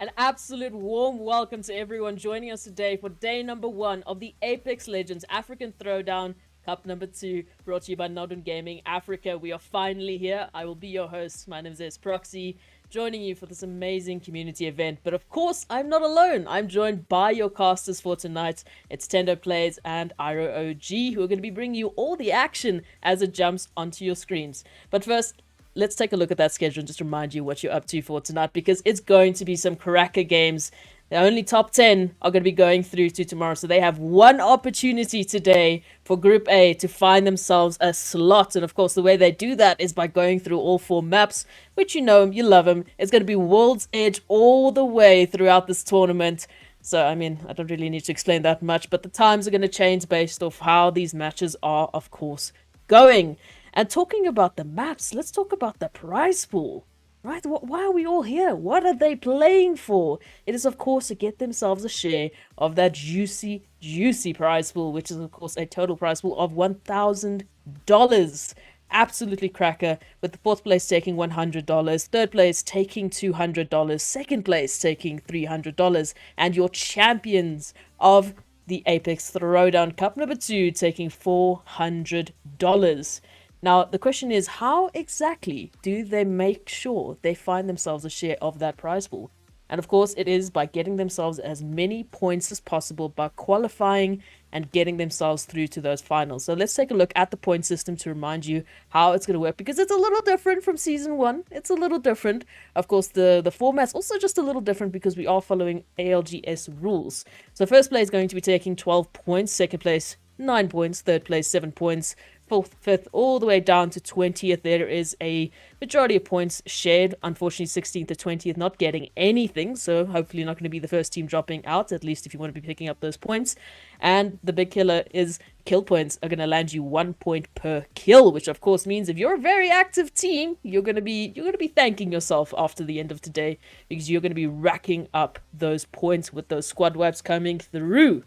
An absolute warm welcome to everyone joining us today for day number 1 of the Apex Legends African Throwdown Cup number 2, brought to you by NODWIN Gaming Africa. We are finally here. I will be your host. My name is Proxy, joining you for this amazing community event. But of course, I'm not alone. I'm joined by your casters for tonight. It's Tendo Plays and Iro OG, who are going to be bringing you all the action as it jumps onto your screens. But first, let's take a look at that schedule and just remind you what you're up to for tonight, because it's going to be some cracker games. The only top 10 are going to be going through to tomorrow, so they have one opportunity today for Group A to find themselves a slot. And of course, the way they do that is by going through all 4 maps, which you know them, you love them. It's going to be World's Edge all the way throughout this tournament. So, I mean, I don't really need to explain that much, but the times are going to change based off how these matches are, of course, going. And talking about the maps, let's talk about the prize pool, right? Why are we all here? What are they playing for? It is, of course, to get themselves a share of that juicy, juicy prize pool, which is, of course, a total prize pool of $1,000. Absolutely cracker, with the 4th place taking $100, 3rd place taking $200, 2nd place taking $300, and your champions of the Apex Throwdown Cup number 2 taking $400. Now, the question is, how exactly do they make sure they find themselves a share of that prize pool? And of course, it is by getting themselves as many points as possible by qualifying and getting themselves through to those finals. So let's take a look at the point system to remind you how it's going to work, because it's a little different from Season 1. It's a little different. Of course, the format's also just a little different because we are following ALGS rules. So first place is going to be taking 12 points, second place 9 points, third place 7 points, 4th, 5th, all the way down to 20th. There is a majority of points shared. Unfortunately, 16th to 20th not getting anything, so hopefully not going to be the first team dropping out, at least if you want to be picking up those points. And the big killer is kill points are going to land you 1 point per kill, which of course means if you're a very active team, you're going to be thanking yourself after the end of today, because you're going to be racking up those points with those squad wipes coming through.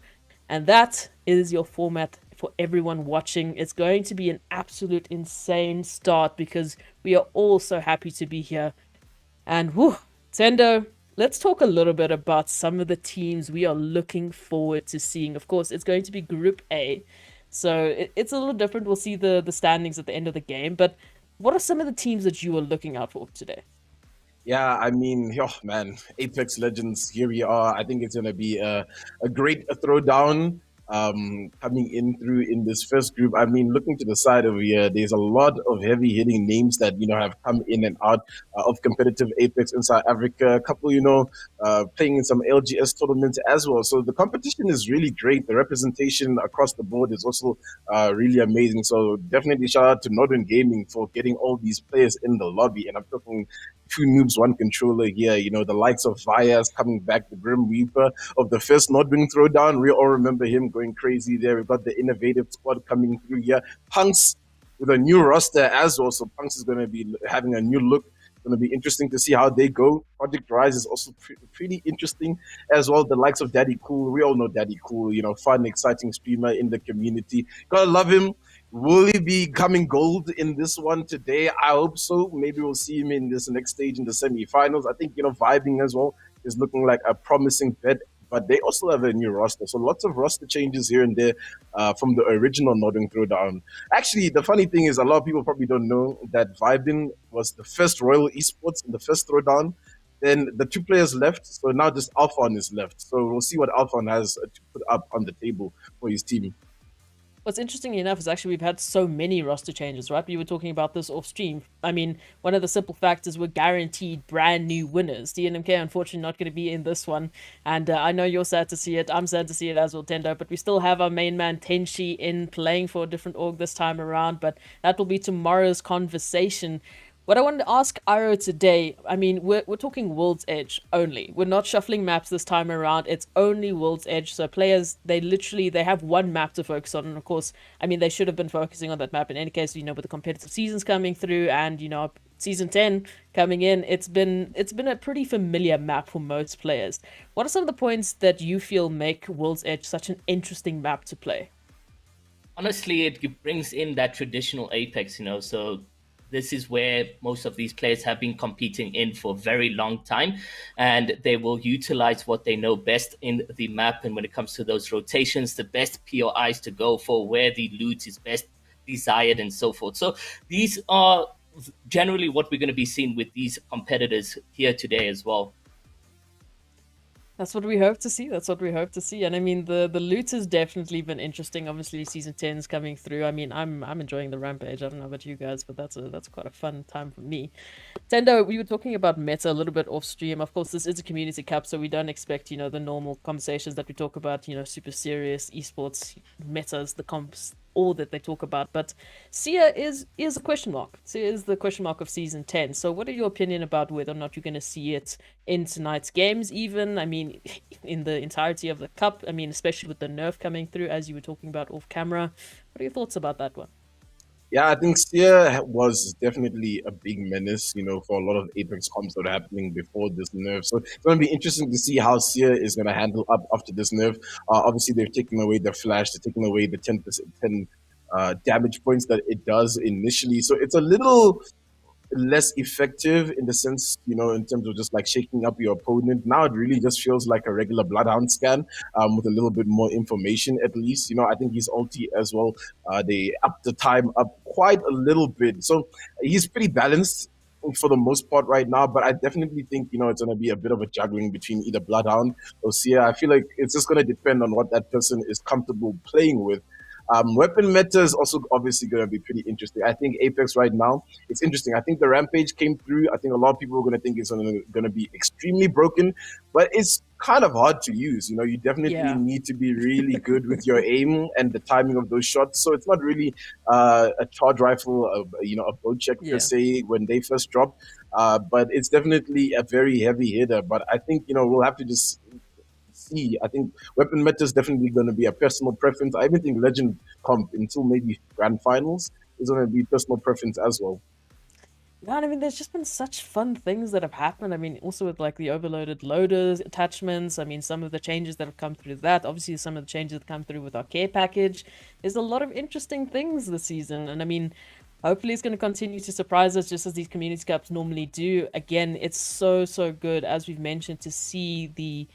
And that is your format for everyone watching. It's going to be an absolute insane start because we are all so happy to be here. And whew, Tendo, let's talk a little bit about some of the teams we are looking forward to seeing. Of course, it's going to be Group A, so it's a little different. We'll see the standings at the end of the game, but what are some of the teams that you are looking out for today? Yeah, I mean, oh man, Apex Legends, here we are. I think it's going to be a great throwdown coming in through in this first group. I mean, looking to the side over here, there's a lot of heavy hitting names that, have come in and out of competitive Apex in South Africa. A couple, playing in some LGS tournaments as well. So the competition is really great. The representation across the board is also really amazing. So definitely shout out to NODWIN Gaming for getting all these players in the lobby. And I'm talking 2 noobs, 1 controller here. The likes of Vias coming back, the Grim Reaper of the first NODWIN Throwdown. We all remember him going crazy there. We've got the innovative squad coming through here. Punks with a new roster as well. So Punks is going to be having a new look. It's going to be interesting to see how they go. Project Rise is also pretty interesting as well. The likes of Daddy Cool. We all know Daddy Cool, fun, exciting streamer in the community. Gotta love him. Will he be coming gold in this one today? I hope so. Maybe we'll see him in this next stage in the semifinals. I think, Vibing as well is looking like a promising bet, but they also have a new roster. So lots of roster changes here and there from the original NODWIN Throwdown. Actually, the funny thing is a lot of people probably don't know that Vibing was the first Royal Esports in the first Throwdown. Then the 2 players left, so now just Alphon is left. So we'll see what Alphon has to put up on the table for his team. What's interesting enough is actually we've had so many roster changes, right? We were talking about this off stream. I mean, one of the simple factors, we're guaranteed brand new winners. DNMK, unfortunately, not going to be in this one. And I know you're sad to see it. I'm sad to see it as well, Tendo. But we still have our main man, Tenshi, in playing for a different org this time around. But that will be tomorrow's conversation. What I wanted to ask Iro today, I mean, we're talking World's Edge only. We're not shuffling maps this time around. It's only World's Edge. So players, they have one map to focus on. And of course, I mean, they should have been focusing on that map in any case, with the competitive seasons coming through and, Season 10 coming in. It's been a pretty familiar map for most players. What are some of the points that you feel make World's Edge such an interesting map to play? Honestly, it brings in that traditional Apex, so this is where most of these players have been competing in for a very long time, and they will utilize what they know best in the map. And when it comes to those rotations, the best POIs to go for, where the loot is best desired, and so forth. So these are generally what we're going to be seeing with these competitors here today as well. That's what we hope to see. That's what we hope to see. And I mean, the loot has definitely been interesting. Obviously, season 10 is coming through. I mean, I'm enjoying the rampage. I don't know about you guys, but that's quite a fun time for me. Tendo, we were talking about meta a little bit off stream. Of course, this is a community cup, so we don't expect, the normal conversations that we talk about, super serious esports metas, the comps, all that they talk about. But Sia is a question mark. Sia is the question mark of season 10. So what are your opinion about whether or not you're going to see it in tonight's games even? I mean, in the entirety of the cup. I mean, especially with the nerf coming through, as you were talking about off camera. What are your thoughts about that one? Yeah, I think Seer was definitely a big menace, for a lot of Apex comps that are happening before this nerf. So it's going to be interesting to see how Seer is going to handle up after this nerf. Obviously, they've taken away the flash, they've taken away the 10% damage points that it does initially. So it's a little less effective in the sense, in terms of just like shaking up your opponent. Now it really just feels like a regular Bloodhound scan with a little bit more information at least. I think his ulti as well, they upped the time up quite a little bit. So he's pretty balanced for the most part right now, but I definitely think, it's going to be a bit of a juggling between either Bloodhound or Sia. I feel like it's just going to depend on what that person is comfortable playing with. Weapon meta is also obviously going to be pretty interesting. I think Apex right now, it's interesting. I think the Rampage came through. I think a lot of people are going to think it's going to be extremely broken, but it's kind of hard to use. You definitely need to be really good with your aim and the timing of those shots. So it's not really a charge rifle, a bow check per se when they first drop, but it's definitely a very heavy hitter. But I think, we'll have to just see. I think weapon meta is definitely going to be a personal preference. I even think legend comp until maybe grand finals is going to be personal preference as well. Yeah, I mean, there's just been such fun things that have happened. I mean, also with like the overloaded loaders attachments. I mean, some of the changes that have come through that. Obviously, some of the changes that come through with our care package. There's a lot of interesting things this season, and I mean, hopefully it's going to continue to surprise us just as these community cups normally do. Again, it's so good, as we've mentioned, to see the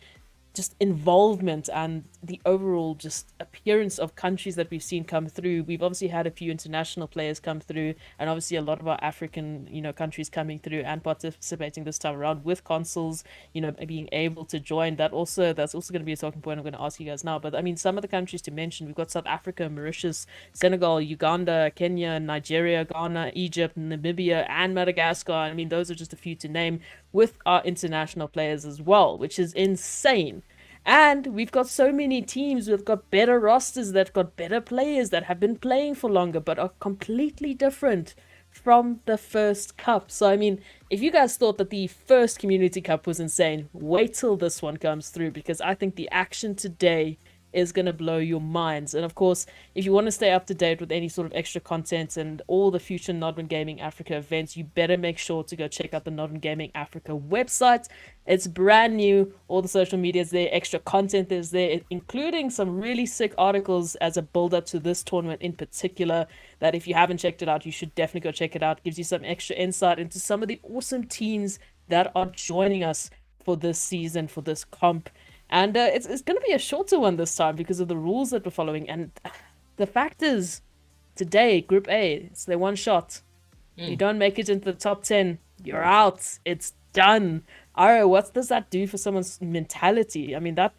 just involvement and the overall just appearance of countries that we've seen come through. We've obviously had a few international players come through, and obviously a lot of our African, countries coming through and participating this time around with consoles, being able to join. That's also going to be a talking point I'm going to ask you guys now. But I mean, some of the countries to mention, we've got South Africa, Mauritius, Senegal, Uganda, Kenya, Nigeria, Ghana, Egypt, Namibia, and Madagascar. I mean, those are just a few to name, with our international players as well, which is insane. And we've got so many teams, we've got better rosters, that got better players that have been playing for longer, but are completely different from the first cup. So, I mean, if you guys thought that the first community cup was insane, wait till this one comes through, because I think the action today is going to blow your minds. And of course, if you want to stay up to date with any sort of extra content and all the future NODWIN Gaming Africa events, you better make sure to go check out the NODWIN Gaming Africa website. It's brand new. All the social media is there. Extra content is there, including some really sick articles as a build-up to this tournament in particular, that if you haven't checked it out, you should definitely go check it out. It gives you some extra insight into some of the awesome teams that are joining us for this season, for this comp. And it's going to be a shorter one this time because of the rules that we're following. And the fact is, today, Group A, it's their one shot. You don't make it into the top 10, you're out. It's done. Aro, what does that do for someone's mentality? I mean, that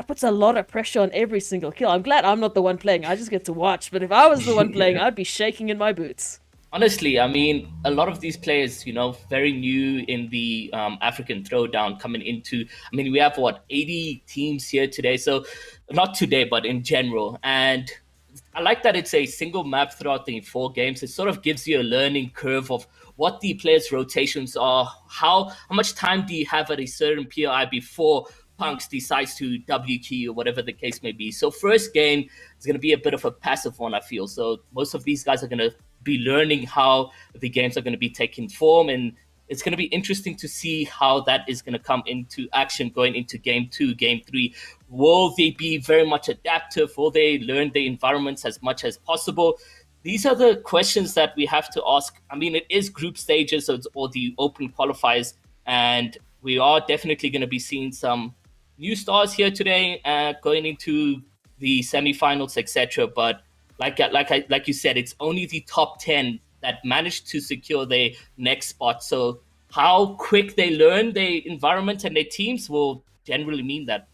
puts a lot of pressure on every single kill. I'm glad I'm not the one playing. I just get to watch. But if I was the one playing, I'd be shaking in my boots. Honestly, I mean, a lot of these players, very new in the African Throwdown coming into, I mean, we have 80 teams here today. So not today, but in general. And I like that it's a single map throughout the 4 games. It sort of gives you a learning curve of what the players' rotations are. How much time do you have at a certain POI before Punks decides to W key or whatever the case may be. So first game is going to be a bit of a passive one, I feel. So most of these guys are going to be learning how the games are going to be taking form, and it's going to be interesting to see how that is going to come into action going into game 2, game 3. Will they be very much adaptive? Will they learn the environments as much as possible? these are the questions that we have to ask. I mean, it is group stages or the open qualifiers, and we are definitely going to be seeing some new stars here today, going into the semifinals, etc. But like you said, it's only the top 10 that managed to secure their next spot. So how quick they learn their environment and their teams will generally mean that.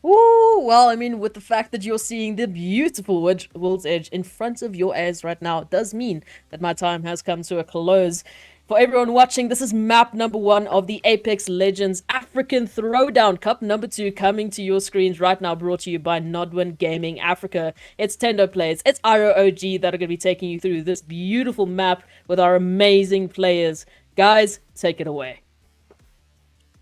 Ooh, well, I mean, with the fact that you're seeing the beautiful World's Edge in front of your eyes right now, it does mean that my time has come to a close. For everyone watching, this is map number 1 of the Apex Legends African Throwdown Cup number 2 coming to your screens right now, brought to you by NODWIN Gaming Africa. It's Tendo Players, it's IROG that are going to be taking you through this beautiful map with our amazing players. Guys, take it away.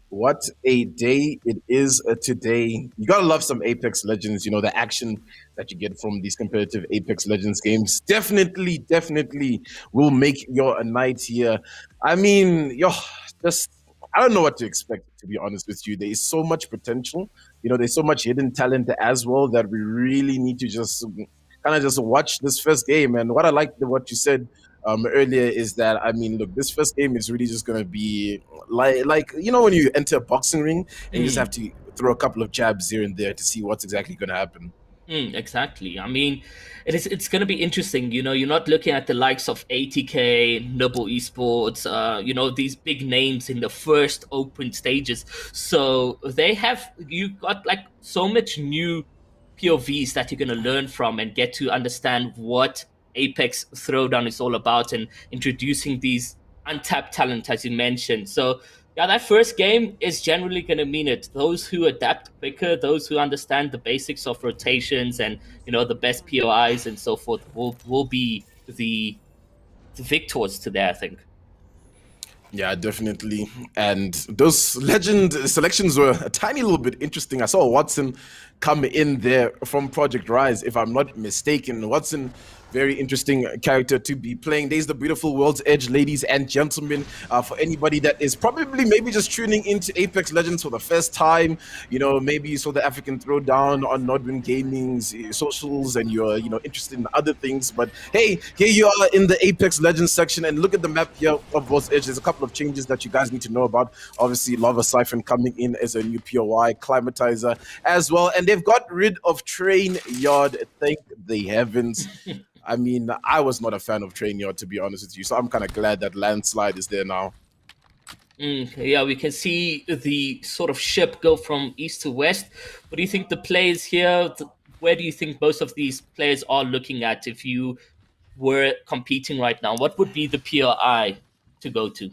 What a day it is today. You gotta love some Apex Legends, the action that you get from these competitive Apex Legends games. Definitely will make your night here. I mean, I don't know what to expect, to be honest with you. There is so much potential. There's so much hidden talent as well that we really need to just kind of just watch this first game. And what I liked what you said earlier is that, I mean, look, this first game is really just going to be like when you enter a boxing ring and you just have to throw a couple of jabs here and there to see what's exactly going to happen. Exactly. I mean, it's going to be interesting. You're not looking at the likes of ATK, Noble Esports, these big names in the first open stages. So you got like so much new POVs that you're going to learn from and get to understand what Apex Throwdown is all about, and introducing these untapped talent, as you mentioned. So yeah, that first game is generally going to mean it. Those who adapt quicker, those who understand the basics of rotations and the best POIs and so forth, will be the victors today, I think. Yeah, definitely. And those legend selections were a tiny little bit interesting. I saw Watson come in there from Project Rise, if I'm not mistaken. Watson, very interesting character to be playing. There's the beautiful World's Edge, ladies and gentlemen. For anybody that is probably maybe just tuning into Apex Legends for the first time, maybe you saw the African Throwdown on NODWIN Gaming's socials and you're, interested in other things. But hey, here you are in the Apex Legends section, and look at the map here of World's Edge. There's a couple of changes that you guys need to know about. Obviously, Lava Siphon coming in as a new POI, Climatizer as well. And they've got rid of Train Yard. Thank the heavens. I mean, I was not a fan of Train Yard, to be honest with you, so I'm kind of glad that Landslide is there now. Yeah, we can see the sort of ship go from east to west. What do you think the players here, where do you think most of these players are looking at if you were competing right now? What would be the POI to go to?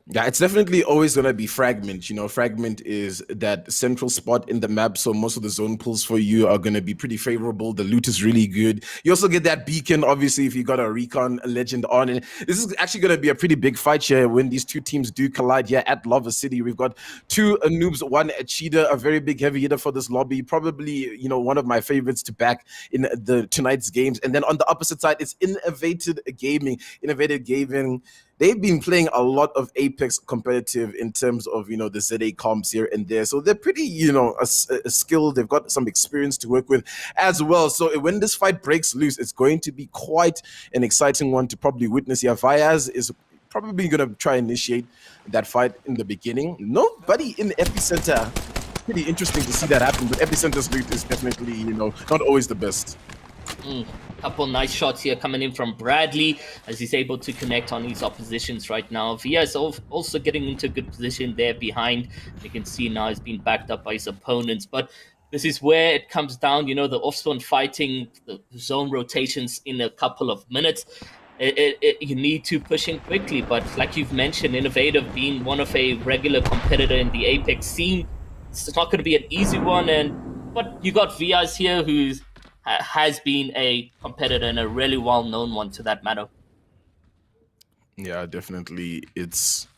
Yeah, it's definitely always going to be Fragment. Fragment is that central spot in the map, so most of the zone pulls for you are going to be pretty favorable. The loot is really good. You also get that beacon, obviously, if you got a Recon Legend on. And this is actually going to be a pretty big fight here when these two teams do collide here at Lava City. We've got two noobs, one a cheater, a very big heavy hitter for this lobby. Probably, one of my favorites to back in tonight's games. And then on the opposite side, it's Innovated Gaming. They've been playing a lot of Apex competitive in terms of, the ZA comps here and there. So they're pretty, skilled. They've got some experience to work with as well. So when this fight breaks loose, it's going to be quite an exciting one to probably witness here. Viaz is probably going to try and initiate that fight in the beginning. Nobody in the epicenter. Pretty interesting to see that happen, but epicenter's loot is definitely, not always the best. Couple nice shots here coming in from Bradley as he's able to connect on his oppositions right now. Via is also getting into a good position there behind. You can see now he's being backed up by his opponents, but this is where it comes down, the off-spawn fighting, the zone rotations in a couple of minutes. You need to push in quickly, but like you've mentioned, Innovative being one of a regular competitor in the Apex scene, it's not going to be an easy one. But you got Viaz here who's has been a competitor and a really well-known one to that matter. Yeah, definitely. It's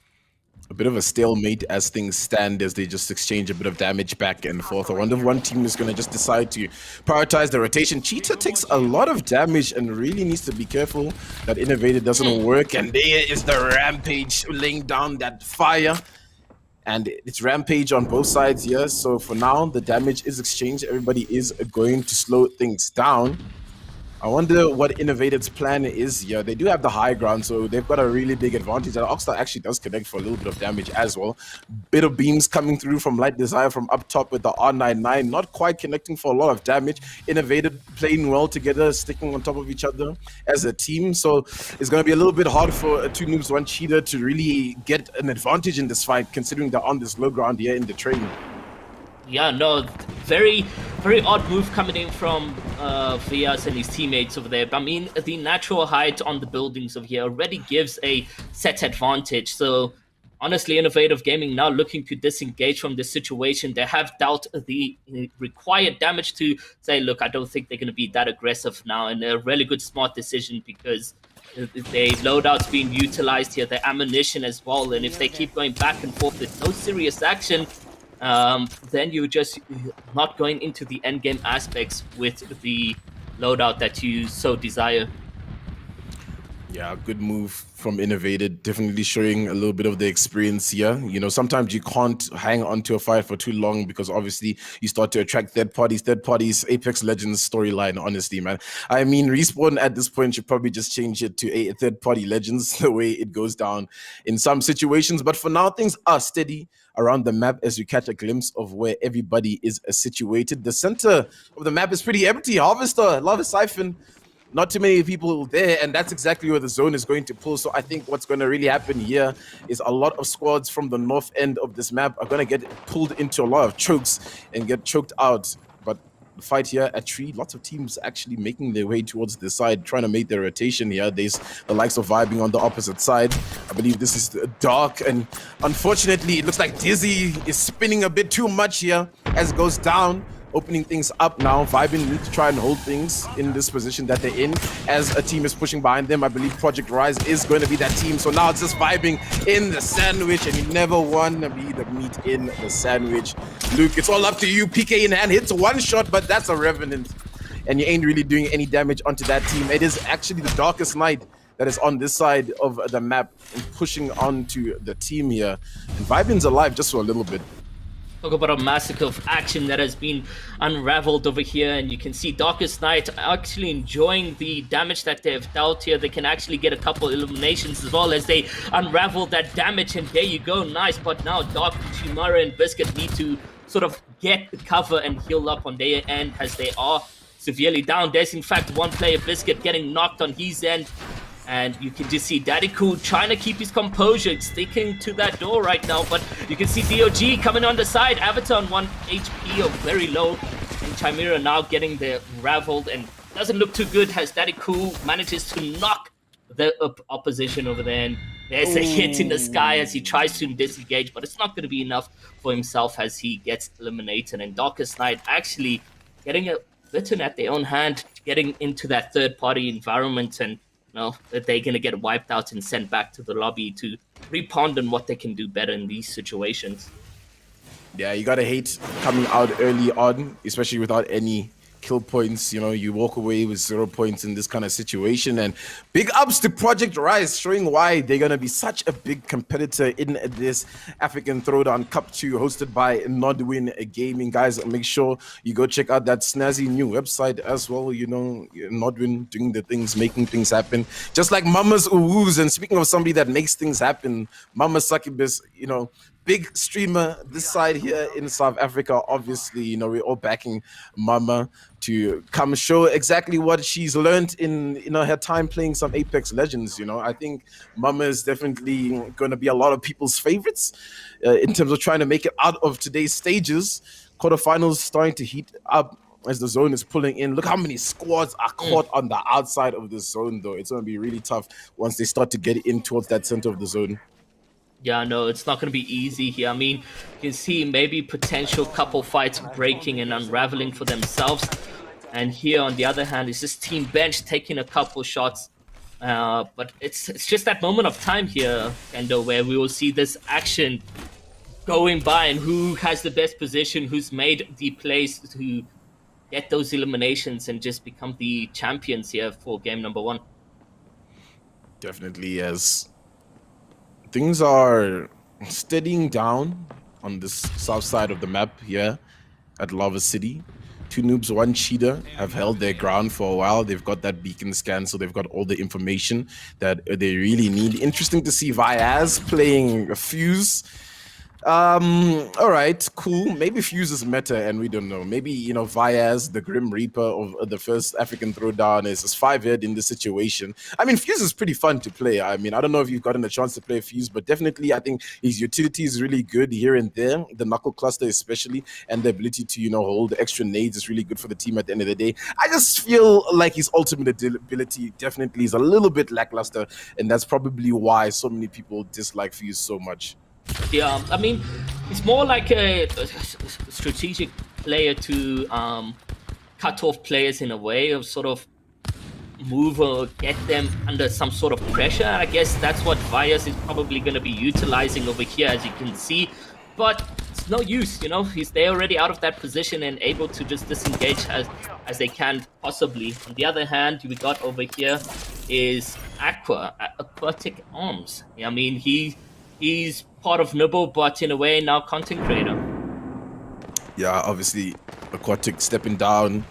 a bit of a stalemate as things stand, as they just exchange a bit of damage back and forth. I wonder if one team is going to just decide to prioritize the rotation. Cheetah takes a lot of damage and really needs to be careful that Innovated doesn't work. And there is the Rampage laying down that fire. And it's Rampage on both sides here. So for now, the damage is exchanged. Everybody is going to slow things down. I wonder what Innovated's plan is here. They do have the high ground, so they've got a really big advantage. And Oxstar actually does connect for a little bit of damage as well. Bit of beams coming through from Light Desire from up top with the R99. Not quite connecting for a lot of damage. Innovated playing well together, sticking on top of each other as a team. So it's going to be a little bit hard for two noobs, one cheater to really get an advantage in this fight, considering they're on this low ground here in the train. Yeah, no, very, very odd move coming in from Vias and his teammates over there. But I mean, the natural height on the buildings over here already gives a set advantage. So honestly, Innovative Gaming now looking to disengage from this situation. They have dealt the required damage to say, look, I don't think they're going to be that aggressive now. And a really good, smart decision because their loadout's being utilized here, their ammunition as well. And if they keep going back and forth with no serious action, then you're just not going into the endgame aspects with the loadout that you so desire. Yeah, good move from Innovated. Definitely showing a little bit of the experience here. You know, sometimes you can't hang on to a fight for too long because obviously you start to attract third parties. Apex Legends storyline, honestly, man. I mean, Respawn at this point should probably just change it to a third-party Legends, the way it goes down in some situations. But for now, things are steady around the map as you catch a glimpse of where everybody is situated. The center of the map is pretty empty. Harvester, Lava Siphon, not too many people there, and that's exactly where the zone is going to pull. So I think what's going to really happen here is a lot of squads from the north end of this map are going to get pulled into a lot of chokes and get choked out. But the fight here at Tree, lots of teams actually making their way towards the side, trying to make their rotation here. There's the likes of Vibing on the opposite side. I believe this is Dark, and unfortunately, it looks like Dizzy is spinning a bit too much here as it goes down. Opening things up now. Vibing need to try and hold things in this position that they're in as a team is pushing behind them. I believe Project Rise is going to be that team. So now it's just Vibing in the sandwich, and you never want to be the meat in the sandwich. Luke, it's all up to you. PK in hand, hits one shot, but that's a Revenant. And you ain't really doing any damage onto that team. It is actually the Darkest Night that is on this side of the map and pushing onto the team here. And Vibing's alive just for a little bit. Talk about a massacre of action that has been unraveled over here, and you can see Darkest Night actually enjoying the damage that they've dealt here. They can actually get a couple eliminations as well as they unravel that damage, and there you go, nice. But now Dark, Chimera, and Biscuit need to sort of get the cover and heal up on their end as they are severely down. There's in fact one player, Biscuit, getting knocked on his end. And you can just see Daddy Cool trying to keep his composure, sticking to that door right now. But you can see DOG coming on the side. Avatar on 1 HP or very low. And Chimera now getting the raveled and doesn't look too good as Daddy Cool manages to knock the opposition over there. And there's a hit in the sky as he tries to disengage. But it's not going to be enough for himself as he gets eliminated. And Darkest Night actually getting a bitten at their own hand, getting into that third-party environment, and that they're going to get wiped out and sent back to the lobby to repond on what they can do better in these situations. Yeah, you gotta hate coming out early on, especially without any kill points. You know, you walk away with 0 points in this kind of situation. And big ups to Project Rise, showing why they're gonna be such a big competitor in this African Throwdown Cup 2 hosted by NODWIN Gaming. Guys, make sure you go check out that snazzy new website as well. You know, NODWIN doing the things, making things happen, just like Mama's Uwus. And speaking of somebody that makes things happen, Mama Succubus, you know, big streamer this side here in South Africa. Obviously, you know, we're all backing Mama to come show exactly what she's learned in, you know, her time playing some Apex Legends. You know, I think Mama is definitely going to be a lot of people's favorites in terms of trying to make it out of today's stages. Quarterfinals starting to heat up as the zone is pulling in. Look how many squads are caught on the outside of the zone, though. It's going to be really tough once they start to get in towards that center of the zone. Yeah, no, it's not going to be easy here. I mean, you can see maybe potential couple fights breaking and unraveling for themselves. And here, on the other hand, is this Team Bench taking a couple shots. But it's just that moment of time here, Kendo, where we will see this action going by and who has the best position, who's made the plays to get those eliminations and just become the champions here for game number 1. Definitely, as things are steadying down on this south side of the map here at Lava City. Two Noobs, One Cheetah have held their ground for a while. They've got that beacon scan, so they've got all the information that they really need. Interesting to see Viaz playing a Fuse. All right, cool. Maybe Fuse is meta, and we don't know. Maybe, you know, Viaz, the Grim Reaper of the first African Throwdown, is 5-head in this situation. I mean, Fuse is pretty fun to play. I mean, I don't know if you've gotten a chance to play Fuse, but definitely I think his utility is really good here and there. The knuckle cluster especially, and the ability to, you know, hold extra nades is really good for the team at the end of the day. I just feel like his ultimate ability definitely is a little bit lackluster, and that's probably why so many people dislike Fuse so much. Yeah, I mean, it's more like a strategic player to cut off players in a way, of sort of move or get them under some sort of pressure. I guess that's what Vias is probably going to be utilizing over here, as you can see. But it's no use, you know, they're already out of that position and able to just disengage as they can possibly. On the other hand, we got over here is Aquatic Arms. I mean, he's part of Nibble, but in a way now content creator. Yeah, obviously Aquatic stepping down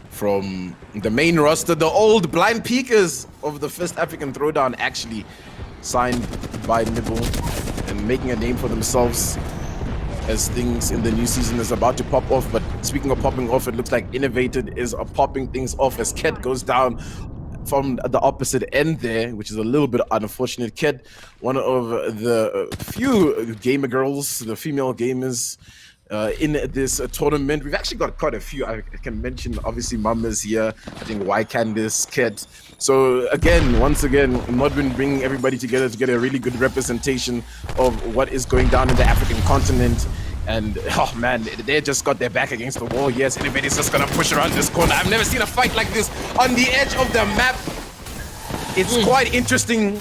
from the main roster. The old blind peekers of the first African Throwdown actually signed by Nibble and making a name for themselves as things in the new season is about to pop off. But speaking of popping off, it looks like Innovated is popping things off as Ket goes down from the opposite end there, which is a little bit unfortunate. Ket, one of the few gamer girls, the female gamers in this tournament. We've actually got quite a few. I can mention, obviously, Mama's here. I think Y Candice, Ket. So again, once again, NODWIN bringing everybody together to get a really good representation of what is going down in the African continent. And, oh man, they just got their back against the wall. Yes, anybody's just gonna push around this corner. I've never seen a fight like this on the edge of the map. It's quite interesting,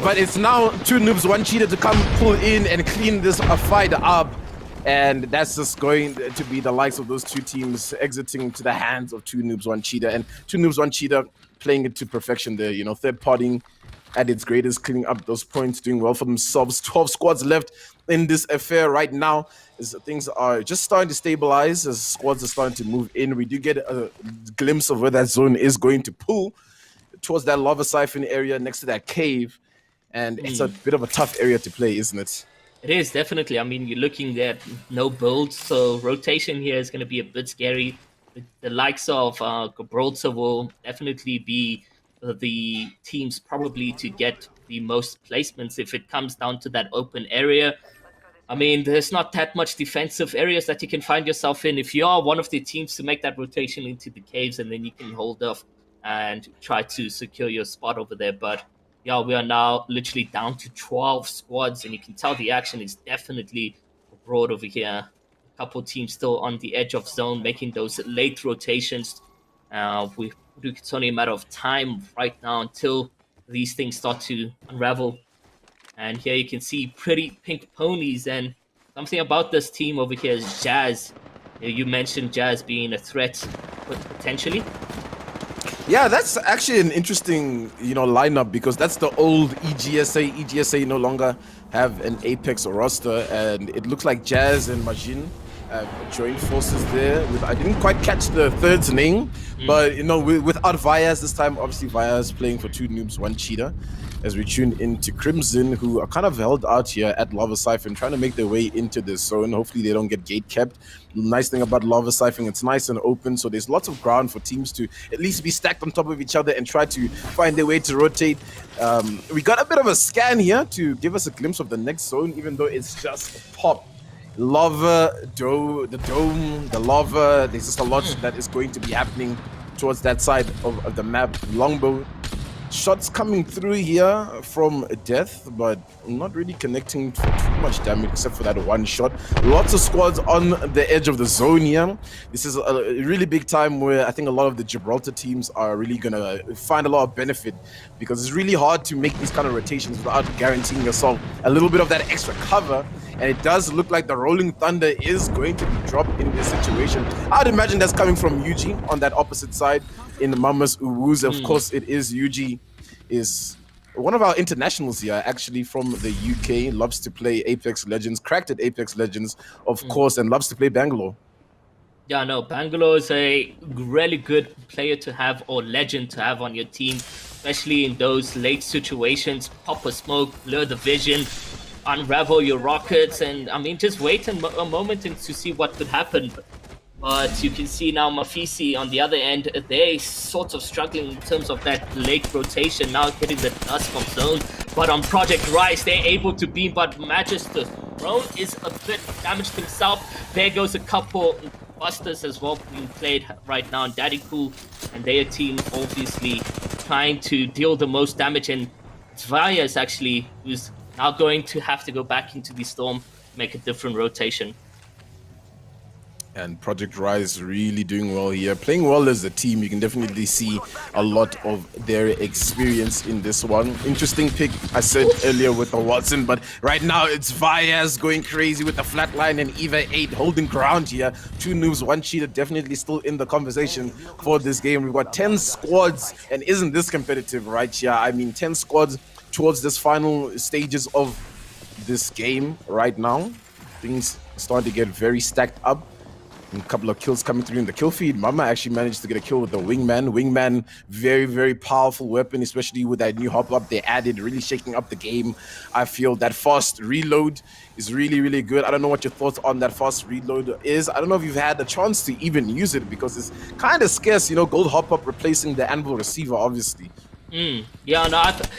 but it's now Two Noobs, One Cheetah to come pull in and clean this fight up. And that's just going to be the likes of those two teams exiting to the hands of Two Noobs, One Cheetah. And Two Noobs, One Cheetah playing it to perfection there, you know, third partying at its greatest, cleaning up those points, doing well for themselves. 12 squads left in this affair right now, as things are just starting to stabilize, as squads are starting to move in. We do get a glimpse of where that zone is going to pull towards that lava siphon area next to that cave. And it's a bit of a tough area to play, isn't it? It is, definitely. I mean, you're looking at no builds, so rotation here is going to be a bit scary. The likes of Gibraltar will definitely be the teams probably to get the most placements if it comes down to that open area. I mean, there's not that much defensive areas that you can find yourself in. If you are one of the teams to make that rotation into the caves, and then you can hold off and try to secure your spot over there. But yeah, we are now literally down to 12 squads, and you can tell the action is definitely abroad over here. A couple teams still on the edge of zone, making those late rotations. It's only a matter of time right now until these things start to unravel. And here you can see pretty pink ponies, and something about this team over here is Jazz. You mentioned Jazz being a threat, potentially. Yeah, that's actually an interesting, you know, lineup, because that's the old EGSA. EGSA no longer have an Apex roster, and it looks like Jazz and Majin have joined forces there. I didn't quite catch the third's name, but you know, without Vias this time, obviously Vias playing for Two Noobs, One Cheetah, as we tune into Crimson, who are kind of held out here at Lava Siphon, trying to make their way into this zone. Hopefully they don't get gate kept. Nice thing about Lava Siphon, it's nice and open, so there's lots of ground for teams to at least be stacked on top of each other and try to find their way to rotate. We got a bit of a scan here to give us a glimpse of the next zone, even though it's just pop. Lava, the dome, the lava, there's just a lot that is going to be happening towards that side of the map. Longbow shots coming through here from Death, but not really connecting for too much damage except for that one shot. Lots of squads on the edge of the zone here. This is a really big time where I think a lot of the Gibraltar teams are really gonna find a lot of benefit, because it's really hard to make these kind of rotations without guaranteeing yourself a little bit of that extra cover. And it does look like the Rolling Thunder is going to be dropped in this situation. I'd imagine that's coming from Yuji on that opposite side in Mama's Uwu's. Of course, it is Yuji, is one of our internationals here, actually from the UK, loves to play Apex Legends, cracked at Apex Legends, of course, and loves to play Bangalore. Yeah, no, Bangalore is a really good player to have or legend to have on your team, especially in those late situations. Pop a smoke, blur the vision, unravel your rockets, and I mean, just wait a moment and to see what could happen. But you can see now Mafisi on the other end, they sort of struggling in terms of that late rotation, now getting the dust from zone. But on Project Rise, they're able to beam, but Magister Throne is a bit damaged himself. There goes a couple busters as well being played right now, and Daddy Cool and their team obviously trying to deal the most damage. And it's Vyas actually who's now going to have to go back into the storm, make a different rotation. And Project Rise really doing well here, playing well as a team. You can definitely see a lot of their experience in this one. Interesting pick, I said earlier with the Watson, but right now it's Vyas going crazy with the flatline and Eva 8 holding ground here. 2 noobs, 1 cheater, definitely still in the conversation for this game. We've got 10 squads, and isn't this competitive right here? I mean, 10 squads towards this final stages of this game right now. Things starting to get very stacked up. A couple of kills coming through in the kill feed. Mama actually managed to get a kill with the Wingman. Wingman, very, very powerful weapon, especially with that new hop-up they added, really shaking up the game. I feel that fast reload is really, really good. I don't know what your thoughts on that fast reload is. I don't know if you've had the chance to even use it because it's kind of scarce, you know, gold hop-up replacing the Anvil receiver, obviously. Yeah, no,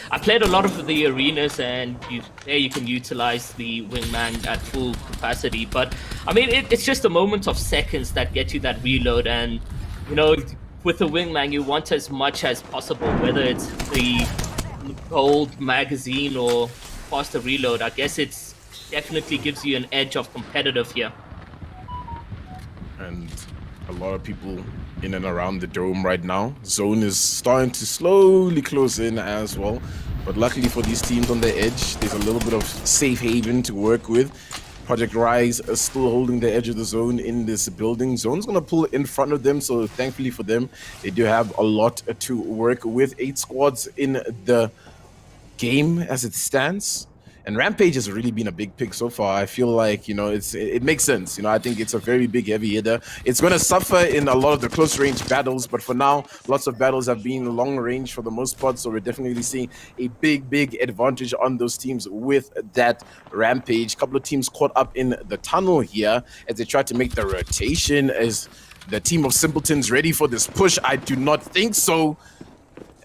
I played a lot of the arenas, and there you can utilize the Wingman at full capacity. But I mean, it's just a moment of seconds that get you that reload, and you know, with the Wingman, you want as much as possible, whether it's the gold magazine or faster reload. I guess it's definitely gives you an edge of competitive here. And a lot of people in and around the dome right now. Zone is starting to slowly close in as well. But luckily for these teams on the edge, there's a little bit of safe haven to work with. Project Rise is still holding the edge of the zone in this building. Zone's going to pull in front of them, so thankfully for them, they do have a lot to work with. 8 squads in the game as it stands. And Rampage has really been a big pick so far. I feel like, you know, it makes sense. You know, I think it's a very big heavy hitter. It's going to suffer in a lot of the close range battles, but for now, lots of battles have been long range for the most part. So we're definitely seeing a big advantage on those teams with that Rampage. A couple of teams caught up in the tunnel here as they try to make the rotation. Is the team of Simpletons ready for this push? I do not think so.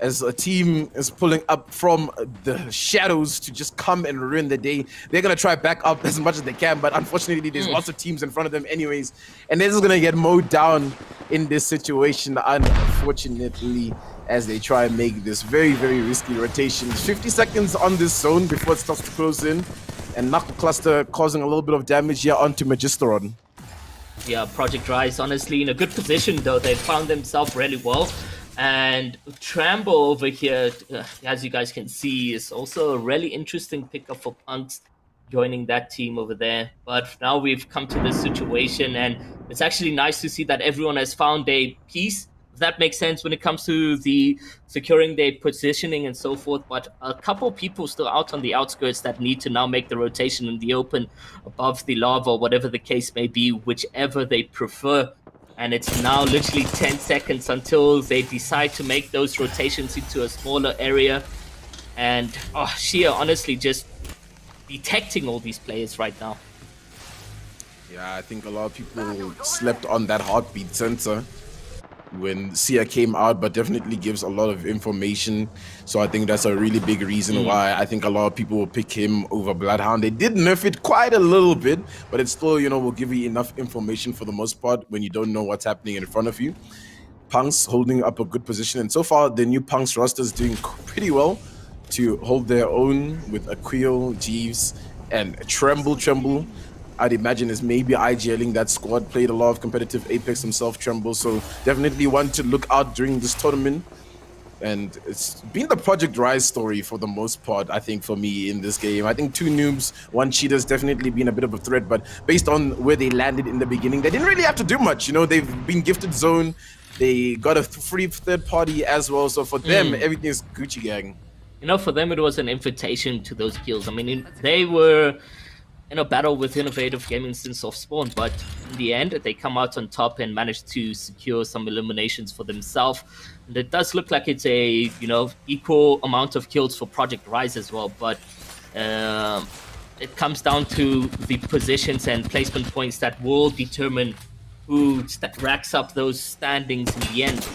As a team is pulling up from the shadows to just come and ruin the day. They're going to try back up as much as they can, but unfortunately, there's lots of teams in front of them anyways. And they're just going to get mowed down in this situation, unfortunately, as they try and make this very risky rotation. 50 seconds on this zone before it starts to close in. And Knuckle Cluster causing a little bit of damage here onto Magisteron. Yeah, Project Rise, honestly, in a good position, though. They found themselves really well. And Trambo over here, as you guys can see, is also a really interesting pickup for Punks joining that team over there. But now we've come to this situation, and it's actually nice to see that everyone has found a piece. If that makes sense when it comes to the securing their positioning and so forth. But a couple people still out on the outskirts that need to now make the rotation in the open above the lava, whatever the case may be, whichever they prefer. And it's now literally 10 seconds until they decide to make those rotations into a smaller area. And Shia, honestly, just detecting all these players right now. Yeah, I think a lot of people slept on that heartbeat sensor when Sia came out, but definitely gives a lot of information. So I think that's a really big reason why I think a lot of people will pick him over Bloodhound. They did nerf it quite a little bit, but it still, you know, will give you enough information for the most part when you don't know what's happening in front of you. Punks holding up a good position, and so far the new Punks roster is doing pretty well to hold their own with Aquil, Jeeves, and Tremble. I'd imagine is maybe IGLing that squad, played a lot of competitive Apex himself, Tremble, so definitely one to look out during this tournament. And it's been the Project Rise story for the most part, I think, for me in this game. I think 2 noobs, 1 cheater's definitely been a bit of a threat, but based on where they landed in the beginning, they didn't really have to do much. You know, they've been gifted zone, they got a free third party as well, so for them, everything is Gucci gang. You know, for them, it was an invitation to those kills. I mean, they were in a battle with Innovative Gaming since off spawn, but in the end, they come out on top and manage to secure some eliminations for themselves. And it does look like it's a, equal amount of kills for Project Rise as well, but it comes down to the positions and placement points that will determine who racks up those standings in the end.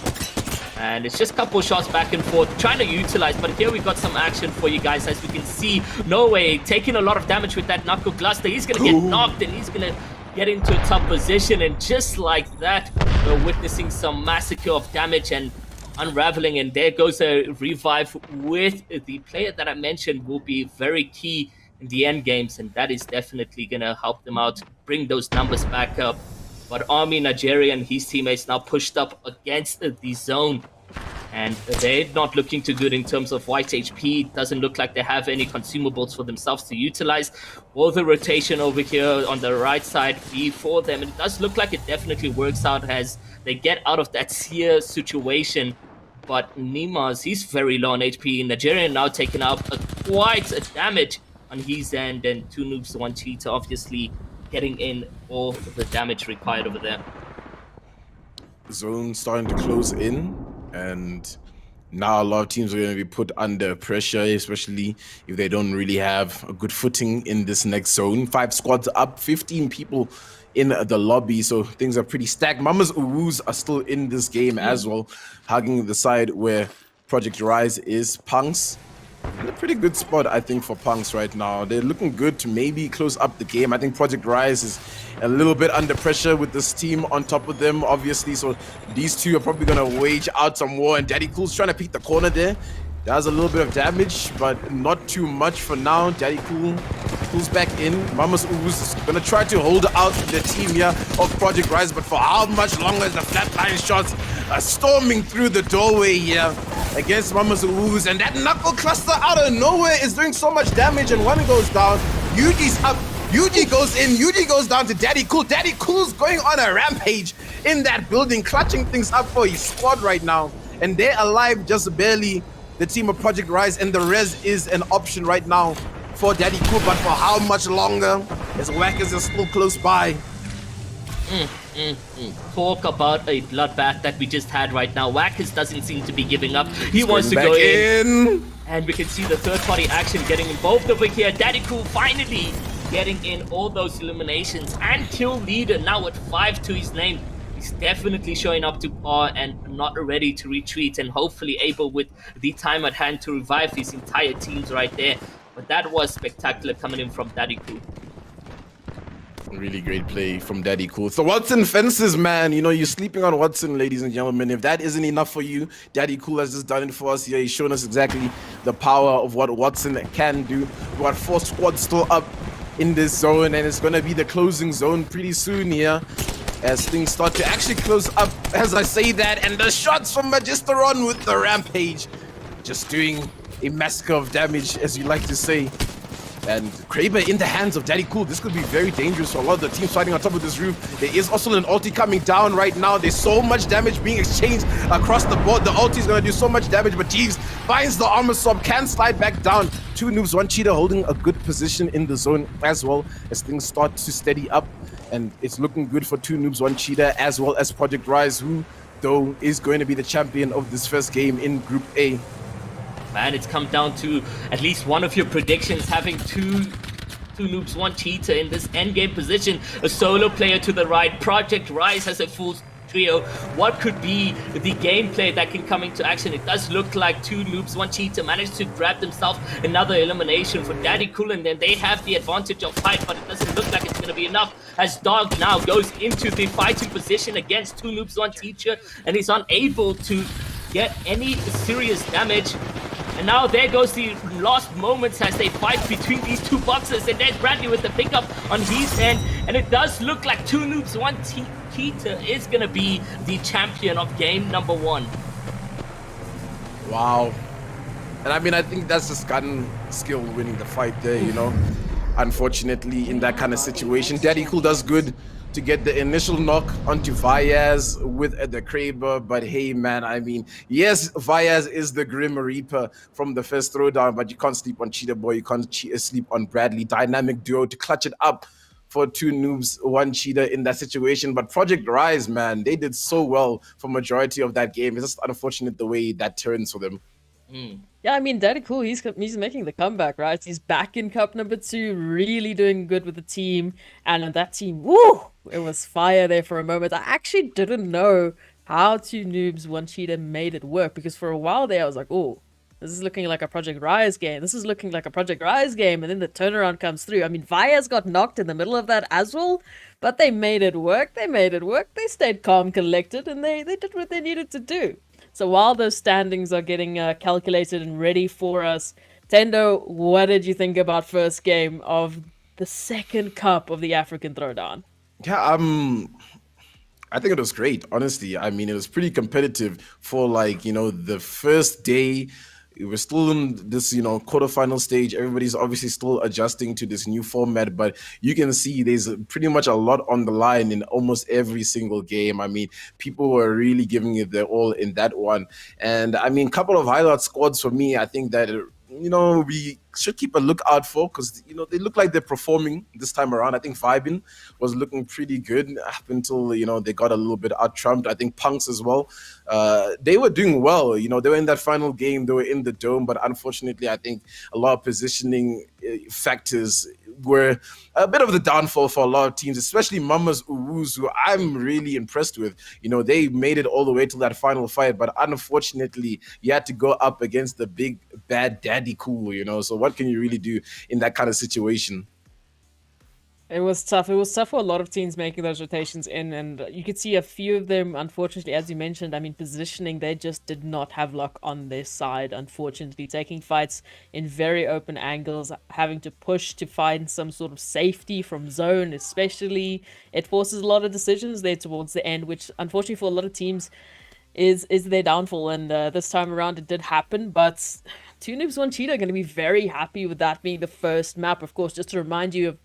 And it's just a couple shots back and forth, trying to utilize, but here we've got some action for you guys. As we can see, Norway taking a lot of damage with that knuckle cluster. He's going to get knocked and he's going to get into a tough position. And just like that, we're witnessing some massacre of damage and unraveling. And there goes a revive with the player that I mentioned will be very key in the end games. And that is definitely going to help them out, bring those numbers back up. But Army Nigeria and his teammates now pushed up against the zone. And they're not looking too good in terms of white HP. It doesn't look like they have any consumables for themselves to utilize. Will the rotation over here on the right side be for them? And it does look like it definitely works out as they get out of that Seer situation. But Nimas, he's very low on HP. Nigerian now taking out quite a damage on his end. And 2 noobs, 1 cheater, obviously getting in all the damage required over there. Zone starting to close in, and now a lot of teams are going to be put under pressure, especially if they don't really have a good footing in this next zone. 5 squads up, 15 people in the lobby, so things are pretty stacked. Mama's Uwus are still in this game as well, hugging the side where Project Rise is. Punks in a pretty good spot, I think, for Punks right now. They're looking good to maybe close up the game. I think Project Rise is a little bit under pressure with this team on top of them, obviously. So these two are probably going to wage out some war. And Daddy Cool's trying to pick the corner there. Does a little bit of damage, but not too much for now. Daddy Cool pulls back in. Mama's Ooze is going to try to hold out the team here of Project Rise, but for how much longer is the flatline shots storming through the doorway here against Mama's Ooze, and that knuckle cluster out of nowhere is doing so much damage, and one goes down. Yuji's up. Yuji goes in. Yuji goes down to Daddy Cool. Daddy Cool's going on a rampage in that building, clutching things up for his squad right now, and they're alive just barely. The team of Project Rise, and the res is an option right now for Daddy Cool, but for how much longer? As Wackers is still close by. Talk about a bloodbath that we just had right now. Wackers doesn't seem to be giving up. He wants to go in. And we can see the third-party action getting involved over here. Daddy Cool finally getting in all those eliminations, and kill leader now with 5 to his name. He's definitely showing up to par and not ready to retreat, and hopefully able with the time at hand to revive his entire teams right there. But that was spectacular coming in from Daddy Cool. Really great play from Daddy Cool. So Watson fences, man. You know, you're sleeping on Watson, ladies and gentlemen. If that isn't enough for you, Daddy Cool has just done it for us here. He's shown us exactly the power of what Watson can do. We've got 4 squads still up in this zone, and it's going to be the closing zone pretty soon here, as things start to actually close up as I say that. And the shots from Magisteron with the rampage, just doing a massacre of damage, as you like to say. And Kraber in the hands of Daddy Cool. This could be very dangerous for a lot of the teams fighting on top of this roof. There is also an ulti coming down right now. There's so much damage being exchanged across the board. The ulti is going to do so much damage, but Jeeves finds the armor swap, can slide back down. 2 noobs, 1 cheater holding a good position in the zone as well, as things start to steady up. And it's looking good for 2 noobs, 1 cheater, as well as Project Rise, who, though, is going to be the champion of this first game in Group A. Man, it's come down to at least one of your predictions, having two noobs, 1 cheater in this endgame position. A solo player to the right. Project Rise has a full trio. What could be the gameplay that can come into action? It does look like 2 noobs, 1 cheater managed to grab themselves another elimination for Daddy Cool, and then they have the advantage of height, but it doesn't look like it's going to be enough, as Dog now goes into the fighting position against 2 noobs, 1 teacher, and he's unable to get any serious damage. And now there goes the last moments as they fight between these 2 boxers, and there's Bradley with the pickup on his end, and it does look like 2 noobs, 1 cheater is going to be the champion of game number 1. Wow. And I mean, I think that's just gun skill winning the fight there, you know. Unfortunately, in that kind of situation, Daddy Cool does good to get the initial knock onto Vyaz with the Kraber. But hey, man, I mean, yes, Vyaz is the Grim Reaper from the first throwdown, but you can't sleep on Cheetah Boy. You can't sleep on Bradley. Dynamic duo to clutch it up for 2 noobs, 1 cheater in that situation. But Project Rise, man, they did so well for majority of that game. It's just unfortunate the way that turns for them. Yeah, I mean, Daddy Cool, he's making the comeback, right? He's back in Cup number 2, really doing good with the team. And that team, woo, it was fire there for a moment. I actually didn't know how 2 noobs, 1 cheater made it work, because for a while there, I was like, oh, this is looking like a Project Rise game. This is looking like a Project Rise game. And then the turnaround comes through. I mean, Vyaz got knocked in the middle of that as well, but they made it work. They made it work. They stayed calm, collected, and they did what they needed to do. So while those standings are getting calculated and ready for us, Tendo, what did you think about first game of the second cup of the African Throwdown? Yeah, I think it was great, honestly. I mean, it was pretty competitive for, like, you know, the first day. We're still in this, you know, quarterfinal stage. Everybody's obviously still adjusting to this new format, but you can see there's pretty much a lot on the line in almost every single game. I mean, people were really giving it their all in that one. And I mean, a couple of highlight squads for me, I think that, you know, we should keep a lookout for, because, you know, they look like they're performing this time around. I think Vibin was looking pretty good up until, you know, they got a little bit out-trumped. I think Punks as well. They were doing well. You know, they were in that final game. They were in the dome. But unfortunately, I think a lot of positioning factors were a bit of the downfall for a lot of teams, especially Mama's Uwus, who I'm really impressed with. You know, they made it all the way to that final fight, but unfortunately, you had to go up against the big bad Daddy Cool, you know. So what can you really do in that kind of situation? It was tough. It was tough for a lot of teams making those rotations in, and you could see a few of them, unfortunately, as you mentioned, I mean, positioning, they just did not have luck on their side, unfortunately, taking fights in very open angles, having to push to find some sort of safety from zone, especially. It forces a lot of decisions there towards the end, which, unfortunately, for a lot of teams, is their downfall. And this time around, it did happen, but 2 noobs, 1 cheater are going to be very happy with that being the first map. Of course, just to remind you of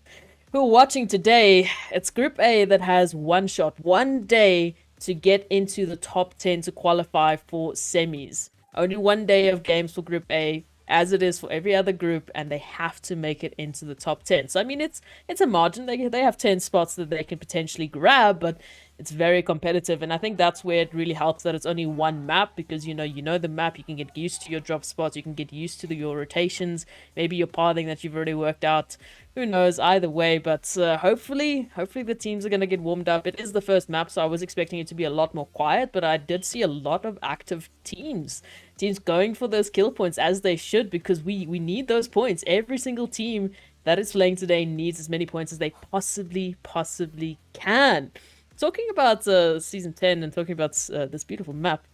who are watching today, it's Group A that has 1 shot, 1 day to get into the top 10 to qualify for semis. Only 1 day of games for Group A, as it is for every other group, and they have to make it into the top 10. So, I mean, it's a margin. They have 10 spots that they can potentially grab, but it's very competitive, and I think that's where it really helps that it's only 1 map, because you know the map, you can get used to your drop spots, you can get used to your rotations, maybe your pathing that you've already worked out. Who knows, either way, but hopefully the teams are going to get warmed up. It is the first map, so I was expecting it to be a lot more quiet, but I did see a lot of active teams going for those kill points, as they should, because we need those points. Every single team that is playing today needs as many points as they possibly can. Talking about Season 10 and talking about this beautiful map,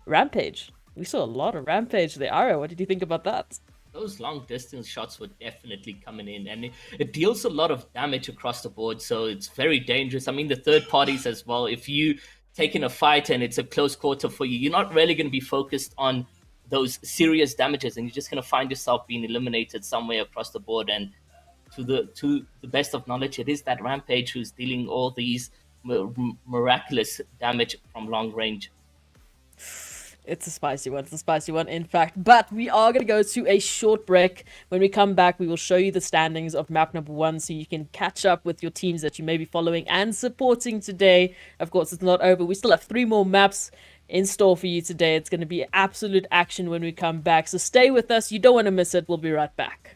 Rampage. We saw a lot of Rampage there. Ara, what did you think about that? Those long distance shots were definitely coming in, and it deals a lot of damage across the board, so it's very dangerous. I mean, the third parties as well, if you take in a fight and it's a close quarter for you, you're not really going to be focused on those serious damages, and you're just going to find yourself being eliminated somewhere across the board. And to the best of knowledge, it is that Rampage who's dealing all these miraculous damage from long range. It's a spicy one, in fact. But we are going to go to a short break. When we come back, we will show you the standings of map number 1, so you can catch up with your teams that you may be following and supporting today. Of course, it's not over. We still have 3 more maps in store for you today. It's going to be absolute action when we come back, so stay with us. You don't want to miss it. We'll be right back.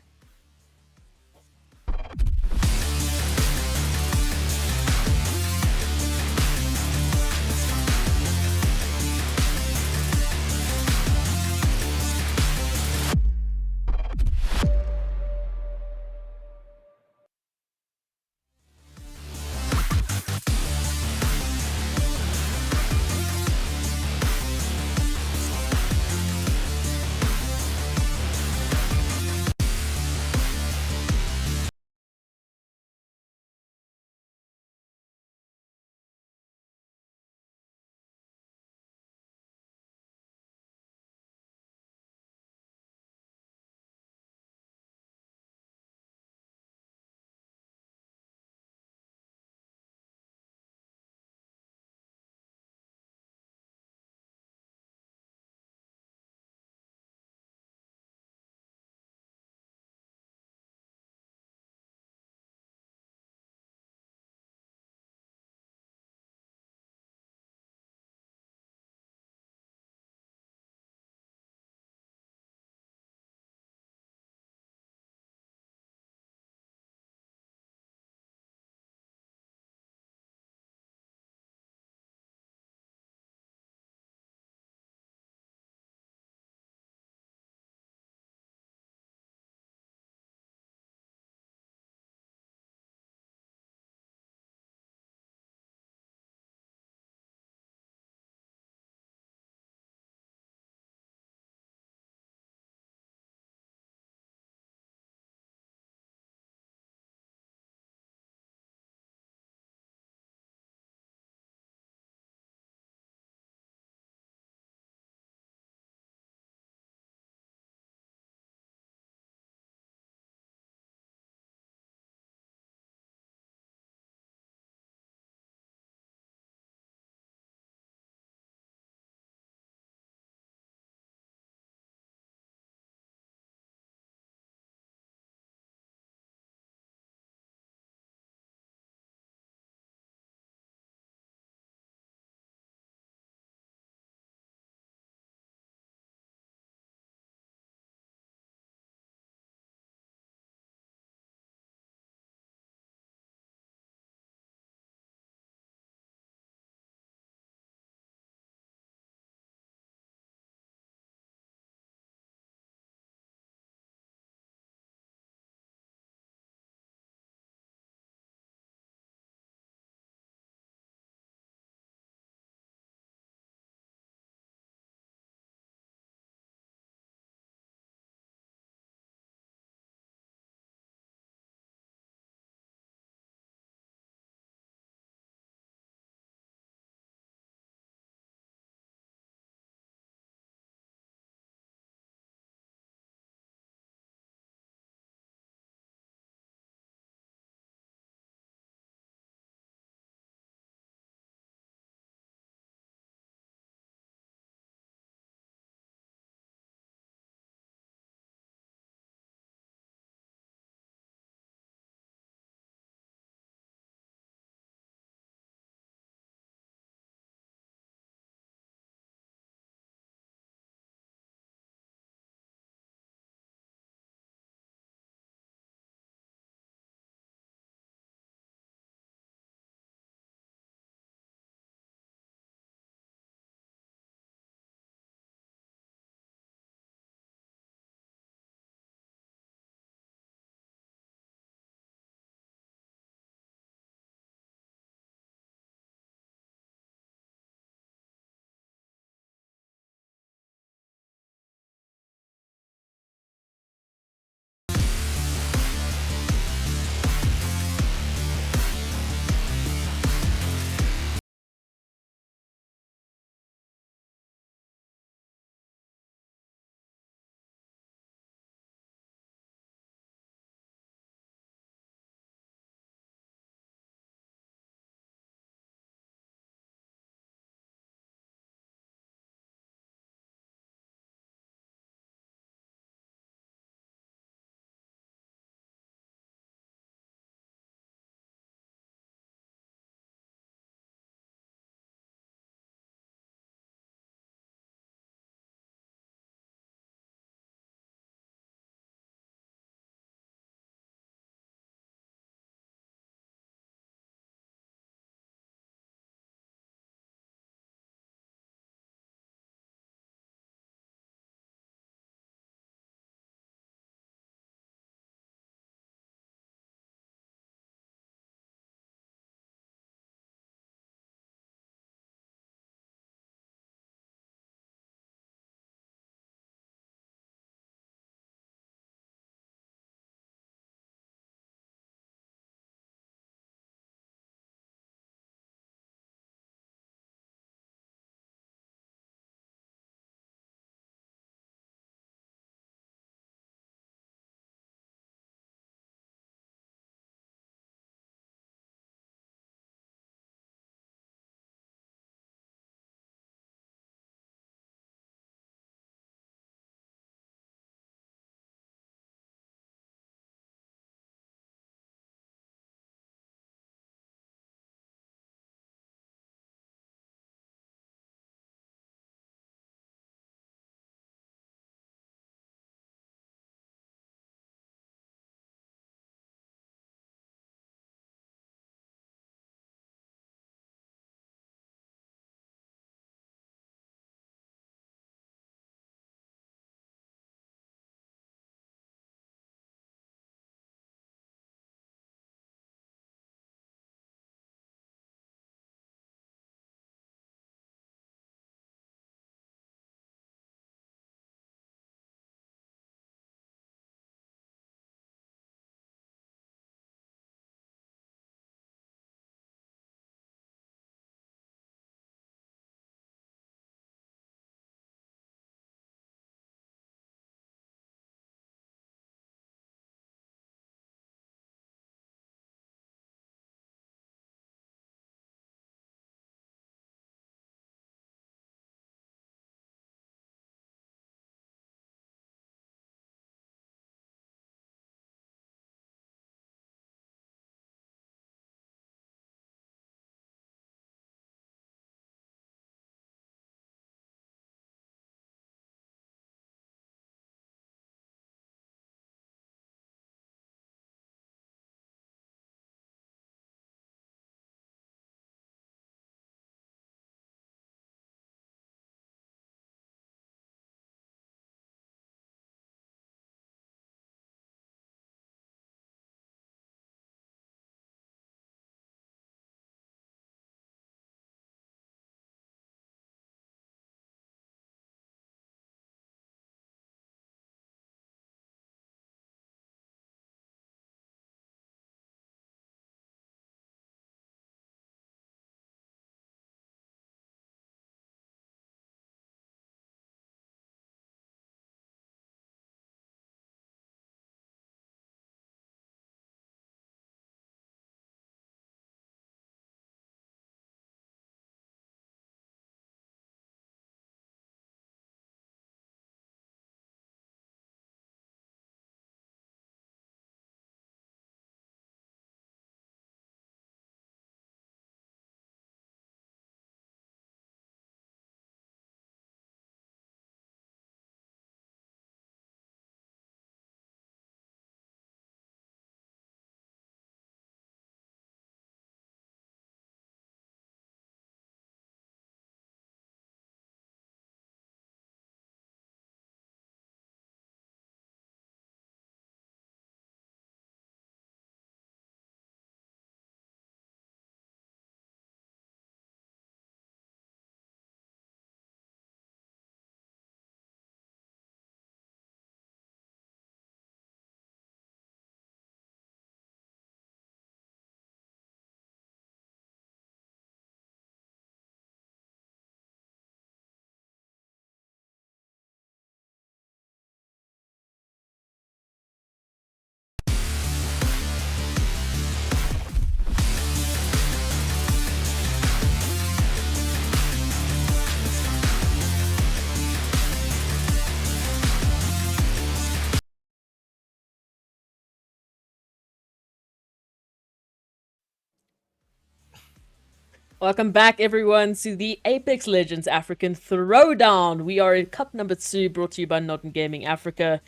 Welcome back, everyone, to the Apex Legends African Throwdown. We are in Cup number 2, brought to you by NODWIN Gaming Africa.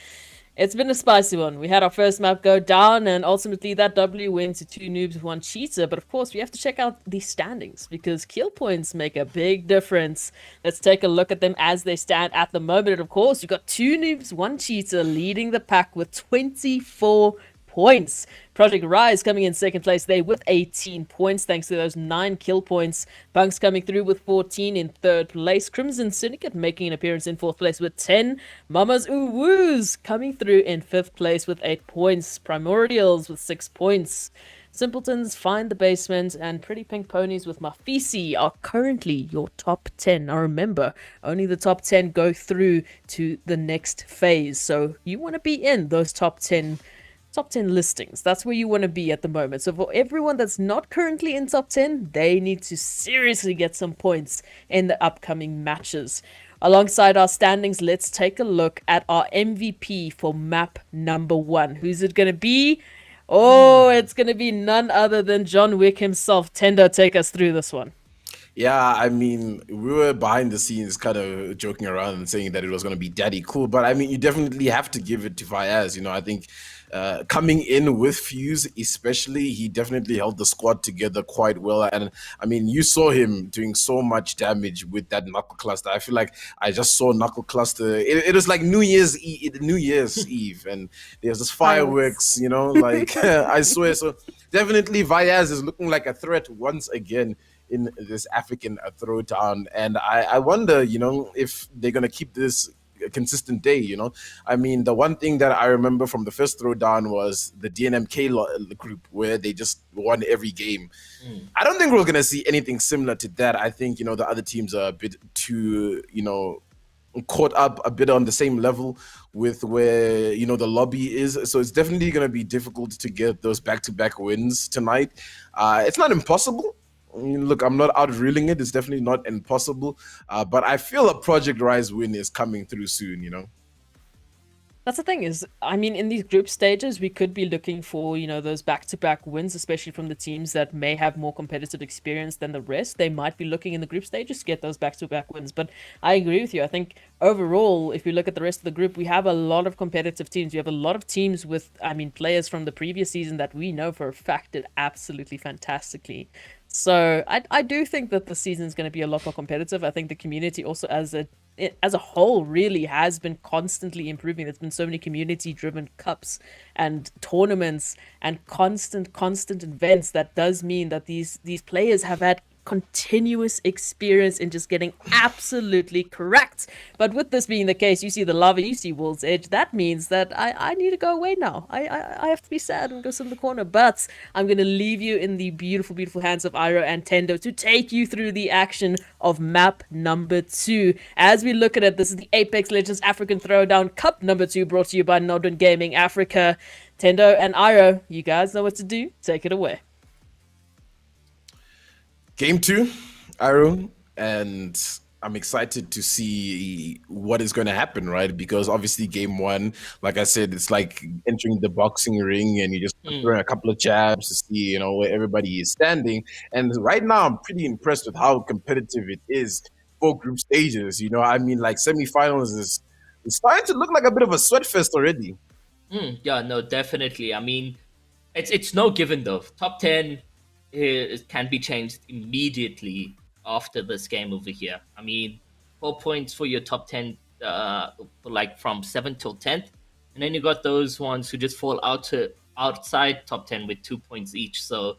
It's been a spicy one. We had our first map go down, and ultimately that W went to 2 noobs, 1 cheater. But of course, we have to check out the standings, because kill points make a big difference. Let's take a look at them as they stand at the moment. And of course, you've got 2 noobs, 1 cheater leading the pack with 24 points. Project Rise coming in second place there with 18 points, thanks to those 9 kill points. Bunks coming through with 14 in third place. Crimson Syndicate making an appearance in fourth place with 10. Mamas Uwoos coming through in fifth place with 8 points. Primordials with 6 points. Simpletons find the basement, and Pretty Pink Ponies with Mafisi are currently your top 10. Now remember, only the top 10 go through to the next phase, so you want to be in those top 10 listings. That's where you want to be at the moment. So for everyone that's not currently in top 10, they need to seriously get some points in the upcoming matches. Alongside our standings, let's take a look at our MVP for map number 1. Who's it going to be? Oh, it's going to be none other than John Wick himself. Tendo, take us through this one. Yeah, I mean, we were behind the scenes kind of joking around and saying that it was going to be daddy cool, but I mean, you definitely have to give it to Fayaz. I think coming in with Fuse, especially, he definitely held the squad together quite well. And I mean, you saw him doing so much damage with that knuckle cluster. I feel like I just saw knuckle cluster. It was like New Year's Eve, and there's this fireworks, like I swear. So definitely, Fayaz is looking like a threat once again in this African throwdown, and I wonder, if they're gonna keep this a consistent day. I mean, the one thing that I remember from the first throwdown was the DNMK group, where they just won every game. I don't think we're gonna see anything similar to that. I think the other teams are a bit too caught up a bit on the same level with where the lobby is, so it's definitely going to be difficult to get those back-to-back wins tonight. It's not impossible. I mean, look, I'm not out-reeling it. It's definitely not impossible. But I feel a Project Rise win is coming through soon, That's the thing is, I mean, in these group stages, we could be looking for, those back-to-back wins, especially from the teams that may have more competitive experience than the rest. They might be looking in the group stages to get those back-to-back wins. But I agree with you. I think overall, if you look at the rest of the group, we have a lot of competitive teams. We have a lot of teams with, players from the previous season that we know for a fact did absolutely fantastically. So I do think that the season is going to be a lot more competitive. I think the community also as a whole really has been constantly improving. There's been so many community-driven cups and tournaments and constant events. That does mean that these players have had continuous experience in just getting absolutely correct. But with this being the case, you see the lava, you see World's Edge. That means that I need to go away now. I have to be sad and go sit in the corner. But I'm going to leave you in the beautiful hands of Iro and Tendo to take you through the action of map number 2. As we look at it, this is the Apex Legends African Throwdown Cup number 2, brought to you by NODWIN Gaming Africa. Tendo and Iro, you guys know what to do. Take it away. Game 2, Aaron, and I'm excited to see what is going to happen, right? Because obviously game 1, like I said, it's like entering the boxing ring and you just throw a couple of jabs to see, where everybody is standing. And right now, I'm pretty impressed with how competitive it is for group stages. Like semifinals is starting to look like a bit of a sweat fest already. Yeah, no, definitely. I mean, it's no given though. Top 10 can be changed immediately after this game over here. I mean, 4 points for your top 10, like from 7th till 10th, and then you got those ones who just fall outside top 10 with 2 points each. So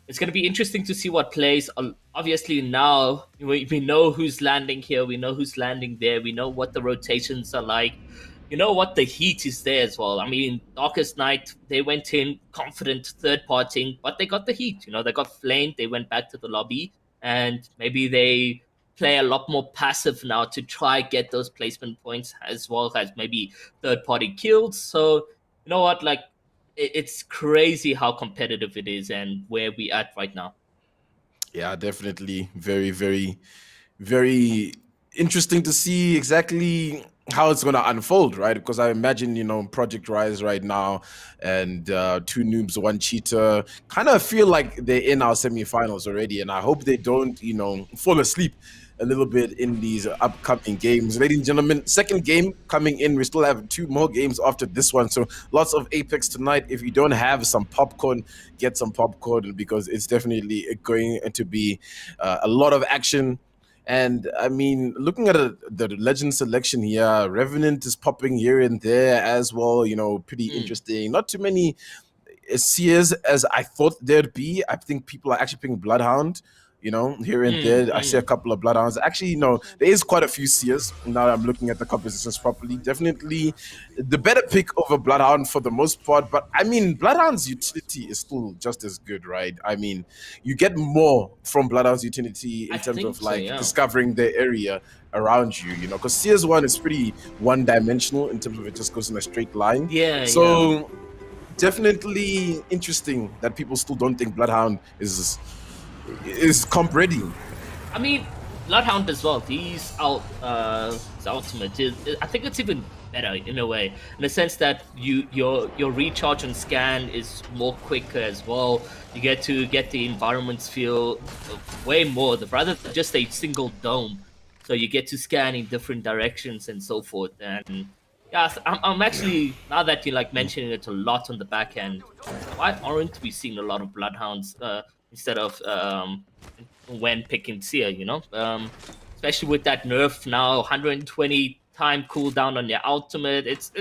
it's going to be interesting to see what plays. Obviously, now we know who's landing here, we know who's landing there, we know what the rotations are like. You know what, the heat is there as well. I mean, Darkest Night, they went in confident, third partying, but they got the heat. They got flamed, they went back to the lobby, and maybe they play a lot more passive now to try get those placement points as well as maybe third party kills. So, you know what, like, it's crazy how competitive it is and where we at right now. Yeah, definitely. Very, very, very interesting to see exactly how it's going to unfold, right? Because I imagine, Project Rise right now and two noobs, one cheater kind of feel like they're in our semifinals already. And I hope they don't, fall asleep a little bit in these upcoming games. Ladies and gentlemen, second game coming in. We still have 2 more games after this one. So lots of Apex tonight. If you don't have some popcorn, get some popcorn because it's definitely going to be a lot of action. And I mean, looking at the legend selection here, Revenant is popping here and there as well. Pretty interesting. Not too many seers as I thought there'd be. I think people are actually picking Bloodhound. Here and there. I see a couple of Bloodhounds. Actually, there is quite a few seers. Now that I'm looking at the compositions properly. Definitely the better pick over Bloodhound for the most part. But I mean, Bloodhound's utility is still just as good, right? I mean, you get more from Bloodhound's utility in terms of discovering the area around you, because Seers 1 is pretty one-dimensional in terms of it just goes in a straight line. Yeah. So definitely interesting that people still don't think Bloodhound is comp ready. I mean, Bloodhound as well. He's out. His ultimate I think it's even better in a way, in the sense that your recharge and scan is more quicker as well. You get to get the environments feel way more, rather than just a single dome. So you get to scan in different directions and so forth. And yeah, I'm actually, now that you're mentioning it a lot on the back end, why aren't we seeing a lot of Bloodhounds instead of when picking Seer, especially with that nerf now, 120 time cooldown on your ultimate. It's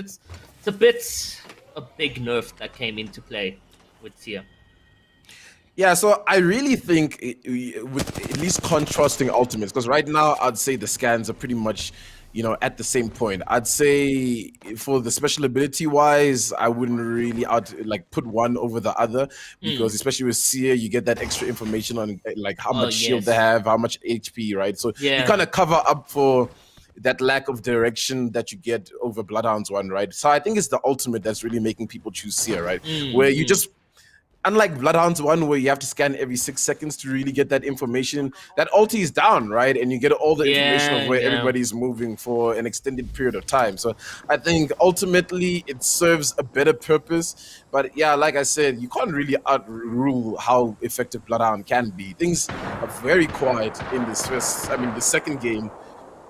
a big nerf that came into play with Seer. Yeah, so I really think with at least contrasting ultimates, because right now I'd say the scans are pretty much at the same point. I'd say for the special ability wise, I wouldn't really put one over the other, because especially with Seer, you get that extra information on how much shield they have, how much HP, right? So you kind of cover up for that lack of direction that you get over Bloodhound's one, right? So I think it's the ultimate that's really making people choose Seer, right? Where you just, unlike Bloodhound's one, where you have to scan every 6 seconds to really get that information, that ulti is down, right? And you get all the information of where everybody's moving for an extended period of time. So I think ultimately it serves a better purpose. But yeah, like I said, you can't really outrule how effective Bloodhound can be. Things are very quiet in the second game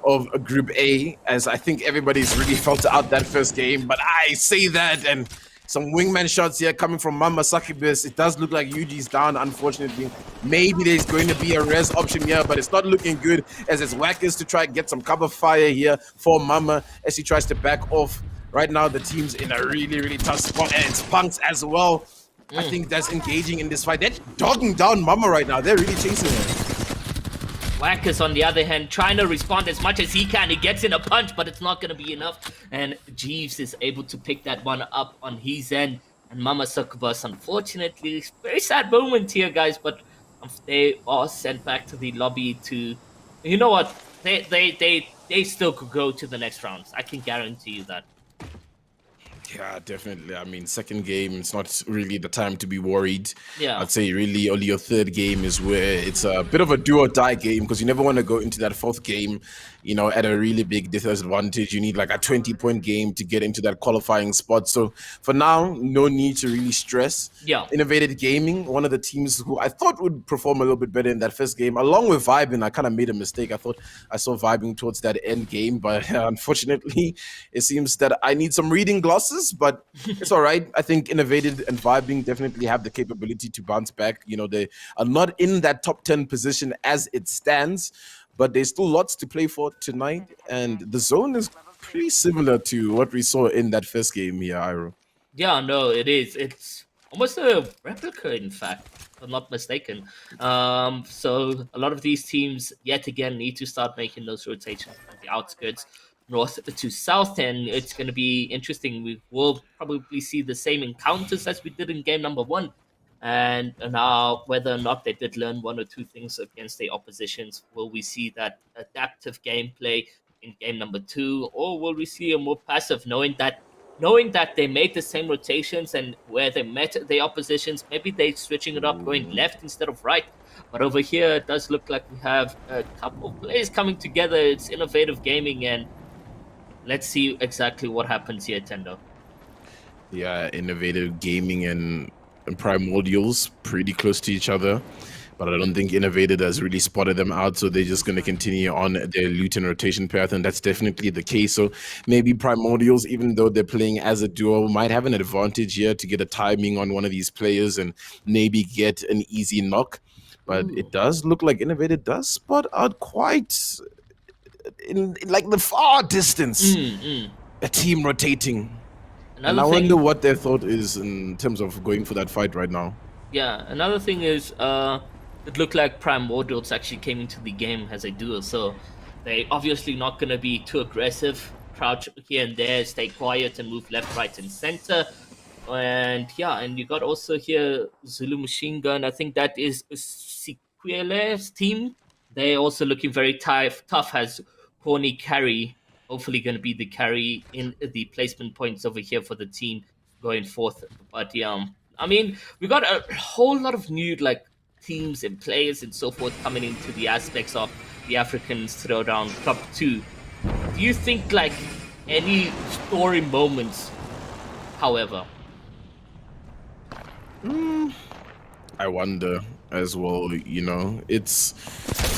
of Group A, as I think everybody's really felt out that first game. But I say that, and some wingman shots here coming from Mama Sakibis. It does look like Yuji's down, unfortunately. Maybe there's going to be a res option here, but it's not looking good, as it's Whackers to try and get some cover fire here for Mama as he tries to back off. Right now, the team's in a really, really tough spot, and it's Punks as well. I think that's engaging in this fight. They're dogging down Mama right now. They're really chasing her. Whackers, on the other hand, trying to respond as much as he can. He gets in a punch, but it's not going to be enough. And Jeeves is able to pick that one up on his end. And Mama Succubus, unfortunately, very sad moment here, guys. But they are sent back to the lobby to... You know what? They still could go to the next rounds. I can guarantee you that. Yeah, definitely. I mean, second game, it's not really the time to be worried. Yeah. I'd say really only your third game is where it's a bit of a do or die game, because you never want to go into that fourth game, at a really big disadvantage. You need like a 20-point game to get into that qualifying spot. So for now, no need to really stress. Yeah. Innovated Gaming, one of the teams who I thought would perform a little bit better in that first game, along with Vibing. I kind of made a mistake. I thought I saw Vibing towards that end game, but unfortunately, it seems that I need some reading glasses. But it's all right. I think Innovated and Vibing definitely have the capability to bounce back. They are not in that top 10 position as it stands, but there's still lots to play for tonight. And the zone is pretty similar to what we saw in that first game here, Iro. Yeah, no, it is. It's almost a replica, in fact, if I'm not mistaken. So a lot of these teams, yet again, need to start making those rotations from the outskirts north to south, and it's going to be interesting. We will probably see the same encounters as we did in game number 1, and now whether or not they did learn one or two things against the oppositions, will we see that adaptive gameplay in game number 2, or will we see a more passive, knowing that they made the same rotations, and where they met the oppositions, maybe they're switching it up, going left instead of right. But over here, it does look like we have a couple of players coming together. It's Innovative Gaming, and let's see exactly what happens here, Tendo. Yeah, Innovative Gaming and Primordials pretty close to each other, but I don't think Innovative has really spotted them out, so they're just going to continue on their loot and rotation path, and that's definitely the case. So maybe Primordials, even though they're playing as a duo, might have an advantage here to get a timing on one of these players and maybe get an easy knock. But it does look like Innovative does spot out quite in like the far distance a team rotating. And I wonder what their thought is in terms of going for that fight right now. Yeah, another thing is it looked like Primordials actually came into the game as a duo, so they obviously not going to be too aggressive, crouch here and there, stay quiet and move left, right and center. And yeah, and you got also here Zulu Machine Gun. I think that is Siquele's team. They're also looking very tough as corny carry. Hopefully going to be the carry in the placement points over here for the team going forth. But yeah, I mean, we got a whole lot of new like teams and players and so forth coming into the aspects of the African Throwdown Cup 2. Do you think like any story moments, however? I wonder as well, you know, it's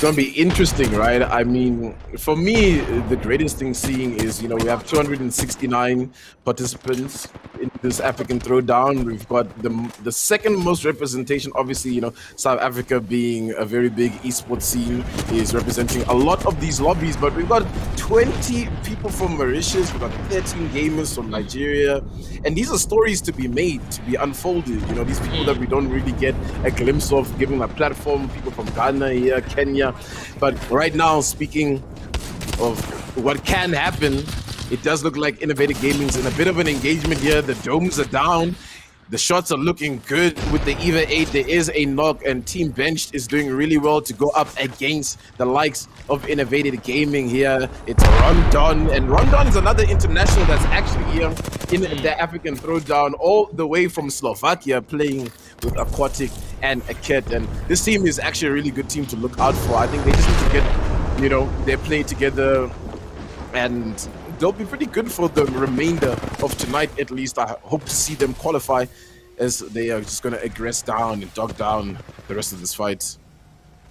gonna be interesting, right? I mean, for me, the greatest thing seeing is, you know, we have 269 participants in this African Throwdown. We've got the second most representation, obviously, you know, South Africa being a very big esports scene is representing a lot of these lobbies, but we've got 20 people from Mauritius, we've got 13 gamers from Nigeria, and these are stories to be made, to be unfolded, you know, these people that we don't really get a glimpse of, giving a platform, people from Ghana here, Kenya. But right now, speaking of what can happen, it does look like Innovative Gaming's in a bit of an engagement here. The domes are down. The shots are looking good with the EVA 8. There is a knock, and Team Benched is doing really well to go up against the likes of Innovative Gaming here. It's Rondon, and Rondon is another international that's actually here in the African Throwdown, all the way from Slovakia, playing with Aquatic and a Kit. And this team is actually a really good team to look out for. I think they just need to get, you know, their play together, and they'll be pretty good for the remainder of tonight, at least. I hope to see them qualify, as they are just going to aggress down and dog down the rest of this fight.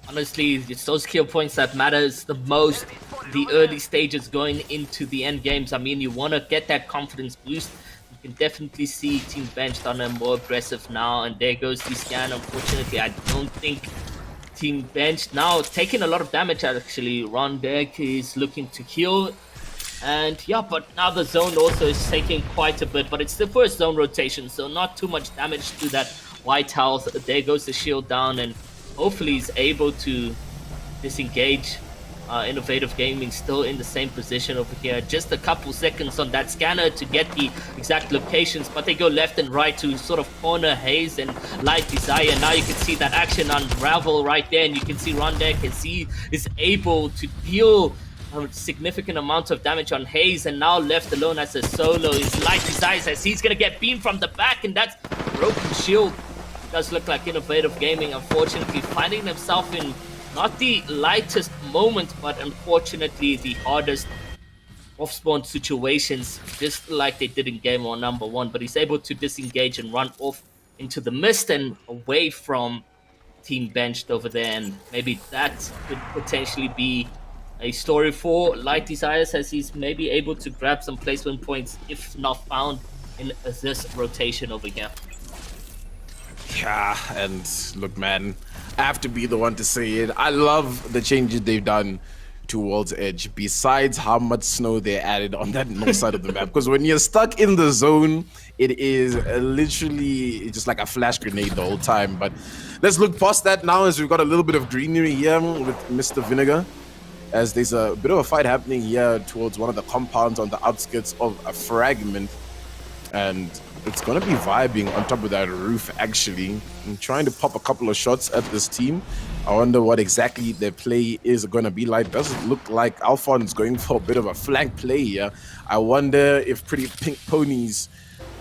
Honestly, it's those kill points that matters the most, the early stages going into the end games. I mean, you want to get that confidence boost. You can definitely see Team Benched on a more aggressive now, and there goes the scan. Unfortunately, I don't think Team Benched now taking a lot of damage. Actually, Rondek is looking to heal. And yeah, but now the zone also is taking quite a bit, but it's the first zone rotation, so not too much damage to that white health. There goes the shield down, and hopefully he's able to disengage. Innovative Gaming still in the same position over here. Just a couple seconds on that scanner to get the exact locations, but they go left and right to sort of corner Haze and Light Desire. Now you can see that action unravel right there, and you can see Rondek is able to deal a significant amount of damage on Haze, and now left alone as a solo is Light Desires, as he's gonna get beamed from the back, and that's broken shield. It does look like Innovative Gaming, unfortunately, finding themselves in not the lightest moment, but unfortunately the hardest off-spawn situations, just like they did in game on number 1. But he's able to disengage and run off into the mist and away from Team Benched over there, and maybe that could potentially be a story for Light Desires, as he's maybe able to grab some placement points, if not found, in this rotation over here. Yeah, and look, man, I have to be the one to say it. I love the changes they've done to World's Edge, besides how much snow they added on that north side of the map. Because when you're stuck in the zone, it is literally just like a flash grenade the whole time. But let's look past that now, as we've got a little bit of greenery here with Mr. Vinegar, as there's a bit of a fight happening here towards one of the compounds on the outskirts of a fragment. And it's going to be vibing on top of that roof, actually. I'm trying to pop a couple of shots at this team. I wonder what exactly their play is going to be like. Doesn't look like Alphonse going for a bit of a flank play here. I wonder if Pretty Pink Ponies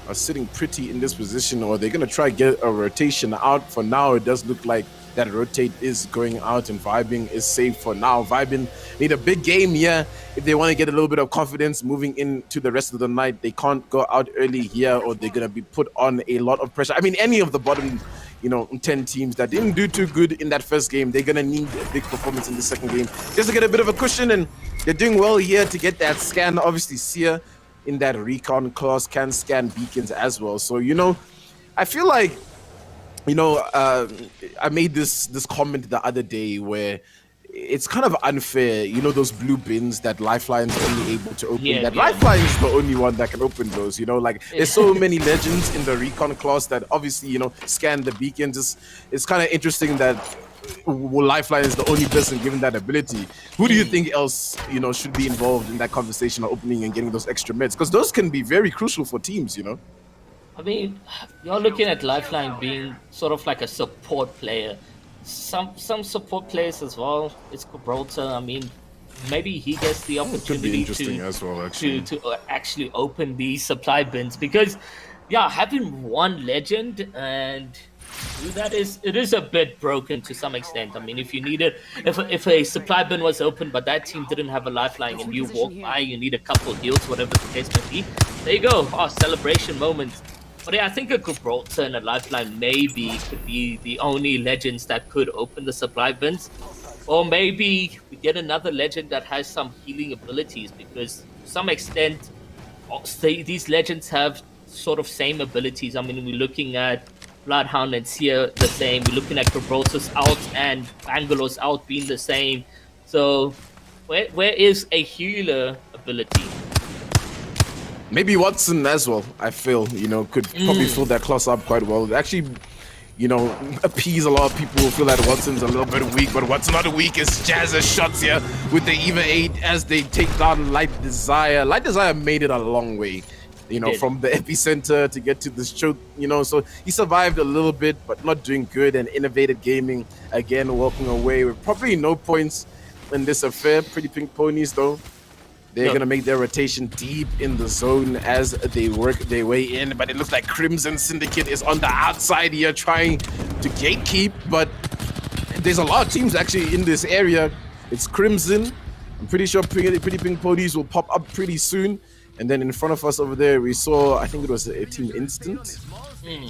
are sitting pretty in this position, or they're going to try to get a rotation out. For now, it does look like that rotate is going out and Vibing is safe for now. Vibing need a big game here if they want to get a little bit of confidence moving into the rest of the night. They can't go out early here or they're going to be put on a lot of pressure. I mean, any of the bottom 10 teams that didn't do too good in that first game, they're going to need a big performance in the second game just to get a bit of a cushion, and they're doing well here to get that scan. Obviously, Sia in that recon class can scan beacons as well. So, I feel like, I made this comment the other day where it's kind of unfair, those blue bins that Lifeline's only able to open, Lifeline's the only one that can open those, there's so many legends in the recon class that obviously, scan the beacons. It's kind of interesting that Lifeline is the only person given that ability. Who do you think else, should be involved in that conversation of opening and getting those extra meds? Because those can be very crucial for teams, I mean, you're looking at Lifeline being sort of like a support player. Some support players as well. It's Gibraltar. I mean, maybe he gets the opportunity to actually open these supply bins, because, having one legend and it is a bit broken to some extent. I mean, if you needed, if a supply bin was open but that team didn't have a Lifeline and you walk by, you need a couple of heals, whatever the case may be. There you go. Oh, celebration moments. But yeah, I think a Gibraltar and a Lifeline maybe could be the only legends that could open the supply bins. Or maybe we get another legend that has some healing abilities, because to some extent, these legends have sort of same abilities. I mean, we're looking at Bloodhound and Sia the same. We're looking at Gibraltar's out and Bangalore's out being the same. So where is a healer ability? Maybe Watson as well, I feel, could probably fill that class up quite well. Actually, appease a lot of people who feel that Watson's a little bit weak, but what's not weak is Jazz's shots here with the EVA 8 as they take down Light Desire. Light Desire made it a long way, from the epicenter to get to this choke, so he survived a little bit, but not doing good. And Innovated Gaming, again, walking away with probably no points in this affair. Pretty Pink Ponies, though. They're going to make their rotation deep in the zone as they work their way in. But it looks like Crimson Syndicate is on the outside here trying to gatekeep. But there's a lot of teams actually in this area. It's Crimson. I'm pretty sure Pretty Pink Ponies will pop up pretty soon. And then in front of us over there, we saw, I think it was a Team Instant. I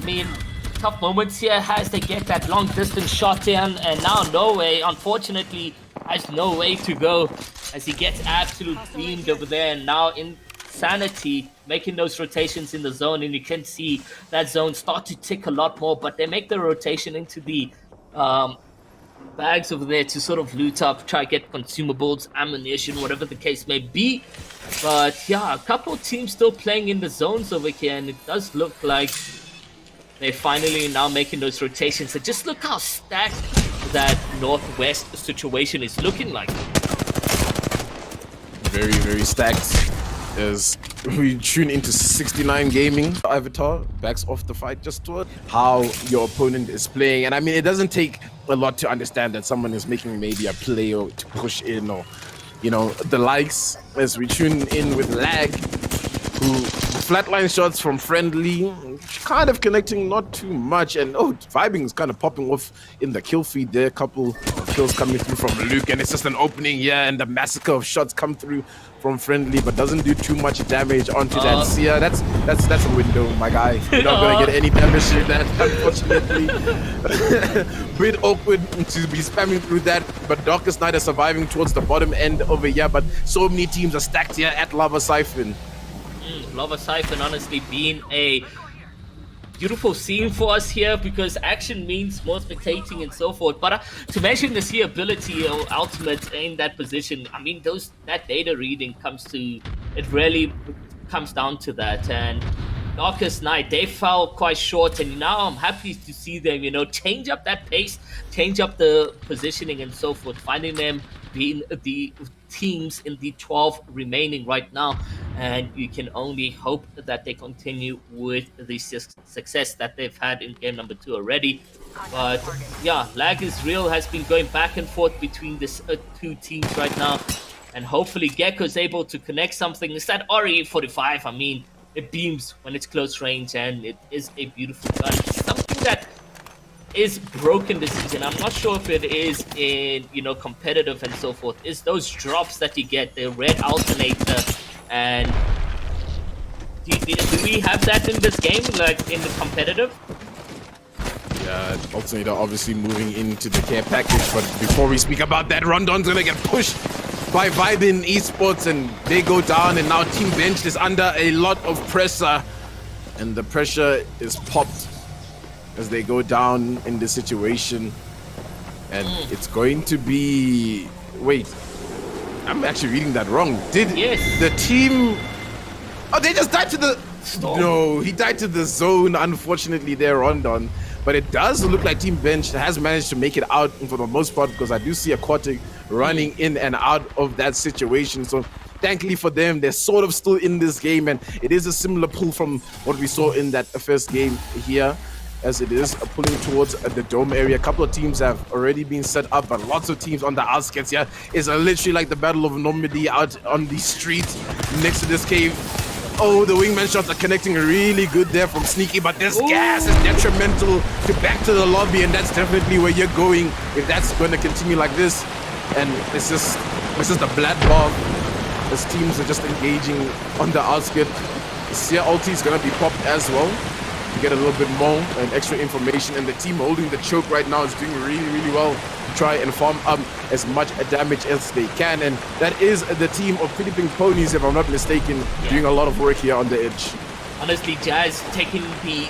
mean, tough moments here as they get that long distance shot in. And now Norway, unfortunately, has no way to go as he gets absolutely cleaned over there. And now Insanity making those rotations in the zone, and you can see that zone start to tick a lot more, but they make the rotation into the bags over there to sort of loot up, try to get consumables, ammunition, whatever the case may be. But yeah, a couple of teams still playing in the zones over here, and it does look like they're finally now making those rotations. And just look how stacked that northwest situation is looking like. Very, very stacked. As we tune into 69 Gaming, Avatar backs off the fight just toward how your opponent is playing. And I mean, it doesn't take a lot to understand that someone is making maybe a play or to push in, or the likes, as we tune in with Lag, who flatline shots from Friendly, kind of connecting not too much, and Vibing is kind of popping off in the kill feed there. A couple of kills coming through from Luke, and it's just an opening here, and the massacre of shots come through from Friendly, but doesn't do too much damage onto that Sia. That's a window, my guy. You're not gonna get any damage through that, unfortunately. Bit awkward to be spamming through that, but Darkest Night is surviving towards the bottom end over here, but so many teams are stacked here at Lava Siphon. Lava Siphon honestly being a beautiful scene for us here, because action means more spectating and so forth. But to mention the Sia ability or ultimate in that position, I mean, that data reading really comes down to that. And Darkest Night, they fell quite short, and now I'm happy to see them, change up that pace, change up the positioning and so forth, finding them being the teams in the 12 remaining right now, and you can only hope that they continue with the success that they've had in game number 2 already. But yeah, lag is real, has been going back and forth between these two teams right now, and hopefully Gecko is able to connect something. It's that RE45, I mean, it beams when it's close range, and it is a beautiful gun. Something that is broken this season. I'm not sure if it is in, you know, competitive and so forth. It's those drops that you get, the red alternator, and do we have that in this game, like in the competitive? Yeah, alternator obviously moving into the care package, but before we speak about that, Rondon's gonna get pushed by Vibin Esports, and they go down, and now Team Bench is under a lot of pressure, and the pressure is popped as they go down in this situation, and it's going to be... Wait, I'm actually reading that wrong. Did the team... Oh, they just died to the... Storm. No, he died to the zone, unfortunately, there, Rondon. But it does look like Team Bench has managed to make it out for the most part, because I do see Aquatic running in and out of that situation. So thankfully for them, they're sort of still in this game, and it is a similar pull from what we saw in that first game here, as it is pulling towards the dome area. A couple of teams have already been set up, but lots of teams on the outskirts here. It's literally like the Battle of Normandy out on the street next to this cave. Oh, the wingman shots are connecting really good there from Sneaky, but this gas is detrimental to back to the lobby, and that's definitely where you're going if that's going to continue like this. And it's just a bloodbath as teams are just engaging on the outskirts. Seer ulti is going to be popped as well to get a little bit more and extra information, and the team holding the choke right now is doing really well to try and farm up as much damage as they can. And that is the team of Pretty Pink Ponies, if I'm not mistaken, doing a lot of work here on the edge. Honestly, Jazz taking the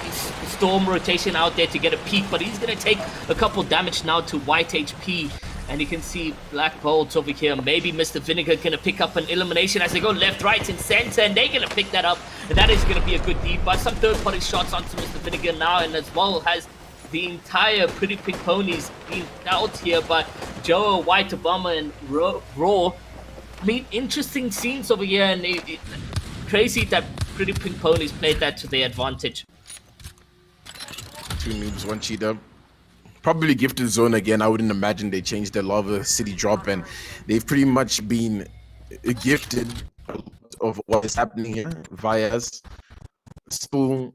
Storm rotation out there to get a peek, but he's going to take a couple damage now to white HP. And you can see Black Bolts over here. Maybe Mr. Vinegar going to pick up an elimination as they go left, right, and center, and they're going to pick that up. And that is going to be a good debuff. Some third-party shots onto Mr. Vinegar now, and as well has the entire Pretty Pink Ponies being out here by Joe, White Obama, and Raw. I mean, interesting scenes over here, and crazy that Pretty Pink Ponies played that to their advantage. 2 noobs, 1 cheater. Probably gifted zone again. I wouldn't imagine they changed their Lava City drop, and they've pretty much been gifted of what is happening here. Vias still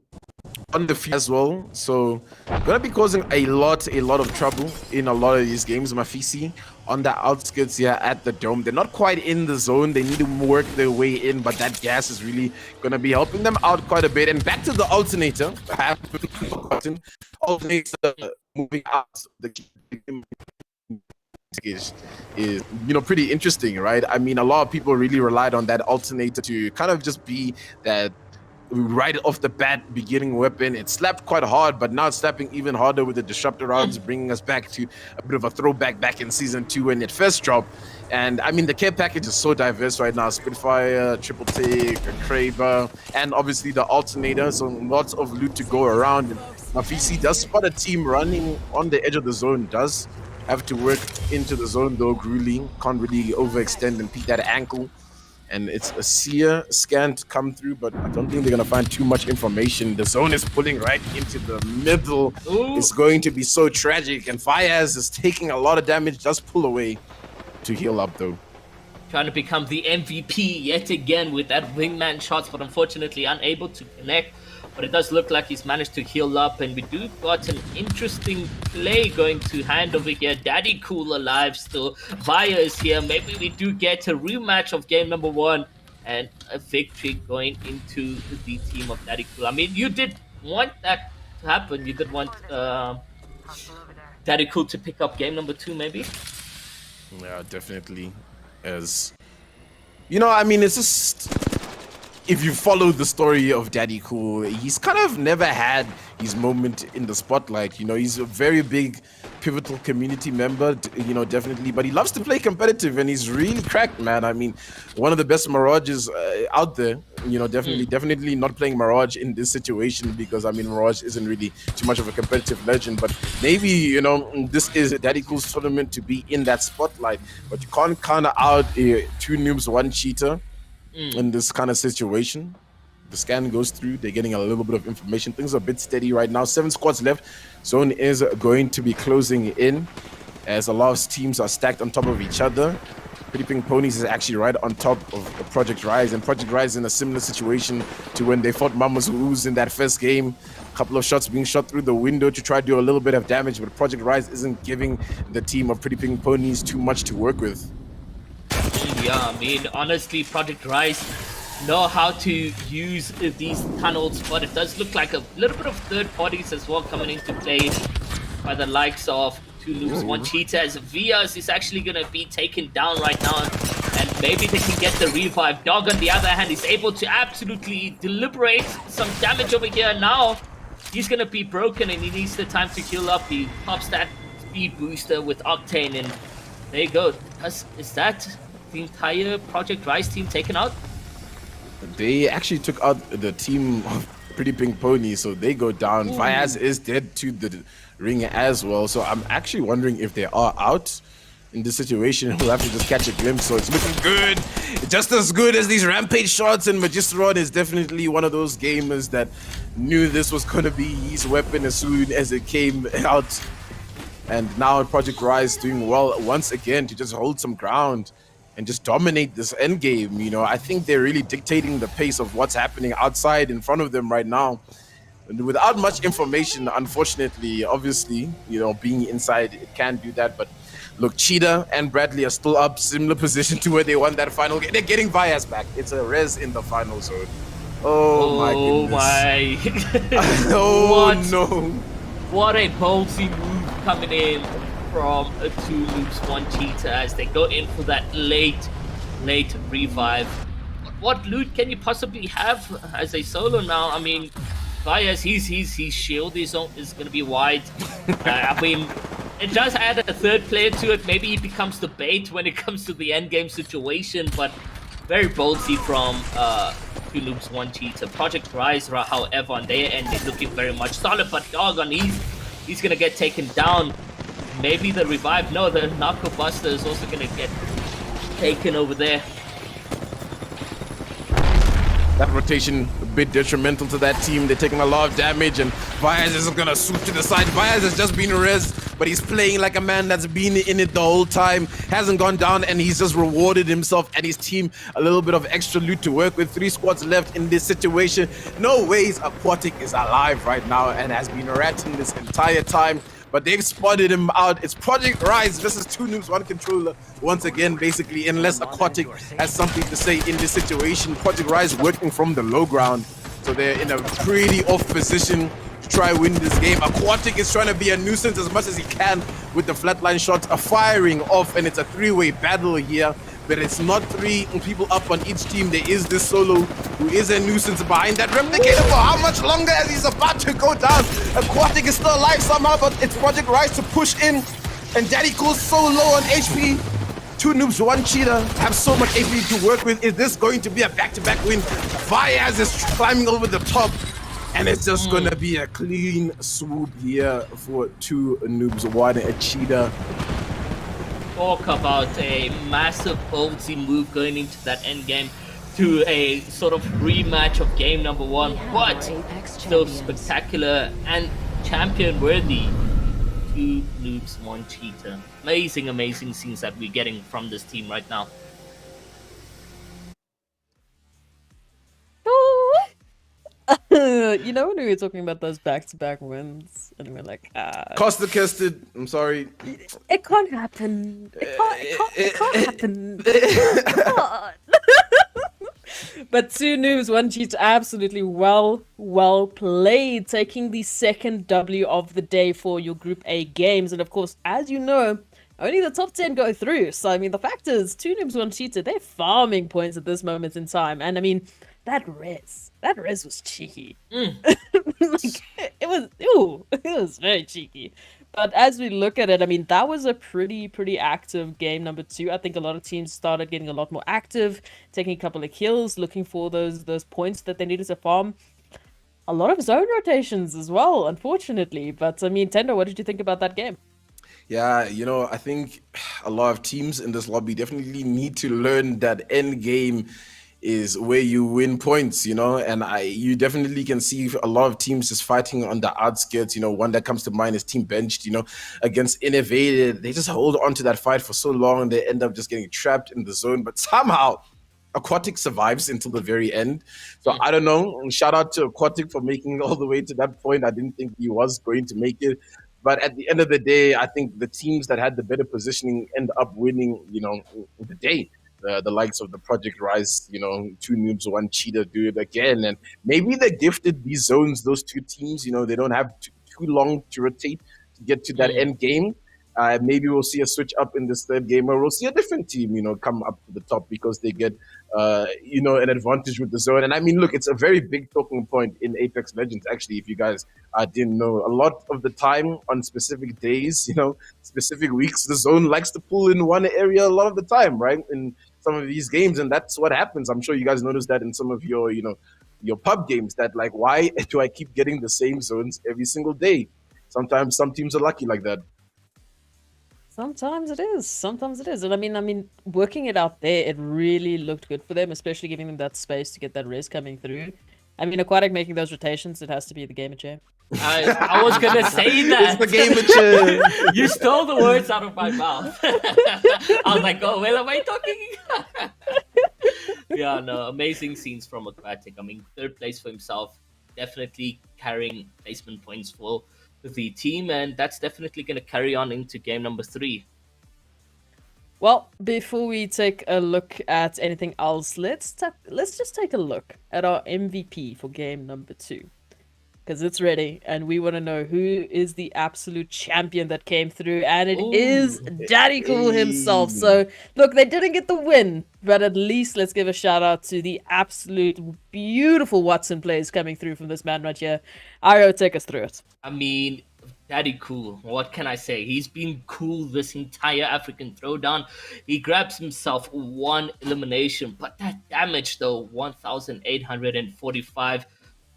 on the field as well, so gonna be causing a lot of trouble in a lot of these games. Mafisi on the outskirts here at the dome. They're not quite in the zone. They need to work their way in, but that gas is really gonna be helping them out quite a bit. And back to the alternator. I haven't forgotten. Alternator moving out the is pretty interesting, right? I mean, a lot of people really relied on that alternator to kind of just be that right off the bat beginning weapon. It slapped quite hard, but now it's slapping even harder with the disruptor rounds, bringing us back to a bit of a throwback back in season 2 when it first dropped. And I mean, the care package is so diverse right now. Spitfire, Triple Take, Kraber, and obviously the alternator, so lots of loot to go around. And Mafisi does spot a team running on the edge of the zone, does have to work into the zone though. Grueling can't really overextend and peek that ankle. And it's a Seer scan to come through, but I don't think they're going to find too much information. The zone is pulling right into the middle. Ooh. It's going to be so tragic. And Fayaz is taking a lot of damage. Just pull away to heal up, though. Trying to become the MVP yet again with that wingman shots, but unfortunately unable to connect. But it does look like he's managed to heal up, and we do got an interesting play going to hand over here. Daddy Cool alive still. Via is here. Maybe we do get a rematch of game number 1 and a victory going into the team of Daddy Cool. I mean, you did want that to happen. You did want Daddy Cool to pick up game number 2, maybe? Yeah, definitely. As you know, I mean, it's just... If you follow the story of Daddy Cool, he's kind of never had his moment in the spotlight. You know, he's a very big, pivotal community member, you know, definitely. But he loves to play competitive, and he's really cracked, man. I mean, one of the best Mirages out there. You know, definitely not playing Mirage in this situation because, I mean, Mirage isn't really too much of a competitive legend. But maybe, you know, this is Daddy Cool's tournament to be in that spotlight. But you can't count out 2 noobs, 1 cheater. In this kind of situation. The scan goes through, they're getting a little bit of information. Things are a bit steady right now. 7 squads left. Zone is going to be closing in as a lot of teams are stacked on top of each other. Pretty Pink Ponies is actually right on top of Project Rise, and Project Rise is in a similar situation to when they fought Mamas Who's in that first game. A couple of shots being shot through the window to try to do a little bit of damage, but Project Rise isn't giving the team of Pretty Pink Ponies too much to work with. Yeah, I mean, honestly, Project Rise know how to use these tunnels, but it does look like a little bit of third parties as well coming into play by the likes of Two Loops, One Cheetah, as Vias is actually going to be taken down right now, and maybe they can get the revive. Dog, on the other hand, is able to absolutely deliberate some damage over here. Now he's going to be broken and he needs the time to heal up. He pops that speed booster with Octane, and there you go. Is that the entire Project Rise team taken out? They actually took out the team of Pretty Pink Pony, so they go down. Vias is dead to the ring as well, so I'm actually wondering if they are out in this situation. We'll have to just catch a glimpse. So it's looking good, just as good as these rampage shots, and Magistron is definitely one of those gamers that knew this was going to be his weapon as soon as it came out. And now Project Rise doing well once again to just hold some ground and just dominate this end game. You know, I think they're really dictating the pace of what's happening outside in front of them right now. And without much information, unfortunately, obviously, you know, being inside, it can do that. But look, Cheetah and Bradley are still up, similar position to where they won that final game. They're getting Vias back. It's a res in the final zone. Oh my goodness. Oh what? no. What a ballsy move coming in from a Two Loops, One Cheetah as they go in for that late revive. What loot can you possibly have as a solo now? I mean, Vias, his shield is going to be wide. I mean, it does add a third player to it. Maybe he becomes the bait when it comes to the end game situation, but very ballsy from Two Loops, One Cheetah. Project Rise, however, on their end, they're looking very much solid, but Doggone, he's going to get taken down. Maybe the revive. No, the Narco Buster is also going to get taken over there. That rotation a bit detrimental to that team. They're taking a lot of damage, and Vias is going to swoop to the side. Vias has just been res, but he's playing like a man that's been in it the whole time. Hasn't gone down, and he's just rewarded himself and his team a little bit of extra loot to work with. 3 squads left in this situation. No ways Aquatic is alive right now and has been ratting this entire time. But they've spotted him out. It's Project Rise versus Two Noobs, One Controller. Once again, basically, unless Aquatic has something to say in this situation. Project Rise working from the low ground. So they're in a pretty off position to try win this game. Aquatic is trying to be a nuisance as much as he can with the flatline shots firing off. And it's a 3-way battle here. But it's not 3 people up on each team. There is this solo who is a nuisance behind that replicator for how much longer as he's about to go down. Aquatic is still alive somehow, but it's Project Rise to push in. And Daddy Cool's so low on HP. Two Noobs, One Cheetah have so much HP to work with. Is this going to be a back-to-back win? Vias is climbing over the top. And it's just going to be a clean swoop here for Two Noobs, One Cheetah. Talk about a massive ballsy move going into that end game to a sort of rematch of game number 1, but still spectacular and champion worthy. Two Noobs, One Cheetah. Amazing scenes that we're getting from this team right now. You know when we were talking about those back-to-back wins, and we're like, Costa Kested, I'm sorry. It can't happen. It can't happen. It can't. But Two Noobs, One Cheetah, absolutely well played, taking the second W of the day for your Group A games. And of course, as you know, only the top 10 go through. So, I mean, the fact is, Two Noobs, One Cheetah, they're farming points at this moment in time. And I mean, that res was cheeky. Like, it was very cheeky. But as we look at it, I mean, that was a pretty active game number 2. I think a lot of teams started getting a lot more active, taking a couple of kills, looking for those points that they needed to farm. A lot of zone rotations as well, unfortunately. But I mean, Tendo, what did you think about that game? Yeah, you know, I think a lot of teams in this lobby definitely need to learn that end game is where you win points, you know, and you definitely can see a lot of teams just fighting on the outskirts. You know, one that comes to mind is Team Benched, you know, against Innovated. They just hold on to that fight for so long and they end up just getting trapped in the zone, but somehow Aquatic survives until the very end. So I don't know. Shout out to Aquatic for making it all the way to that point. I didn't think he was going to make it. But at the end of the day, I think the teams that had the better positioning end up winning, you know, the day. The likes of the Project Rise, you know, 2 noobs, 1 cheater do it again. And maybe they're gifted these zones, those 2 teams, you know, they don't have too long to rotate to get to that end game. Maybe we'll see a switch up in this third game, or we'll see a different team, you know, come up to the top because they get, you know, an advantage with the zone. And I mean, look, it's a very big talking point in Apex Legends, actually, if you guys didn't know. A lot of the time on specific days, you know, specific weeks, the zone likes to pull in one area a lot of the time, right? In some of these games, and that's what happens. I'm sure you guys noticed that in some of your, you know, your pub games, that like, why do I keep getting the same zones every single day? Sometimes some teams are lucky like that. Sometimes it is. Sometimes it is. And I mean, working it out there, it really looked good for them, especially giving them that space to get that res coming through. I mean, Aquatic making those rotations, it has to be the gamer chair. I was gonna say that. It's the gamer chair. You stole the words out of my mouth. I was like, oh, well, am I talking? Yeah, no, amazing scenes from Aquatic. I mean, 3rd place for himself, definitely carrying placement points for the team, and that's definitely going to carry on into game number 3. Well, before we take a look at anything else, let's just take a look at our MVP for game number 2. Because it's ready, and we want to know who is the absolute champion that came through, and it is Daddy Cool himself. So, look, they didn't get the win, but at least let's give a shout out to the absolute beautiful Watson plays coming through from this man right here. Iro, take us through it. I mean, Daddy Cool, what can I say? He's been cool this entire African Throwdown. He grabs himself 1 elimination, but that damage though, 1,845.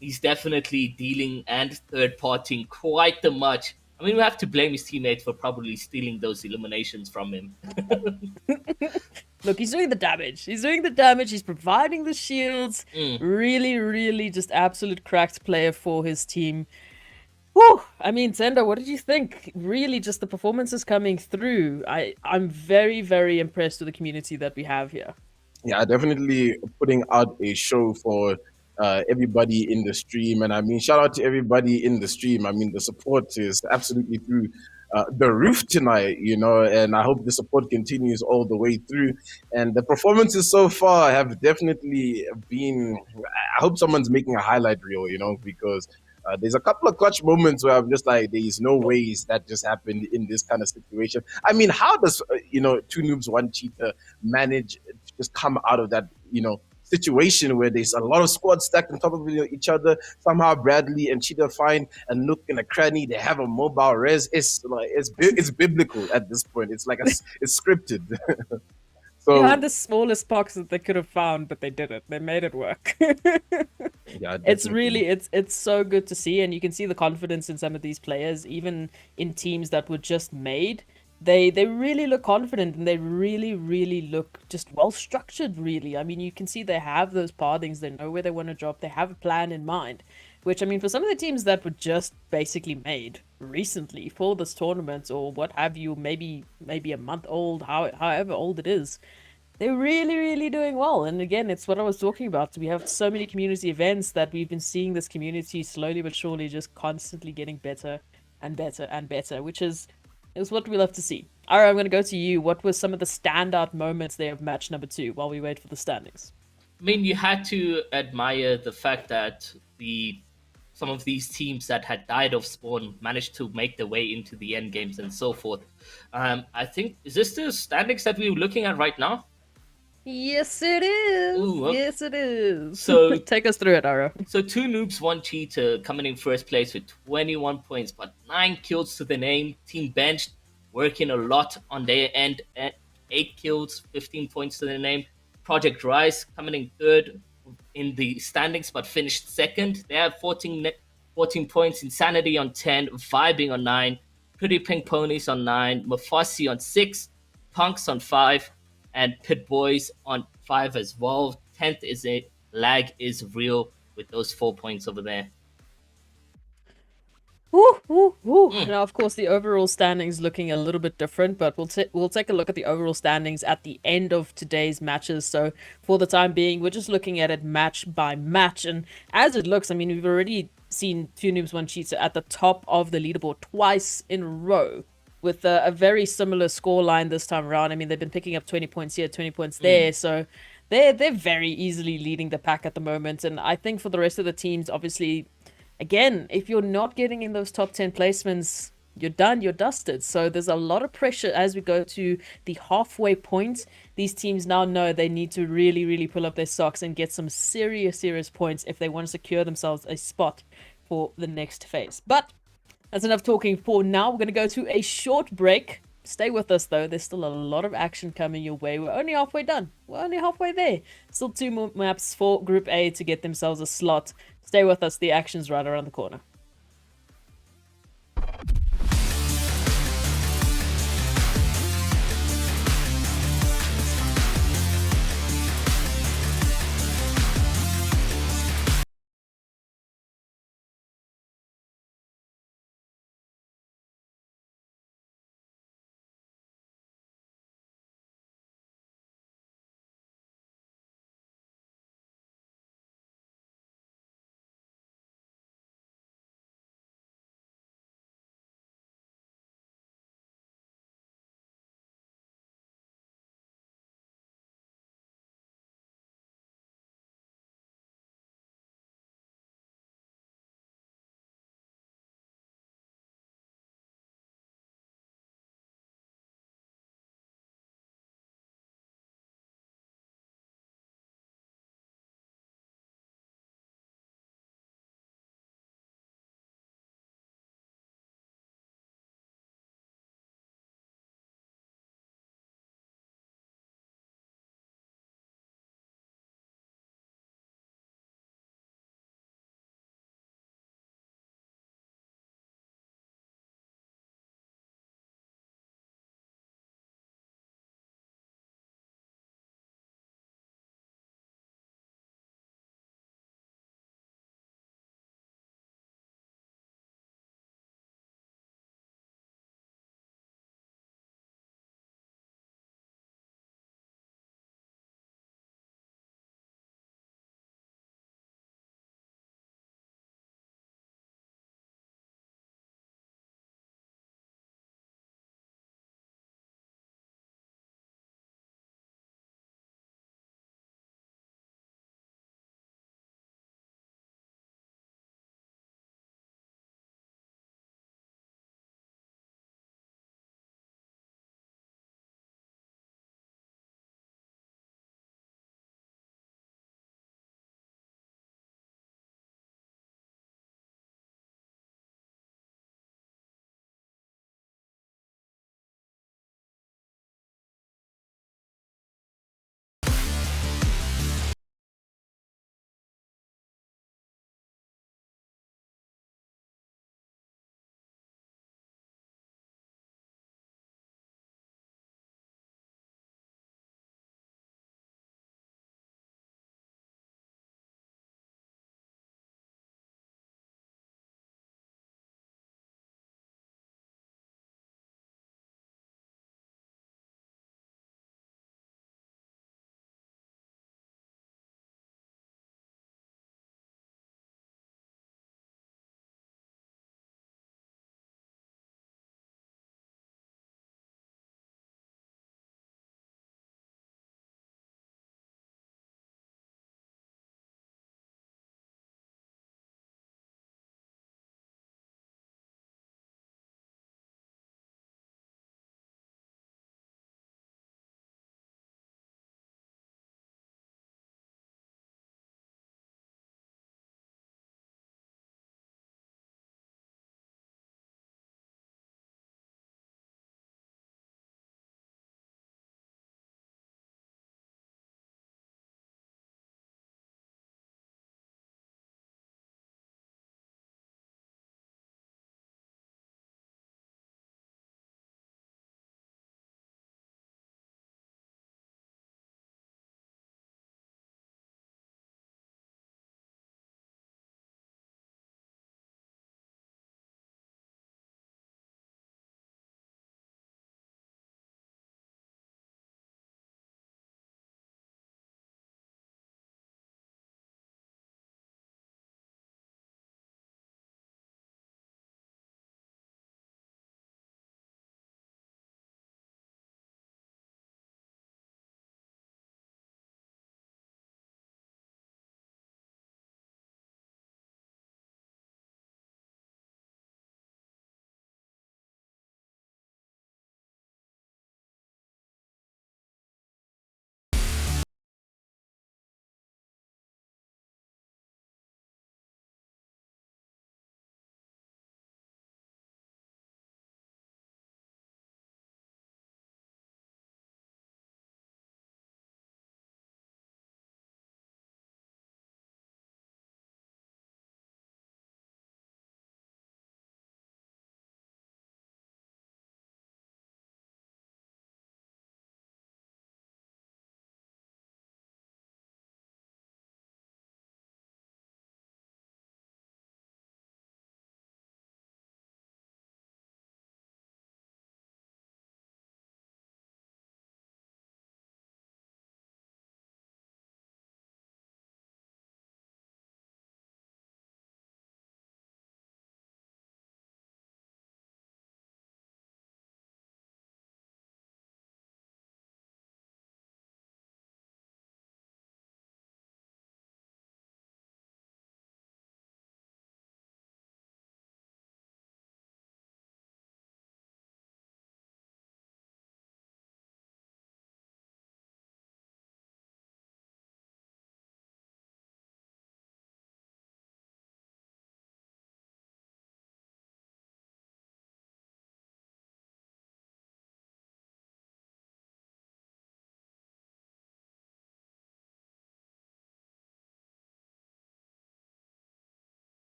He's definitely dealing and third-partying quite the much. I mean, we have to blame his teammates for probably stealing those eliminations from him. Look, he's doing the damage. He's doing the damage. He's providing the shields. Really, really just absolute cracked player for his team. Whew. I mean, Zendo, what did you think? Really, just the performances coming through. I'm very, very impressed with the community that we have here. Yeah, definitely putting out a show for everybody in the stream. And I mean, shout out to everybody in the stream. I mean, the support is absolutely through the roof tonight, you know, and I hope the support continues all the way through. And the performances so far have definitely been, I hope someone's making a highlight reel, you know, because there's a couple of clutch moments where I'm just like, there's no ways that just happened in this kind of situation. I mean, how does, you know, 2 noobs, 1 cheater manage to just come out of that, you know, situation where there's a lot of squads stacked on top of each other? Somehow Bradley and Cheetah find a nook in a cranny. They have a mobile res. It's like it's biblical at this point. It's like it's scripted. So they had the smallest box that they could have found, but they did it. They made it work. Yeah, it's really it's so good to see, and you can see the confidence in some of these players, even in teams that were just made. They really look confident, and they really look just well structured, really. I mean, you can see they have those pathings, they know where they want to drop, they have a plan in mind. Which, I mean, for some of the teams that were just basically made recently for this tournament, or what have you, maybe a month old, however old it is, they're really doing well. And again, it's what I was talking about. We have so many community events that we've been seeing this community slowly but surely just constantly getting better and better and better, which is what we love to see. All right, I'm going to go to you. What were some of the standout moments there of match number 2 while we wait for the standings? I mean, you had to admire the fact that some of these teams that had died of spawn managed to make their way into the end games and so forth. I think, is this the standings that we're looking at right now? Yes, it is. Ooh, okay. Yes, it is. So take us through it, Ara. So 2 noobs, 1 cheater coming in first place with 21 points, but 9 kills to the name. Team Benched working a lot on their end at 8 kills, 15 points to the name. Project Rise coming in third in the standings, but finished second. They have 14 points. Insanity on 10, Vibing on 9, Pretty Pink Ponies on 9, Mafasi on 6, Punks on 5, and Pit Boys on 5 as well. 10th is it. Lag is real with those 4 points over there. Woo, woo, woo. Now, of course, the overall standings looking a little bit different, but we'll take a look at the overall standings at the end of today's matches. So, for the time being, we're just looking at it match by match, and as it looks, I mean, we've already seen Two Noobs One Cheater at the top of the leaderboard twice in a row, with a very similar scoreline this time around. I mean, they've been picking up 20 points here, 20 points there, so they're very easily leading the pack at the moment. And I think for the rest of the teams, obviously, again, if you're not getting in those top 10 placements, you're done, you're dusted. So there's a lot of pressure as we go to the halfway point. These teams now know they need to really, really pull up their socks and get some serious, serious points if they want to secure themselves a spot for the next phase. But that's enough talking for now. We're going to go to a short break. Stay with us, though. There's still a lot of action coming your way. We're only halfway done. We're only halfway there. Still 2 more maps for Group A to get themselves a slot. Stay with us. The action's right around the corner.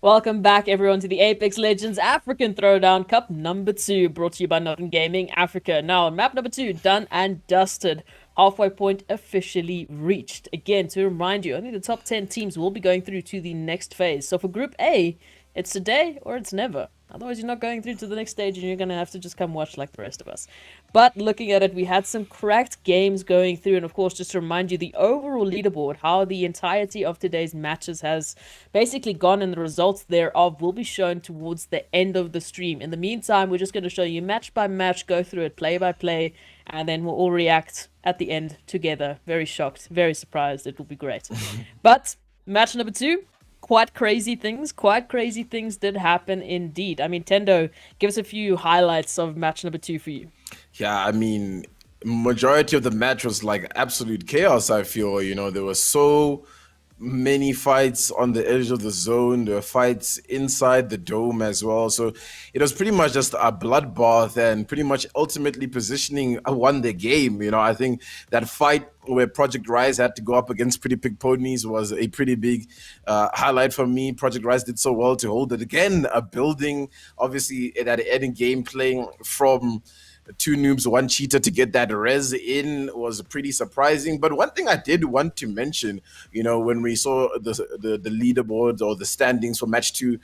Welcome back, everyone, to the Apex Legends African Throwdown Cup number 2, brought to you by NODWIN Gaming Africa. Now, map number 2, done and dusted. Halfway point officially reached. Again, to remind you, only the top 10 teams will be going through to the next phase. So for Group A, it's today or it's never. Otherwise, you're not going through to the next stage and you're going to have to just come watch like the rest of us. But looking at it, we had some cracked games going through. And of course, just to remind you, the overall leaderboard, how the entirety of today's matches has basically gone, and the results thereof will be shown towards the end of the stream. In the meantime, we're just going to show you match by match, go through it play by play, and then we'll all react at the end together. Very shocked, very surprised. It will be great. But match number 2. Quite crazy things did happen indeed. I mean, Tendo, give us a few highlights of match number 2 for you. Yeah, I mean, majority of the match was like absolute chaos, I feel. You know, there were so many fights on the edge of the zone. There were fights inside the dome as well. So it was pretty much just a bloodbath, and pretty much ultimately positioning won the game. You know, I think that fight where Project Rise had to go up against Pretty Pig Ponies was a pretty big highlight for me. Project Rise did so well to hold it again. A building, obviously, that ending game playing from 2 noobs, 1 cheater to get that res in was pretty surprising. But one thing I did want to mention, you know, when we saw the leaderboards or the standings for match 2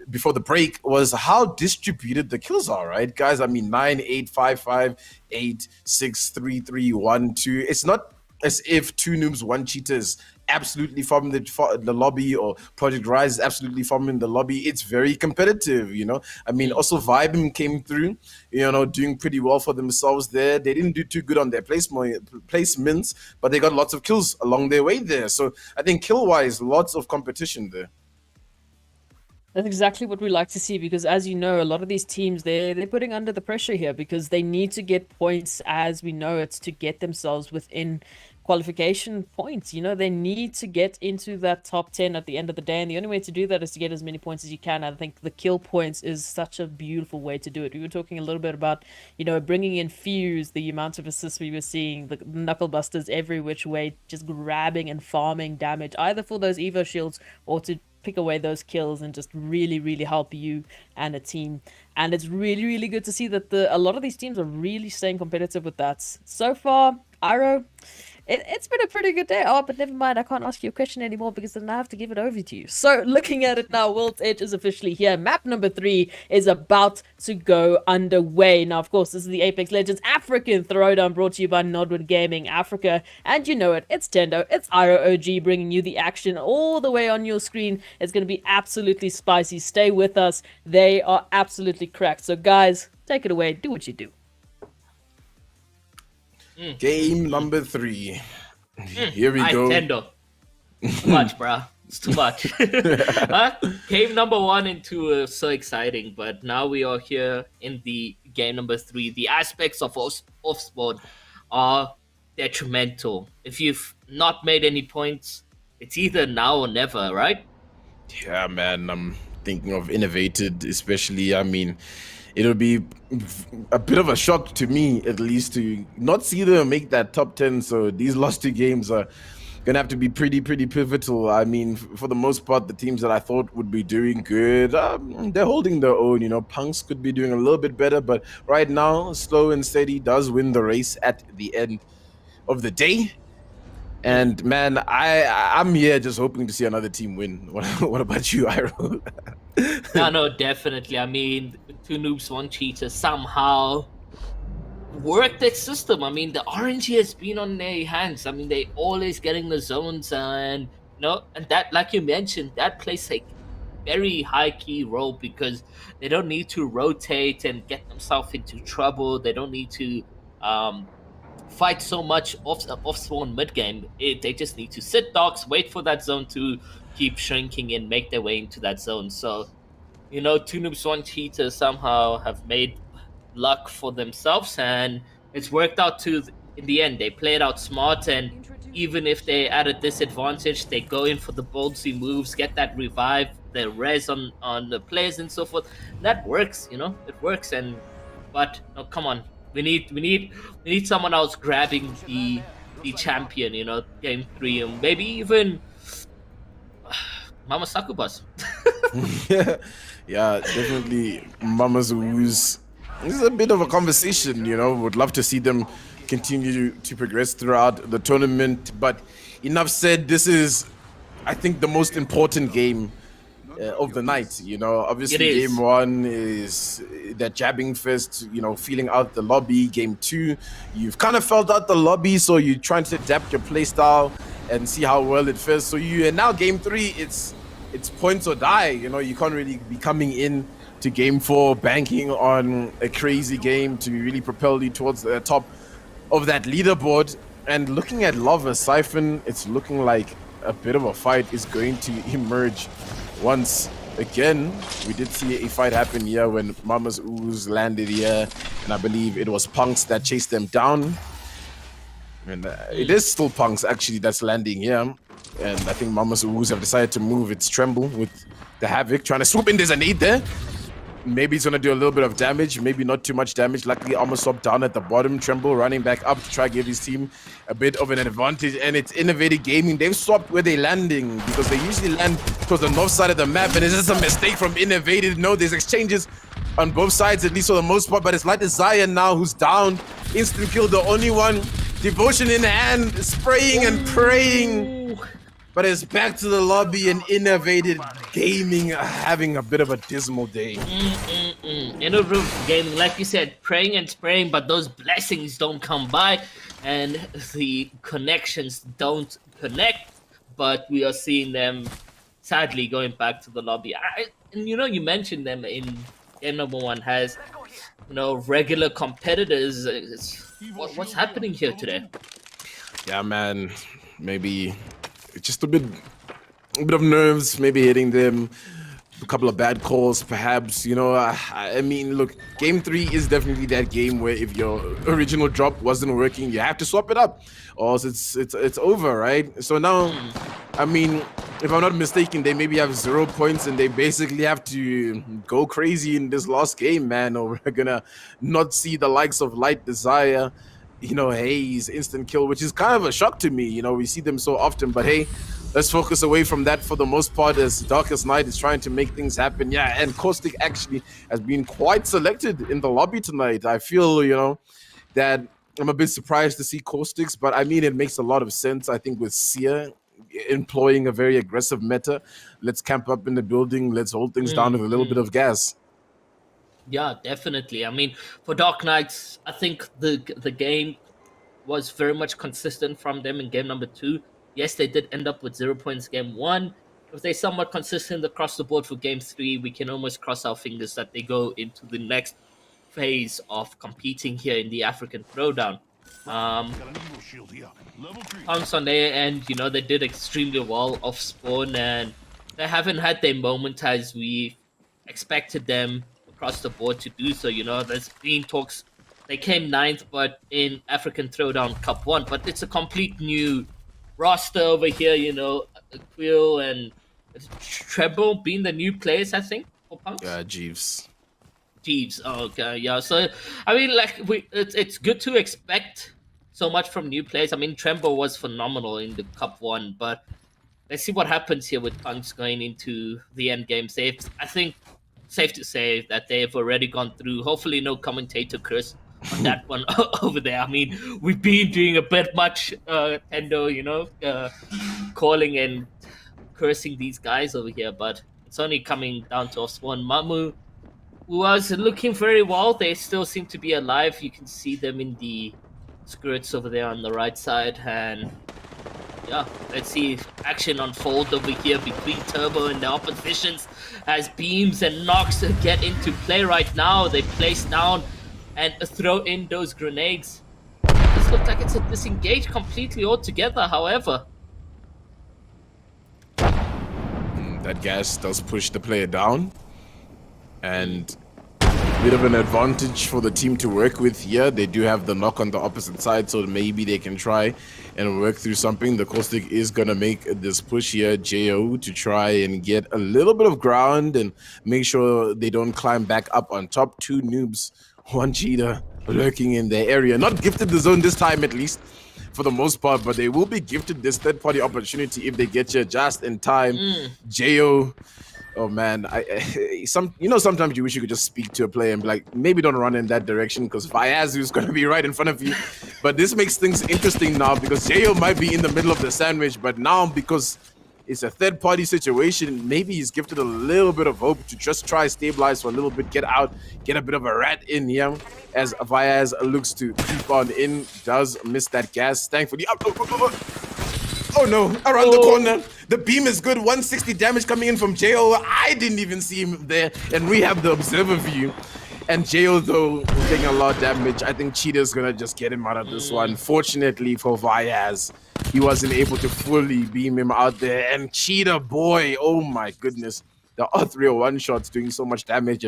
before the break, was how distributed the kills are, right, guys? I mean, 9, 8, 5, 5, 8, 6, 3, 3, 1, 2. It's not as if 2 noobs, 1 cheater is absolutely farming the lobby, or Project Rise is absolutely farming the lobby. It's very competitive, you know. I mean, also Vibem came through, you know, doing pretty well for themselves there. They didn't do too good on their placements, but they got lots of kills along their way there. So I think kill-wise, lots of competition there. That's exactly what we like to see, because as you know, a lot of these teams, they're putting under the pressure here because they need to get points, as we know it's, to get themselves within qualification points. You know, they need to get into that top 10 at the end of the day, and the only way to do that is to get as many points as you can. I think the kill points is such a beautiful way to do it. We were talking a little bit about, you know, bringing in Fuse, the amount of assists we were seeing, the knuckle busters every which way, just grabbing and farming damage, either for those Evo shields or to pick away those kills and just really help you and a team. And it's really good to see that a lot of these teams are really staying competitive with that. So far, Iro, it's been a pretty good day. Oh, but never mind, I can't ask you a question anymore because then I have to give it over to you. So looking at it now, World's Edge is officially here. Map number 3 is about to go underway. Now, of course, this is the Apex Legends African Throwdown, brought to you by NODWIN Gaming Africa. And you know it, it's Tendo, it's Iro OG, bringing you the action all the way on your screen. It's going to be absolutely spicy. Stay with us. They are absolutely cracked. So guys, take it away. Do what you do. Game number 3. Here we go. Tendo. Too much, bruh. It's too much. Game number 1 and 2 are so exciting, but now we are here in the game number 3. The aspects of off-sport are detrimental. If you've not made any points, it's either now or never, right? Yeah, man, I'm thinking of innovated, especially. I mean, it'll be a bit of a shock to me, at least, to not see them make that top 10. So these last 2 games are gonna have to be pretty pivotal. I mean, for the most part, the teams that I thought would be doing good, they're holding their own. You know, Punks could be doing a little bit better, but right now, Slow and Steady does win the race at the end of the day. And man, I'm here just hoping to see another team win. What about you, Iro? No, definitely. I mean, 2 noobs, 1 cheater somehow worked that system. I mean, the RNG has been on their hands. I mean, they always getting the zones, and you know, and that, like you mentioned, that plays a very high key role because they don't need to rotate and get themselves into trouble. They don't need to fight so much off spawn mid game. They just need to sit docks, wait for that zone to keep shrinking and make their way into that zone. So, you know, 2 noobs, 1 cheater somehow have made luck for themselves, and it's worked out in the end. They played out smart, and even if they're at a disadvantage, they go in for the ballsy moves, get that revive, the res on the players and so forth. That works, you know, it works. But no, come on, we need someone else grabbing the champion, you know, game 3, and maybe even Mama Sakubas. Yeah, definitely Mama Zoo's. This is a bit of a conversation, you know. Would love to see them continue to progress throughout the tournament. But enough said, this is, I think, the most important game of the night. You know, obviously, It game is. one is that jabbing fist, you know, feeling out the lobby. Game two, you've kind of felt out the lobby, so you're trying to adapt your play style and see how well it feels. So and now game three, it's points or die. You know, you can't really be coming in to game four banking on a crazy game to really propel you towards the top of that leaderboard. And looking at Lava Siphon, it's looking like a bit of a fight is going to emerge once again. We did see a fight happen here when Mama's Ooze landed here, and I believe it was Punks that chased them down. And it is still Punks actually that's landing here. And I think Mama's Ooze have decided to move its Tremble with the Havoc, trying to swoop in. There's a nade there. Maybe it's going to do a little bit of damage, maybe not too much damage. Luckily, Almosop down at the bottom. Tremble running back up to try to give his team a bit of an advantage. And it's Innovative Gaming. They've swapped where they're landing because they usually land towards the north side of the map. And it's just a mistake from Innovative. No, there's exchanges on both sides, at least for the most part. But it's like Zion now who's down. Instant kill, the only one. Devotion in hand, spraying and praying. But it's back to the lobby and Innovative Gaming having a bit of a dismal day. Innovative Gaming, like you said, praying and spraying, but those blessings don't come by and the connections don't connect. But we are seeing them sadly going back to the lobby. And you know, you mentioned them in game number one has, you know, regular competitors. What's happening here today? Yeah, man. Maybe just a bit of nerves, maybe hitting them. A couple of bad calls, perhaps. You know, I mean, look, game three is definitely that game where if your original drop wasn't working, you have to swap it up, or else it's over, right? So now, I mean, if I'm not mistaken, they maybe have 0 points and they basically have to go crazy in this last game, man, or we're gonna not see the likes of Light Desire, you know, Hayes, instant kill, which is kind of a shock to me. You know, we see them so often, but hey, let's focus away from that for the most part as Darkest Night is trying to make things happen. Yeah, and Caustic actually has been quite selected in the lobby tonight. I feel, you know, that I'm a bit surprised to see Caustics, but I mean, it makes a lot of sense. I think with Seer employing a very aggressive meta, let's camp up in the building, let's hold things down with a little bit of gas. Yeah, definitely. I mean, for Dark Knights, I think the game was very much consistent from them in game number two. Yes, they did end up with 0 points game one. If they're somewhat consistent across the board for game three, we can almost cross our fingers that they go into the next phase of competing here in the African Throwdown. Punks on their end, you know, they did extremely well off spawn, and they haven't had their moment as we expected them across the board to do so. You know, there's been talks. They came ninth, but in African Throwdown Cup 1, but it's a complete new roster over here. You know, Quill and Treble being the new players, I think, for Punks. Yeah, Jeeves. Jeeves. Oh, okay, yeah. So, I mean, like, it's good to expect so much from new players. I mean, Tremble was phenomenal in the Cup 1, but let's see what happens here with Punks going into the end game. I think safe to say that they've already gone through. Hopefully, no commentator curse on that one over there. I mean, we've been doing a bit much, Tendo, you know, calling and cursing these guys over here, but it's only coming down to us one. Mamu was looking very well. They still seem to be alive. You can see them in the skirts over there on the right side, and yeah, let's see action unfold over here between Turbo and the oppositions as Beams and Nox get into play right now. They place down and throw in those grenades. This looks like it's a disengage completely altogether, however. That gas does push the player down, and a bit of an advantage for the team to work with here. They do have the knock on the opposite side, so maybe they can try and work through something. The Caustic is going to make this push here, JO, to try and get a little bit of ground and make sure they don't climb back up on top. Two noobs, one cheater lurking in their area. Not gifted the zone this time, at least. for the most part, but they will be gifted this third-party opportunity if they get you just in time. Jo, oh man, sometimes you wish you could just speak to a player and be like, maybe don't run in that direction because Vayazu is going to be right in front of you. But this makes things interesting now because Jo might be in the middle of the sandwich, but now because it's a third-party situation, maybe he's gifted a little bit of hope to just try stabilize for a little bit, get out, get a bit of a rat in here as Vyaz looks to keep on in, does miss that gas, thankfully. Oh no, around the corner. The beam is good, 160 damage coming in from Jo. I didn't even see him there, and we have the observer view. And Jo, though, taking a lot of damage. I think Cheetah's gonna just get him out of this one. Fortunately for Vyaz, he wasn't able to fully beam him out there. And Cheetah, boy, oh my goodness. The R301 shots doing so much damage.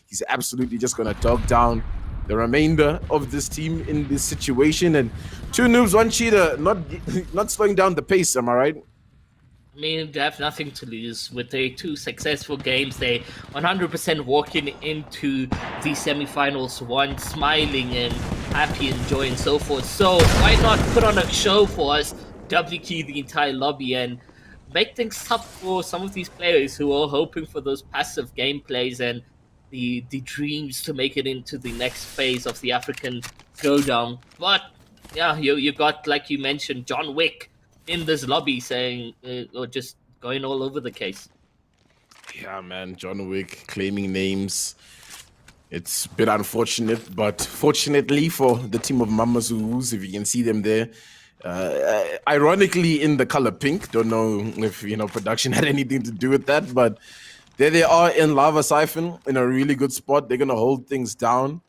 He's absolutely just gonna dog down the remainder of this team in this situation. And 2 noobs, 1 Cheetah, not slowing down the pace, am I right? I mean, they have nothing to lose with their 2 successful games. They 100% walking into the semifinals, one smiling and happy and joy and so forth. So why not put on a show for us, W-key the entire lobby, and make things tough for some of these players who are hoping for those passive gameplays and the dreams to make it into the next phase of the African Throwdown. But yeah, you got, like you mentioned, John Wick in this lobby saying, or just going all over the case. Yeah, man, John Wick claiming names. It's a bit unfortunate, but fortunately for the team of Mamazoos, if you can see them there, ironically in the color pink. Don't know if, production had anything to do with that, but there they are in Lava Siphon in a really good spot. They're going to hold things down.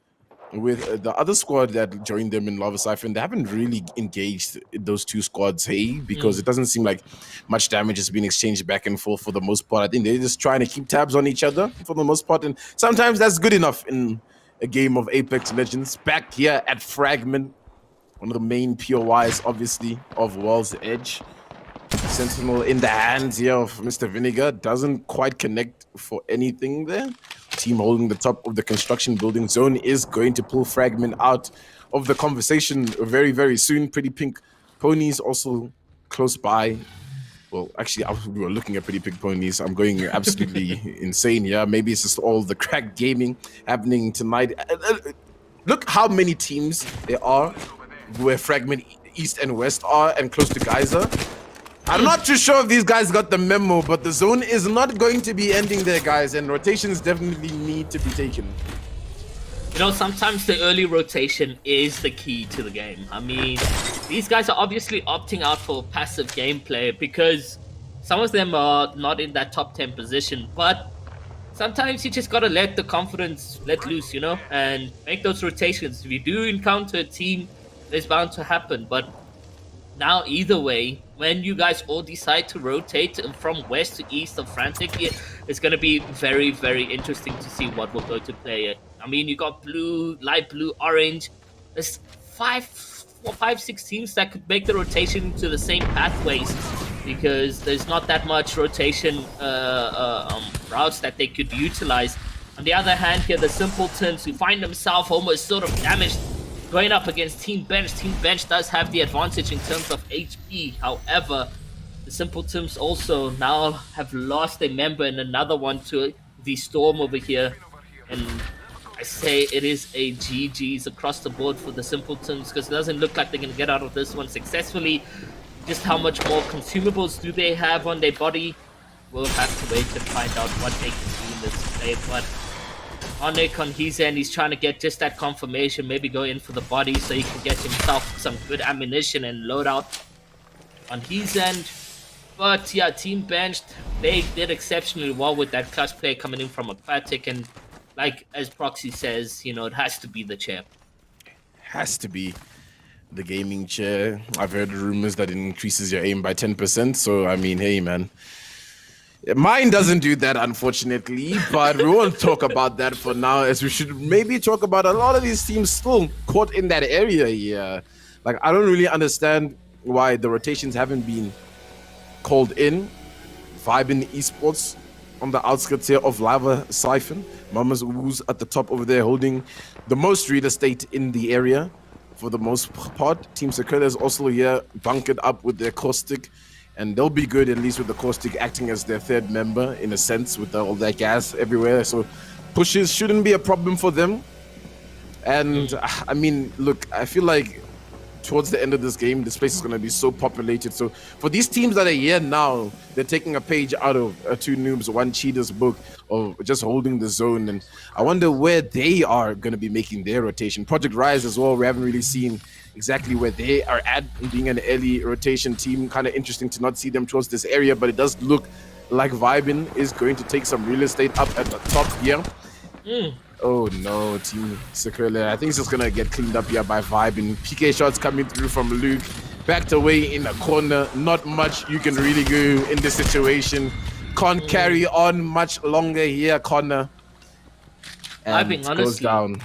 With the other squad that joined them in Lava Siphon, they haven't really engaged those 2 squads, because it doesn't seem like much damage has been exchanged back and forth for the most part. I think they're just trying to keep tabs on each other for the most part, and sometimes that's good enough in a game of Apex Legends. Back here at Fragment, one of the main POIs, obviously, of World's Edge. Sentinel in the hands here of Mr. Vinegar, doesn't quite connect for anything there. Team holding the top of the construction building. Zone is going to pull Fragment out of the conversation very, very soon. Pretty Pink Ponies also close by. Well, actually, we were looking at Pretty Pink Ponies. I'm going absolutely insane here. Maybe it's just all the crack gaming happening tonight. Look how many teams there are where Fragment East and West are and close to Geyser. I'm not too sure if these guys got the memo, but the zone is not going to be ending there, guys, and rotations definitely need to be taken. Sometimes the early rotation is the key to the game. I mean, these guys are obviously opting out for passive gameplay because some of them are not in that top 10 position, but sometimes you just gotta let the confidence let loose, and make those rotations. If you do encounter a team, it's bound to happen, but now, either way, when you guys all decide to rotate from west to east of Frantic, it's going to be very, very interesting to see what we're going to play. I mean, you got blue, light blue, orange. There's 6 teams that could make the rotation into the same pathways because there's not that much rotation routes that they could utilize. On the other hand, here, the Simpletons who find themselves almost sort of damaged going up against Team Bench. Team Bench does have the advantage in terms of HP. However, the Simpletons also now have lost a member and another one to the Storm over here. And I say it is a GG's across the board for the Simpletons because it doesn't look like they're going to get out of this one successfully. Just how much more consumables do they have on their body? We'll have to wait and find out what they can do in this play. But Onik on his end, he's trying to get just that confirmation, maybe go in for the body so he can get himself some good ammunition and loadout on his end. But yeah, Team Benched, they did exceptionally well with that clutch play coming in from Aquatic, and like as Proxy says, it has to be the chair. Has to be the gaming chair. I've heard rumors that it increases your aim by 10%, so I mean, hey man. Mine doesn't do that, unfortunately, but we won't talk about that for now, as we should maybe talk about a lot of these teams still caught in that area here. Like, I don't really understand why the rotations haven't been called in. Vibin Esports on the outskirts here of Lava Siphon. Mama's Ooze at the top over there holding the most real estate in the area. for the most part. Team Sequoia is also here, bunkered up with their caustic, and they'll be good at least with the caustic acting as their third member in a sense with all that gas everywhere. So pushes shouldn't be a problem for them. And I mean, look, I feel like towards the end of this game, this place is going to be so populated. So for these teams that are here now, they're taking a page out of Two Noobs, One Cheetah's book of just holding the zone. And I wonder where they are going to be making their rotation. Project Rise as well, we haven't really seen exactly where they are at being an early rotation team. Kind of interesting to not see them towards this area, but it does look like Vibin is going to take some real estate up at the top here. Oh no, Team Sequoia. I think it's just gonna get cleaned up here by Vibin. PK shots coming through from Luke. Backed away in a corner. Not much you can really do in this situation. Can't carry on much longer here, Connor. And Vibin, goes down.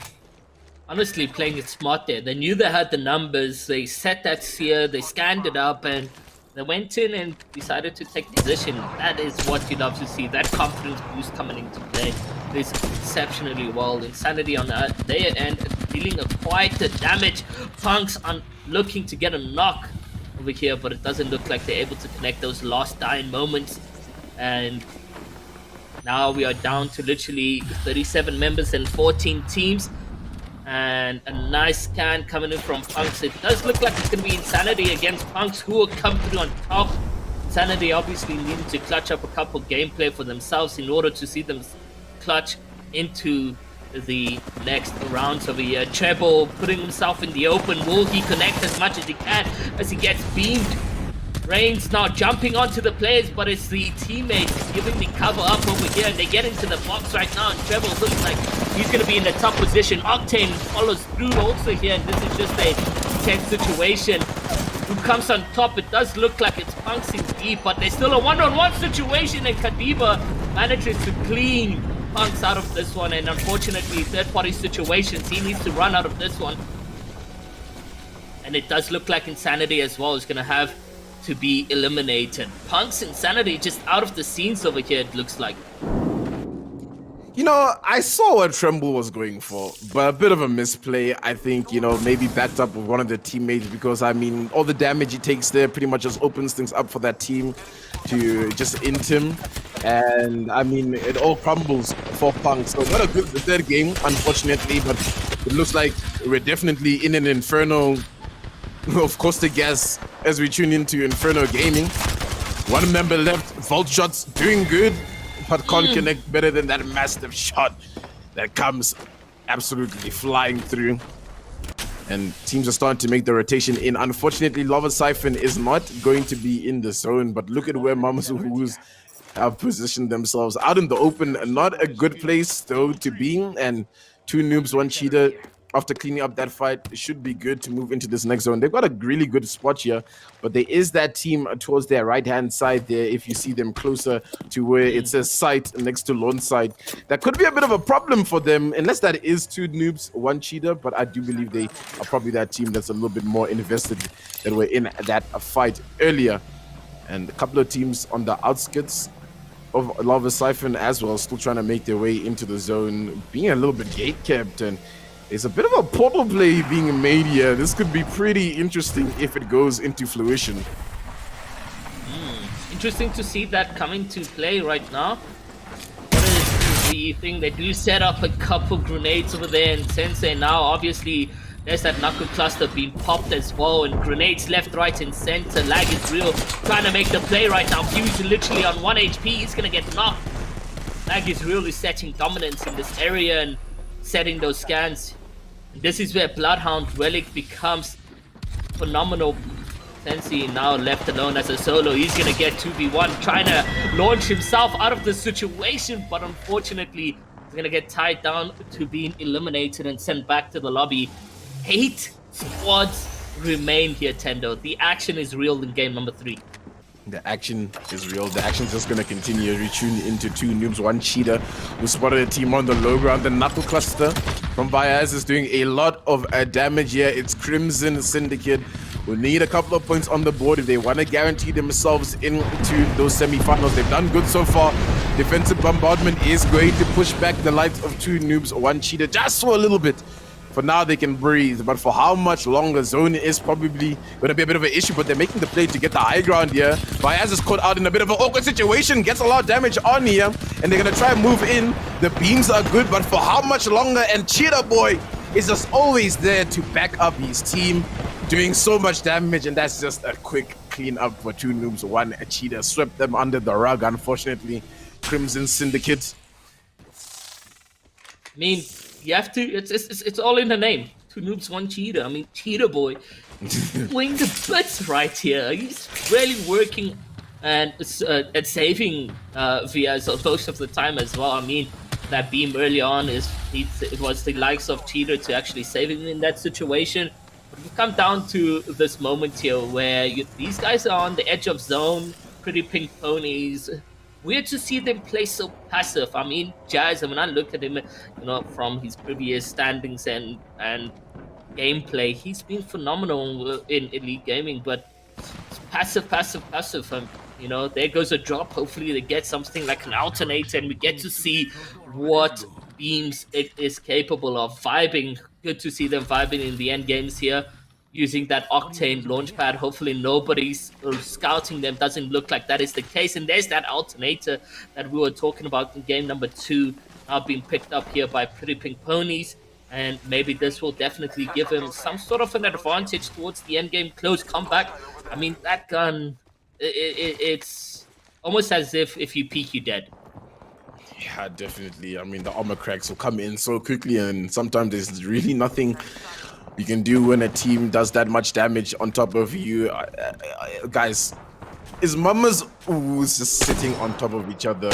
Honestly, playing it smart there. They knew they had the numbers. They set that sphere. They scanned it up, and they went in and decided to take position. That is what you love to see. That confidence boost coming into play is exceptionally well. Insanity on their end, dealing quite the damage. Punks on looking to get a knock over here, but it doesn't look like they're able to connect those last dying moments. And now we are down to literally 37 members and 14 teams. And a nice scan coming in from Punks. It does look like it's going to be Insanity against Punks, who will come through on top. Insanity obviously needing to clutch up a couple gameplay for themselves in order to see them clutch into the next rounds over here. Treble putting himself in the open. Will he connect as much as he can as he gets beamed? Reigns now jumping onto the players, but it's the teammates giving the cover up over here, and they get into the box right now, and Treble looks like he's going to be in a tough position. Octane follows through also here, and this is just a tense situation. Who comes on top? It does look like it's Punks in deep, but there's still a one-on-one situation, and Kadiba manages to clean Punks out of this one, and unfortunately, third-party situations, he needs to run out of this one. And it does look like Insanity as well is going to have to be eliminated. Punk's Insanity just out of the scenes over here, it looks like. You know, I saw what Tremble was going for, but a bit of a misplay, I think, you know, maybe backed up with one of the teammates, because, I mean, all the damage he takes there pretty much just opens things up for that team to just int him. And, I mean, it all crumbles for Punk. So not a good third game, unfortunately, but it looks like we're definitely in an inferno of caustic gas as we tune into Inferno Gaming. One member left, Vault Shots doing good, but can't connect better than that massive shot that comes absolutely flying through. And teams are starting to make the rotation in. Unfortunately, Lava Siphon is not going to be in the zone, but look at where Mamazuhus have positioned themselves out in the open. Not a good place though to be, and Two Noobs, One Cheetah, after cleaning up that fight, it should be good to move into this next zone. They've got a really good spot here, but there is that team towards their right-hand side there, if you see them closer to where it says site next to lawn side. That could be a bit of a problem for them, unless that is Two Noobs, One Cheetah, but I do believe they are probably that team that's a little bit more invested than were in that fight earlier. And a couple of teams on the outskirts of Lava Siphon as well, still trying to make their way into the zone, being a little bit gate-kept, and it's a bit of a portal play being made here. This could be pretty interesting if it goes into fruition. Interesting to see that coming to play right now. What is the thing? They do set up a couple grenades over there, and Sensei now obviously there's that knuckle cluster being popped as well, and grenades left, right, and center. Lag is real, trying to make the play right now. Fuse literally on 1 HP, he's gonna get knocked. Lag is really setting dominance in this area and setting those scans. This is where Bloodhound Relic becomes phenomenal. Sensei now left alone as a solo. He's gonna get 2v1, trying to launch himself out of the situation, but unfortunately he's gonna get tied down to being eliminated and sent back to the lobby. 8 squads remain here, Tendo. The action is real in game number 3. The action is real. The action's just going to continue. We tune into Two Noobs, One Cheetah, who spotted a team on the low ground. The Knuckle Cluster from Baez is doing a lot of damage here. It's Crimson Syndicate will need a couple of points on the board if they want to guarantee themselves into those semi-finals. They've done good so far. Defensive bombardment is going to push back the likes of Two Noobs, One Cheetah just for a little bit. For now, they can breathe, but for how much longer, zone is probably going to be a bit of an issue, but they're making the play to get the high ground here. Vyaz is caught out in a bit of an awkward situation, gets a lot of damage on here, and they're going to try and move in. The beams are good, but for how much longer? And Cheetah Boy is just always there to back up his team, doing so much damage, and that's just a quick clean up for 2 noobs. 1 Cheetah swept them under the rug, unfortunately. Crimson Syndicate. I mean, you have to. It's all in the name. 2 noobs, 1 cheetah. I mean, Cheetah Boy doing the bits right here. He's really working and saving Vyaz most of the time as well. I mean, that beam early on it was the likes of Cheetah to actually save him in that situation. But we come down to this moment here where these guys are on the edge of zone. Pretty pink ponies. Weird to see them play so passive. I mean, Jazz, when I look at him, from his previous standings and gameplay, he's been phenomenal in Elite Gaming, but it's passive. There goes a drop. Hopefully they get something like an alternator and we get to see what beams it is capable of. Vibing. Good to see them vibing in the end games here. Using that Octane launchpad. Hopefully nobody's scouting them. Doesn't look like that is the case. And there's that alternator that we were talking about in game number 2 now being picked up here by Pretty Pink Ponies. And maybe this will definitely give him some sort of an advantage towards the end game. Close comeback. I mean, that gun, it's almost as if you peek, you're dead. Yeah, definitely. I mean, the armor cracks will come in so quickly, and sometimes there's really nothing you can do when a team does that much damage on top of you. Guys, is Mama's ooze just sitting on top of each other?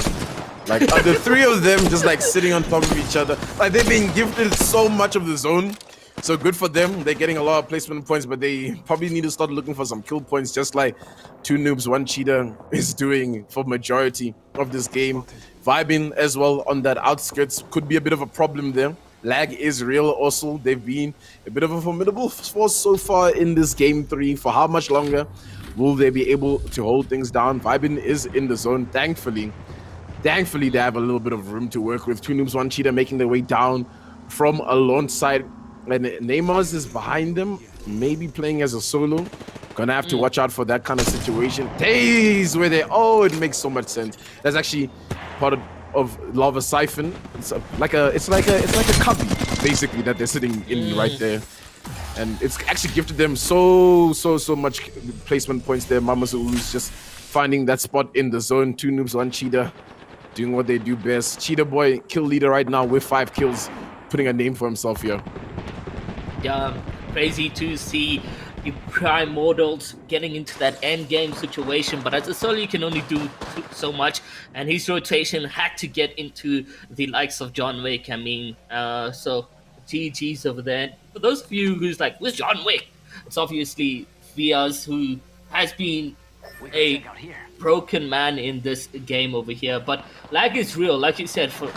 Like, are the 3 of them just like sitting on top of each other? Like, they're being gifted so much of the zone. So good for them. They're getting a lot of placement points, but they probably need to start looking for some kill points, just like 2 noobs, 1 cheetah is doing for majority of this game. Vibing as well on that outskirts could be a bit of a problem there. Lag is real also. They've been a bit of a formidable force so far in this game 3. For how much longer will they be able to hold things down? Vibin is in the zone, thankfully. Thankfully, they have a little bit of room to work with. 2 noobs, 1 cheetah making their way down from a launch side. And Neymars is behind them, maybe playing as a solo. Gonna have to watch out for that kind of situation. Days where they, it makes so much sense. That's actually part of Lava Siphon. It's like a cubby, basically, that they're sitting in right there. And it's actually gifted them so much placement points there. Mamazu's just finding that spot in the zone. 2 noobs, 1 cheetah, doing what they do best. Cheetah Boy, kill leader right now with 5 kills, putting a name for himself here. Yeah, crazy to see the Primordials getting into that end game situation, but as a solo you can only do so much, and his rotation had to get into the likes of John Wick. I mean, so GG's over there. For those of you who's like, where's John Wick? It's obviously Vyaz, who has been a broken man in this game over here, but lag is real, like you said. For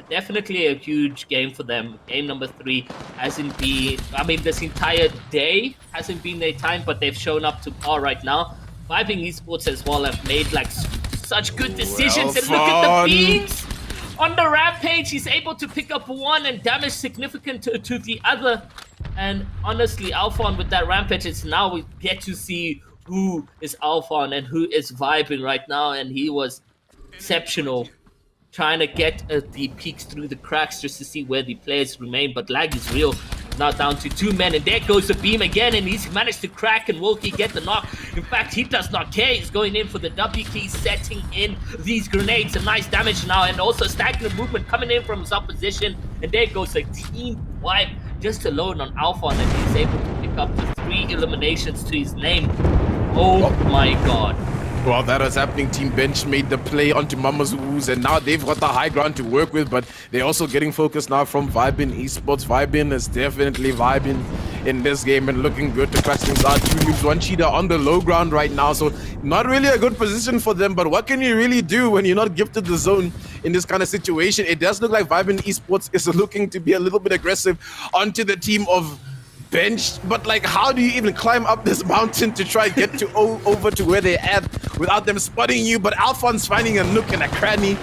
definitely a huge game for them. Game number 3 hasn't been, I mean, this entire day hasn't been their time, but they've shown up to par right now. Vibing Esports as well have made like such good decisions. And look at the beams on the rampage. He's able to pick up 1 and damage significant to the other. And honestly, Alphon with that rampage, it's now we get to see who is Alphon and who is vibing right now. And he was exceptional, trying to get the peeks through the cracks just to see where the players remain, but lag is real. Now down to 2 men, and there goes the beam again, and he's managed to crack, and will he get the knock? In fact, he does not care. He's going in for the W key, setting in these grenades. A nice damage now, and also stagnant movement coming in from his opposition, and there goes a team wipe just alone on Alphon, and he's able to pick up the 3 eliminations to his name. Oh my god. Well, that is happening. Team Bench made the play onto Mamazu's, and now they've got the high ground to work with, but they're also getting focused now from Vibin Esports. Vibin is definitely vibing in this game and looking good to clutch things out. 2 noobs, 1 cheetah on the low ground right now, so not really a good position for them, but what can you really do when you're not gifted the zone in this kind of situation? It does look like Vibin Esports is looking to be a little bit aggressive onto the team of Bench, but like, how do you even climb up this mountain to try get to over to where they're at without them spotting you? But Alphon's finding a nook and a cranny,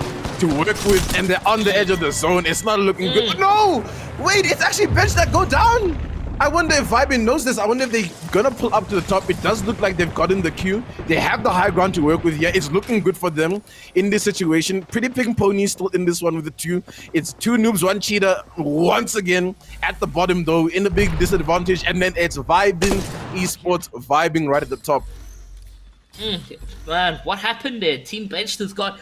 to work with, and they're on the edge of the zone. It's not looking good. No! Wait, it's actually bench that go down! I wonder if Vibin knows this. I wonder if they're gonna pull up to the top. It does look like they've gotten the queue. They have the high ground to work with here. It's looking good for them in this situation. Pretty Pink Pony still in this one with the 2. It's 2 noobs, 1 cheater once again at the bottom though, in a big disadvantage. And then it's Vibin Esports vibing right at the top. Man, what happened there? Team Bench has got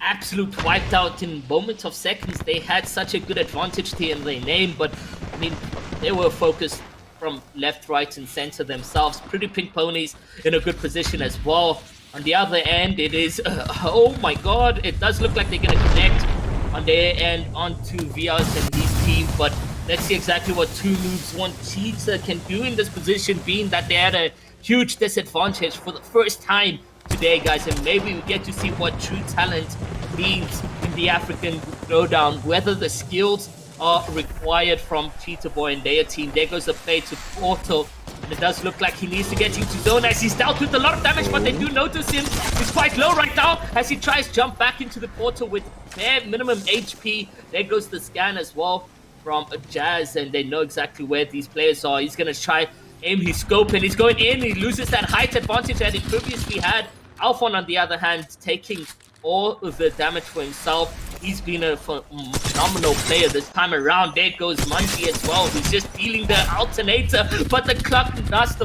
absolute wiped out in moments of seconds. They had such a good advantage here in their name, but I mean, they were focused from left, right, and center themselves. Pretty Pink Ponies in a good position as well. On the other end, it is, oh my god, it does look like they're going to connect on their end onto Vias and his team, but let's see exactly what 2 noobs, 1 cheater can do in this position, being that they had a huge disadvantage for the first time today, guys, and maybe we get to see what true talent means in the African Throwdown, whether the skills are required from Cheetah Boy and their team. There goes the play to Portal, and it does look like he needs to get into zone as he's dealt with a lot of damage, but they do notice him. He's quite low right now as he tries to jump back into the Portal with bare minimum HP. There goes the scan as well from Jazz, and they know exactly where these players are. He's going to try aim his scope, and he's going in. He loses that height advantage that he previously had. Alphon, on the other hand, taking all of the damage for himself. He's been a phenomenal player this time around. There goes Mungie as well. He's just dealing the alternator, but the clock dust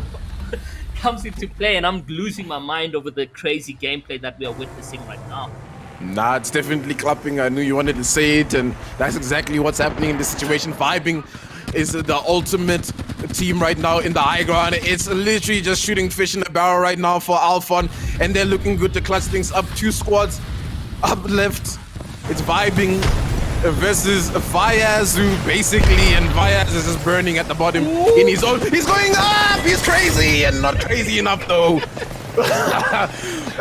comes into play, and I'm losing my mind over the crazy gameplay that we are witnessing right now. Nah, it's definitely clapping. I knew you wanted to say it, and that's exactly what's happening in this situation. Vibing is the ultimate team right now in the high ground. It's literally just shooting fish in the barrel right now for Alphon, and they're looking good to clutch things up. 2 squads up left. It's Vibing versus Vayazu, basically, and Vayaz is just burning at the bottom in his own. He's going up! He's crazy, and not crazy enough, though.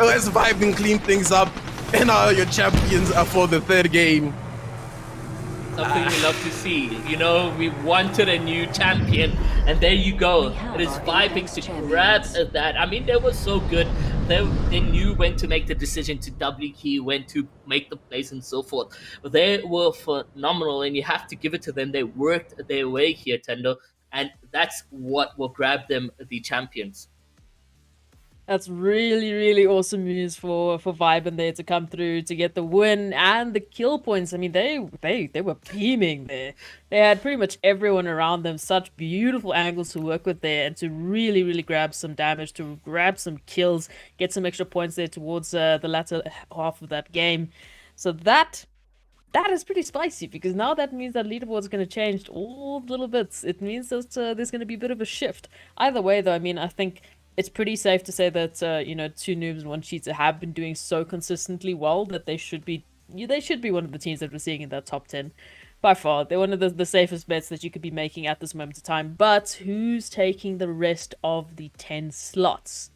Let's Vibing clean things up, and your champions are for the 3rd game. Something we love to see. You know, we wanted a new champion, and there you go. It is Vibing to grab that. I mean, they were so good. They knew when to make the decision to W key, when to make the plays, and so forth. They were phenomenal, and you have to give it to them. They worked their way here, Tendo, and that's what will grab them the champions. That's really, really awesome news for Vibin there to come through to get the win and the kill points. I mean, they were beaming there. They had pretty much everyone around them. Such beautiful angles to work with there, and to really, really grab some damage, to grab some kills, get some extra points there towards the latter half of that game. So that is pretty spicy, because now that means that leaderboard is going to change all little bits. It means that there's going to be a bit of a shift. Either way, though, I mean, I think it's pretty safe to say that, 2 noobs and 1 cheater have been doing so consistently well that they should be one of the teams that we're seeing in that top 10. By far, they're one of the safest bets that you could be making at this moment of time. But who's taking the rest of the 10 slots?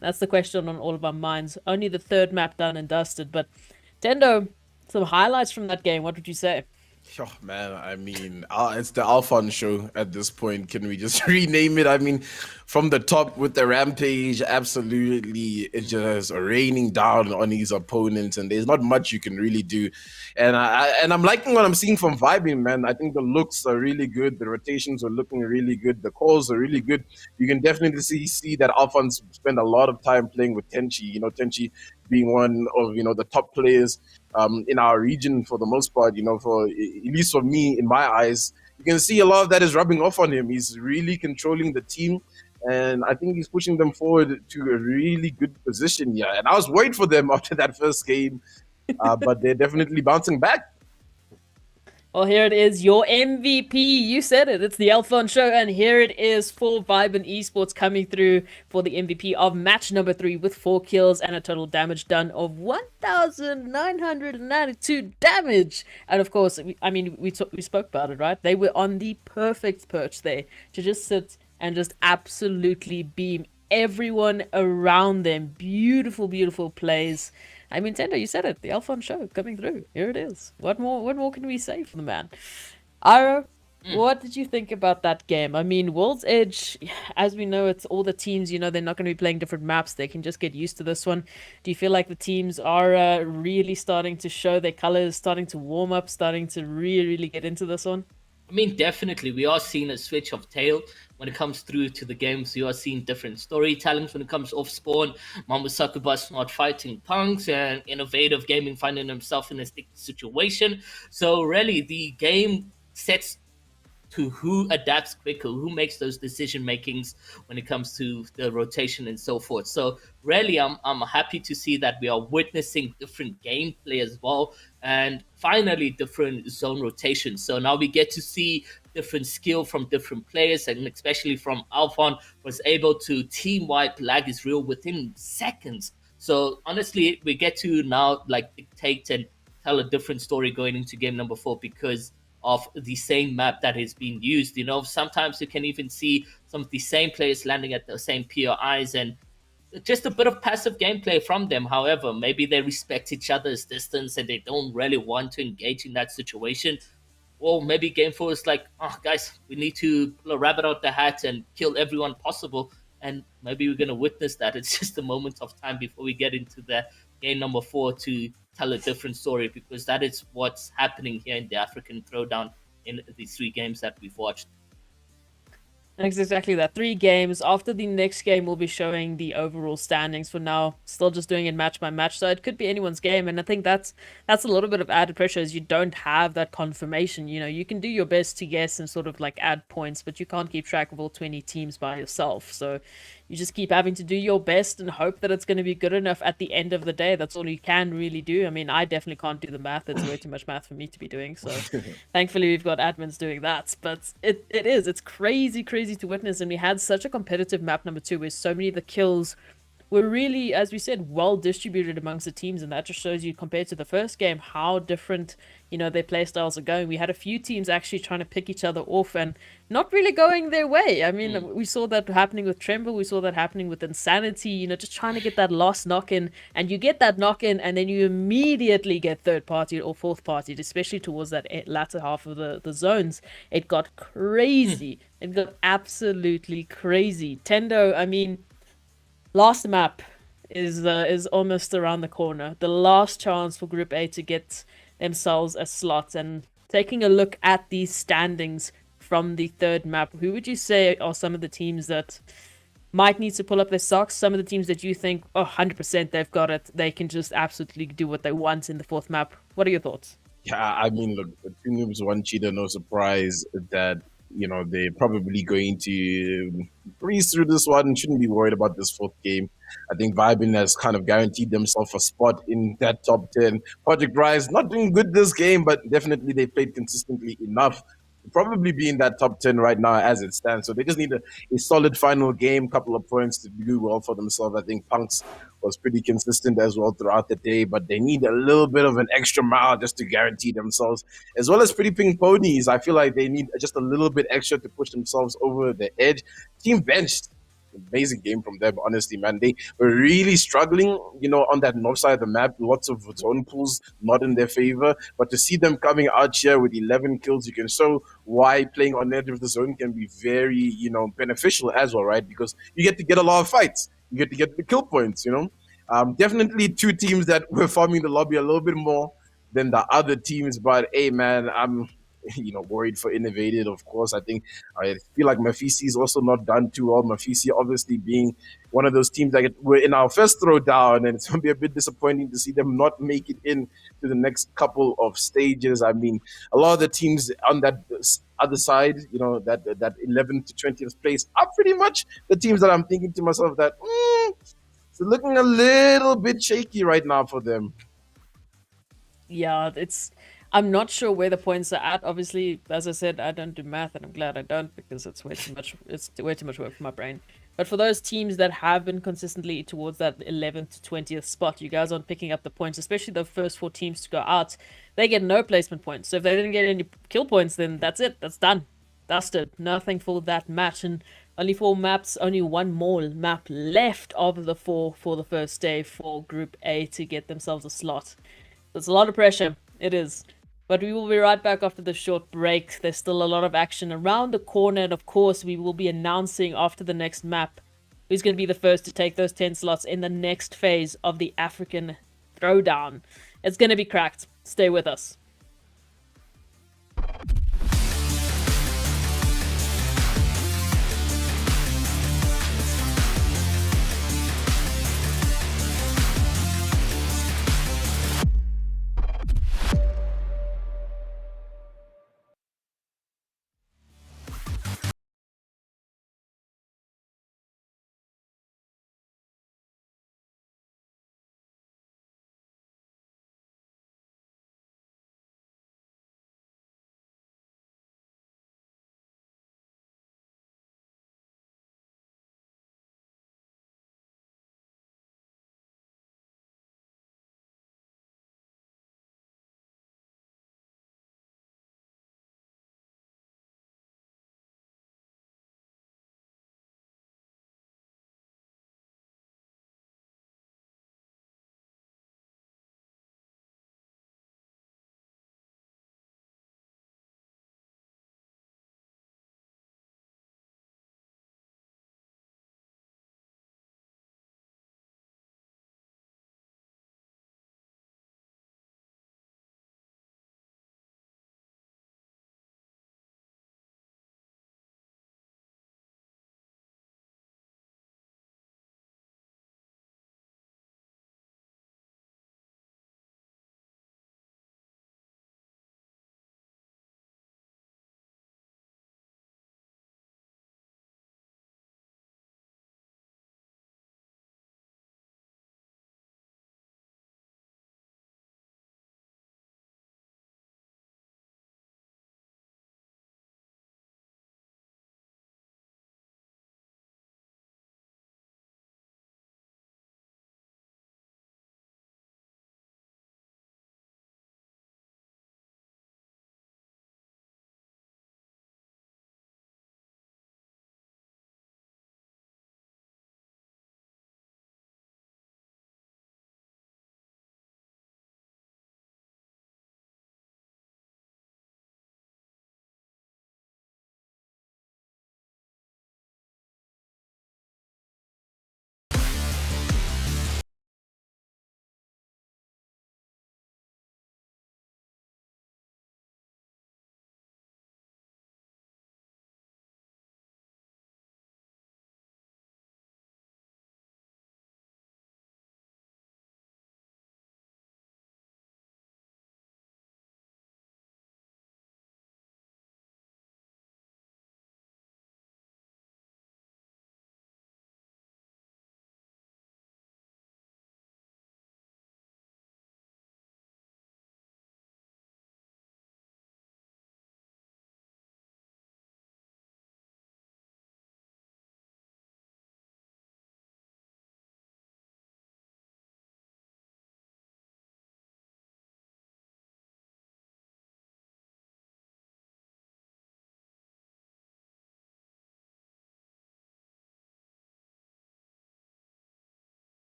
That's the question on all of our minds. Only the 3rd map done and dusted. But Tendo, some highlights from that game. What would you say? Oh, man, I mean, it's the Alphon show at this point. Can we just rename it? I mean, from the top with the rampage, absolutely, it's just raining down on his opponents, and there's not much you can really do. And I'm liking what I'm seeing from Vibing, man. I think the looks are really good. The rotations are looking really good. The calls are really good. You can definitely see that Alphon spend a lot of time playing with Tenchi. You know, Tenchi being one of, the top players in our region for the most part, for at least for me, in my eyes. You can see a lot of that is rubbing off on him. He's really controlling the team, and I think he's pushing them forward to a really good position here. And I was worried for them after that first game, but they're definitely bouncing back. Well, here it is, your MVP. You said it. It's the Alphon show, and here it is for Vibin Esports coming through for the MVP of match number 3 with 4 kills and a total damage done of 1,992 damage. And of course, we spoke about it, right? They were on the perfect perch there to just sit and just absolutely beam everyone around them. Beautiful, beautiful plays. I mean, Tendo, you said it. The Alphon show coming through. Here it is. What more can we say for the man? Iro, What did you think about that game? I mean, World's Edge, as we know, it's all the teams, they're not going to be playing different maps. They can just get used to this one. Do you feel like the teams are really starting to show their colors, starting to warm up, starting to really get into this one? I mean, definitely, we are seeing a switch of tail when it comes through to the games. You are seeing different storytellings when it comes off spawn. Mama Succubus not fighting punks, and innovative gaming finding himself in a sticky situation. So, really, the game sets to who adapts quicker, who makes those decision makings when it comes to the rotation and so forth. So really, I'm happy to see that we are witnessing different gameplay as well, and finally different zone rotations. So now we get to see different skill from different players, and especially from Alphon was able to team wipe lag is real within seconds. So honestly, we get to now like dictate and tell a different story going into game number 4 because of the same map that is being used. Sometimes you can even see some of the same players landing at the same POIs and just a bit of passive gameplay from them. However, maybe they respect each other's distance and they don't really want to engage in that situation. Or maybe Game 4 is like, oh, guys, we need to pull a rabbit out the hat and kill everyone possible. And maybe we're going to witness that. It's just a moment of time before we get into the game number 4 to tell a different story, because that is what's happening here in the African Throwdown in the 3 games that we've watched. It's exactly that. 3 games. After the next game, we'll be showing the overall standings. For now, still just doing it match by match, so it could be anyone's game. And I think that's a little bit of added pressure, as you don't have that confirmation. You can do your best to guess and sort of like add points, but you can't keep track of all 20 teams by yourself. So you just keep having to do your best and hope that it's going to be good enough at the end of the day. That's all you can really do. I mean, I definitely can't do the math. It's way too much math for me to be doing. So thankfully, we've got admins doing that. But it's crazy to witness. And we had such a competitive map number 2 where so many of the kills were really, as we said, well distributed amongst the teams, and that just shows you, compared to the first game, how different their playstyles are going. We had a few teams actually trying to pick each other off and not really going their way. I mean, we saw that happening with Tremble, we saw that happening with Insanity, just trying to get that last knock-in, and you get that knock-in and then you immediately get third party or fourth party, especially towards that latter half of the zones. It got crazy. It got absolutely crazy. Tendo, I mean, last map is almost around the corner. The last chance for Group A to get themselves a slot. And taking a look at these standings from the 3rd map, who would you say are some of the teams that might need to pull up their socks? Some of the teams that you think, 100% they've got it. They can just absolutely do what they want in the 4th map. What are your thoughts? Yeah, I mean, look, 2 noobs, 1 cheater, no surprise that they're probably going to breeze through this one. Shouldn't be worried about this 4th game. I think Vibin has kind of guaranteed themselves a spot in that top 10. Project Rise not doing good this game, but definitely they played consistently enough to probably be in that top 10 right now as it stands. So they just need a solid final game, couple of points to do well for themselves. I think Punks was pretty consistent as well throughout the day, but they need a little bit of an extra mile just to guarantee themselves, as well as Pretty Pink Ponies. I feel like they need just a little bit extra to push themselves over the edge. Team Benched, amazing game from them, honestly, man. They were really struggling, on that north side of the map. Lots of zone pools not in their favor. But to see them coming out here with 11 kills, you can show why playing on the edge of the zone can be very, beneficial as well, right? Because you get to get a lot of fights. You get to get the kill points, Definitely 2 teams that were farming the lobby a little bit more than the other teams. But, hey, man, I'm worried for Innovated, of course. I feel like Mafisi is also not done too well. Mafisi obviously being one of those teams that were in our first throwdown, and it's going to be a bit disappointing to see them not make it in to the next couple of stages. I mean, a lot of the teams on that other side, that 11th to 20th place are pretty much the teams that I'm thinking to myself that it's looking a little bit shaky right now for them. Yeah, I'm not sure where the points are at. Obviously, as I said, I don't do math, and I'm glad I don't, because it's way too much. It's way too much work for my brain. But for those teams that have been consistently towards that 11th to 20th spot, you guys aren't picking up the points, especially the first 4 teams to go out. They get no placement points. So if they didn't get any kill points, then that's it. That's done. Dusted. Nothing for that match. And only 4 maps, only 1 more map left of the 4 for the first day for Group A to get themselves a slot. That's a lot of pressure. It is. But we will be right back after the short break. There's still a lot of action around the corner, and of course, we will be announcing after the next map who's going to be the first to take those 10 slots in the next phase of the African Throwdown. It's going to be cracked. Stay with us.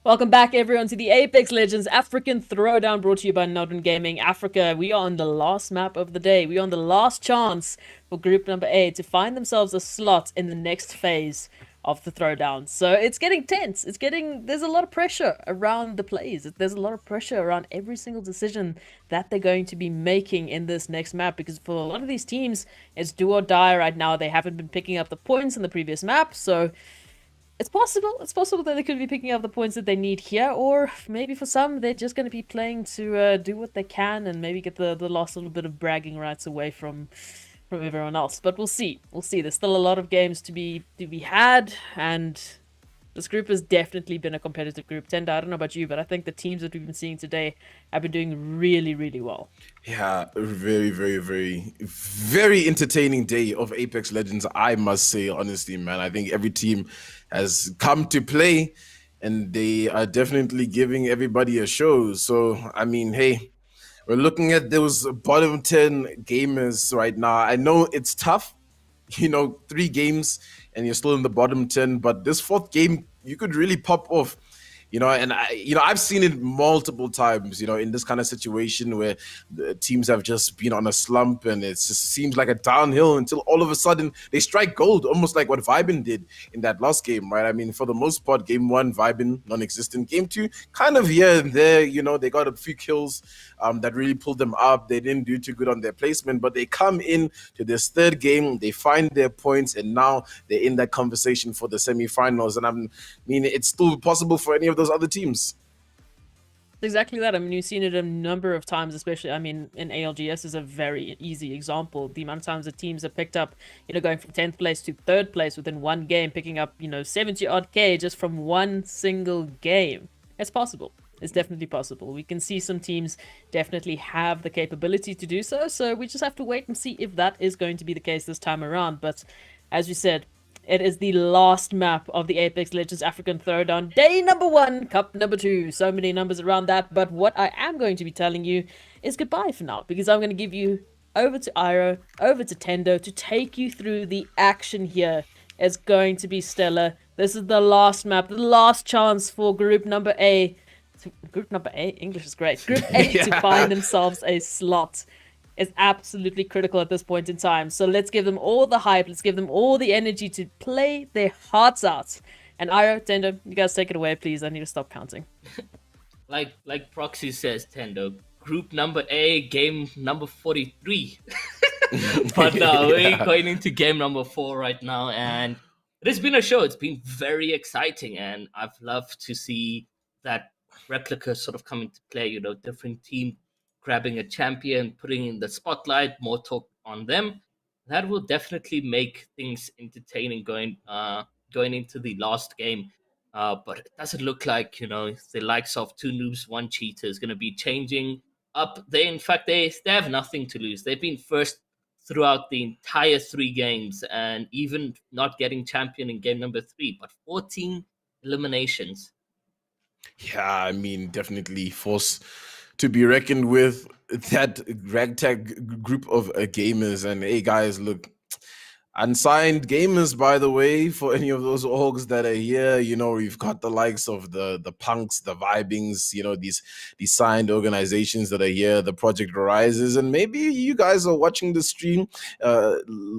Welcome back, everyone, to the Apex Legends African Throwdown, brought to you by NODWIN Gaming Africa. We are on the last map of the day. We are on the last chance for group number A to find themselves a slot in the next phase of the Throwdown. So it's getting tense. There's a lot of pressure around the plays. There's a lot of pressure around every single decision that they're going to be making in this next map, because for a lot of these teams, it's do or die right now. They haven't been picking up the points in the previous map, so it's possible that they could be picking up the points that they need here, or maybe for some, they're just going to be playing to do what they can and maybe get the last little bit of bragging rights away from everyone else. But we'll see. There's still a lot of games to be had, and this group has definitely been a competitive group. Tenda, I don't know about you, but I think the teams that we've been seeing today have been doing really, really well. Yeah, very, very, very, very entertaining day of Apex Legends, I must say, honestly, man. I think every team has come to play, and they are definitely giving everybody a show. So, I mean, hey, we're looking at those bottom 10 gamers right now. I know it's tough, 3 games and you're still in the bottom 10, but this 4th game, you could really pop off. And I've seen it multiple times, in this kind of situation where the teams have just been on a slump and it just seems like a downhill until all of a sudden they strike gold, almost like what Vibin did in that last game, right? I mean, for the most part, game 1, Vibin, non-existent. Game 2, kind of here and there, they got a few kills that really pulled them up. They didn't do too good on their placement, but they come in to this 3rd game, they find their points, and now they're in that conversation for the semi-finals. And I mean, it's still possible for any of those other teams. Exactly that. I mean, you've seen it a number of times, especially, I mean, in ALGS is a very easy example. The amount of times the teams have picked up, going from 10th place to 3rd place within one game, picking up, 70-odd K just from one single game. It's possible. It's definitely possible. We can see some teams definitely have the capability to do so, so we just have to wait and see if that is going to be the case this time around. But as you said, it is the last map of the Apex Legends African Throwdown. Day number 1, cup number 2. So many numbers around that. But what I am going to be telling you is goodbye for now, because I'm going to give you over to Iro, over to Tendo to take you through the action here. It's going to be stellar. This is the last map, the last chance for group number A. Group number A? English is great. Group A to find themselves a slot. Is absolutely critical at this point in time. So let's give them all the hype. Let's give them all the energy to play their hearts out. And Iro, Tendo, you guys take it away, please. I need to stop counting. Like Proxy says, Tendo, group number A, game number 43. But we're going into game number 4 right now. And it has been a show. It's been very exciting. And I've loved to see that replica sort of come into play, different team grabbing a champion, putting in the spotlight, more talk on them. That will definitely make things entertaining going into the last game. But it doesn't look like, the likes of 2 noobs, 1 cheater is going to be changing up. In fact, they have nothing to lose. They've been first throughout the entire 3 games, and even not getting champion in game number 3, but 14 eliminations. Yeah, I mean, definitely force to be reckoned with, that ragtag group of gamers. And hey, guys, look, unsigned gamers, by the way, for any of those orgs that are here, we've got the likes of the punks, the vibings, these signed organizations that are here, the Project Arises, and maybe you guys are watching the stream,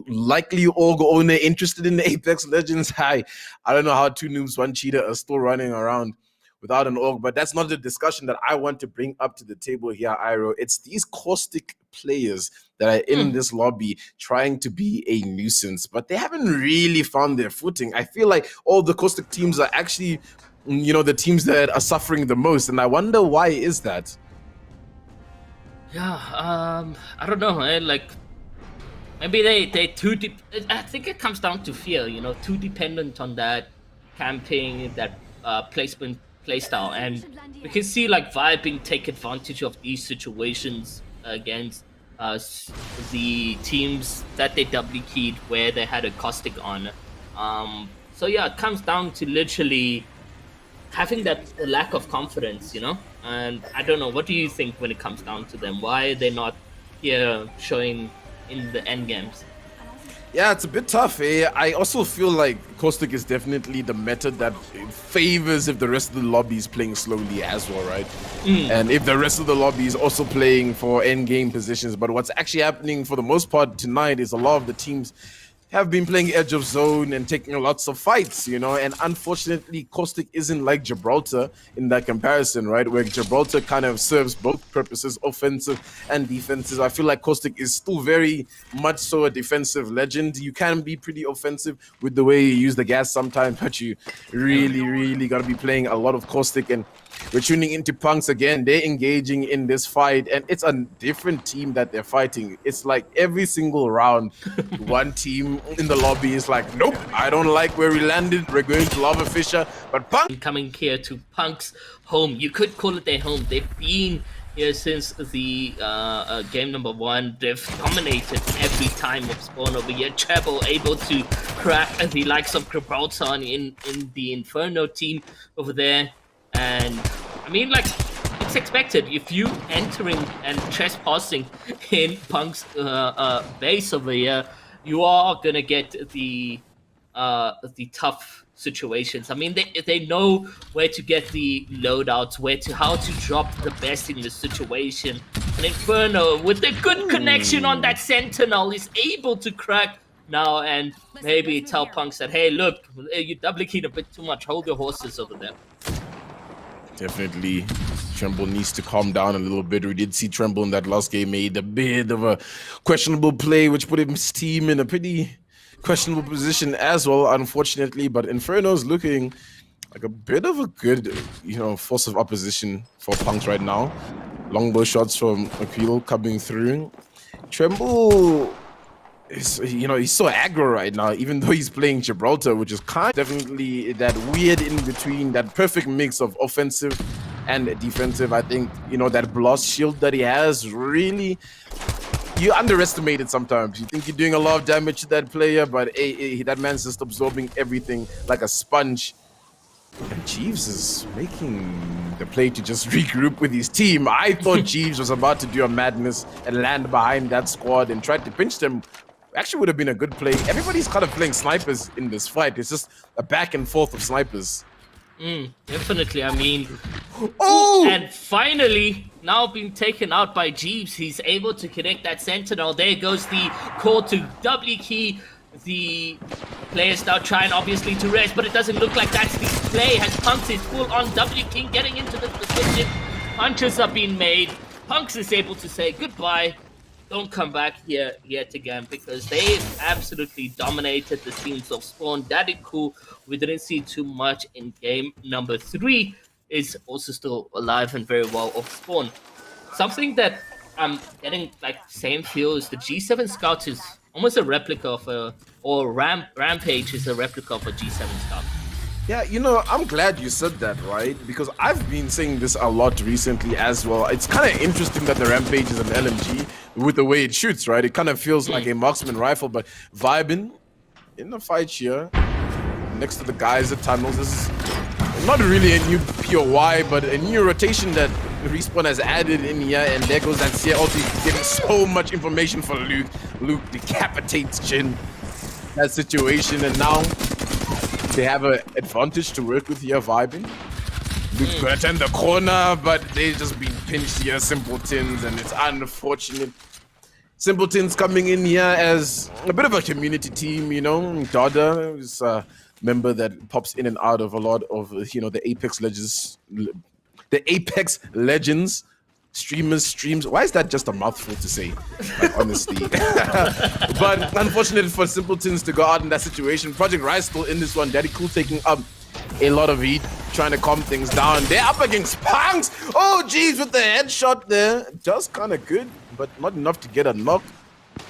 likely org owner interested in Apex Legends. I don't know how 2 noobs, 1 cheater are still running around without an org, but that's not the discussion that I want to bring up to the table here, Iro. It's these caustic players that are in this lobby trying to be a nuisance, but they haven't really found their footing. I feel like all the caustic teams are actually, the teams that are suffering the most, and I wonder why is that? Yeah, I don't know. Maybe they too deep. I think it comes down to fear. Too dependent on that camping, that placement playstyle, and we can see like Vibing take advantage of these situations against the teams that they doubly keyed where they had a caustic on. So yeah, it comes down to literally having that lack of confidence, and I don't know, what do you think when it comes down to them? Why are they not here showing in the end games? Yeah, it's a bit tough, eh? I also feel like Caustic is definitely the method that favors if the rest of the lobby is playing slowly as well, right? And if the rest of the lobby is also playing for end game positions. But what's actually happening for the most part tonight is a lot of the teams have been playing edge of zone and taking lots of fights, you know, and unfortunately Caustic isn't like Gibraltar in that comparison, right, where Gibraltar kind of serves both purposes, offensive and defensive. I feel like Caustic is still very much so a defensive legend. You can be pretty offensive with the way you use the gas sometimes, but you really got to be playing a lot of Caustic. And we're tuning into Punks again. They're engaging in this fight, and it's a different team that they're fighting. It's like every single round, one team in the lobby is like, nope, I don't like where we landed. We're going to Lava Fisher. But Punk Coming here to Punk's home. You could call it their home. They've been here since the game number 1. They've dominated every time of spawn over here. Treble able to crack the likes of Gibraltar in the Inferno team over there. And I mean, like, it's expected. If you entering and trespassing in Punk's base over here, you are gonna get the tough situations. I mean, they know where to get the loadouts, how to drop the best in the situation. And Inferno, with a good connection on that Sentinel, is able to crack now and maybe tell Punks that, hey, look, you double keyed a bit too much. Hold your horses over there. definitely Tremble needs to calm down a little bit. We did see Tremble in that last game made a bit of a questionable play, which put his team in a pretty questionable position as well, unfortunately. But Inferno's looking like a bit of a good, force of opposition for Punks right now. Longbow shots from Aquilo coming through. Tremble is, he's so aggro right now, even though he's playing Gibraltar, which is kind of definitely that weird in between, that perfect mix of offensive and defensive. I think, that blast shield that he has, really, you underestimate it sometimes. You think you're doing a lot of damage to that player, but that man's just absorbing everything like a sponge. And Jeeves is making the play to just regroup with his team. I thought Jeeves was about to do a madness and land behind that squad and try to pinch them. Actually would have been a good play. Everybody's kind of playing snipers in this fight. It's just a back and forth of snipers. Definitely. I mean, oh! And finally, now being taken out by Jeeves, he's able to connect that Sentinel. There goes the call to W key. The players now trying obviously to rest, but it doesn't look like that's the play. Has Punks is full on W King getting into the position. Punches are being made. Punks is able to say goodbye. Don't come back here yet again, because they absolutely dominated the scenes of Spawn. That is cool. We didn't see too much in game number 3. Is also still alive and very well of Spawn. Something that I'm getting like same feel is the G7 Scout is almost a replica of Rampage is a replica of a G7 Scout. Yeah, I'm glad you said that, right? Because I've been saying this a lot recently as well. It's kind of interesting that the Rampage is an LMG with the way it shoots, right? It kind of feels like a marksman rifle, but vibing in the fight here, next to the guys at tunnels. This is not really a new POY, but a new rotation that Respawn has added in here, and there goes that Seer ulti, getting so much information for Luke. Luke decapitates Jin. That situation, and now they have an advantage to work with here, vibing. Luke's gonna turn the corner, but they've just been pinched here, Simpletons, and it's unfortunate. Simpletons coming in here as a bit of a community team, Dada is a member that pops in and out of a lot of, the Apex Legends. The Apex Legends streams. Why is that just a mouthful to say? Like, honestly. But unfortunate for Simpletons to go out in that situation. Project Rise still in this one. Daddy Cool taking up a lot of heat, trying to calm things down. They're up against Punks. Oh, geez, with the headshot there. Just kind of good, but not enough to get a knock.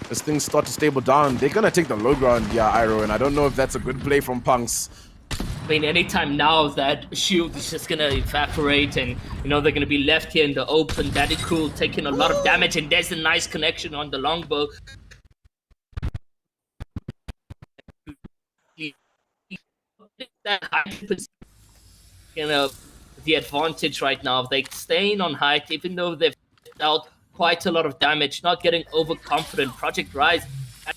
As things start to stable down, they're going to take the low ground, Iroh, and I don't know if that's a good play from Punks. I mean, anytime now that shield is just gonna evaporate, and they're gonna be left here in the open. That is cool, taking a lot of damage, and there's a nice connection on the longbow. The advantage right now. They're staying on height, even though they've dealt quite a lot of damage, not getting overconfident. Project Rise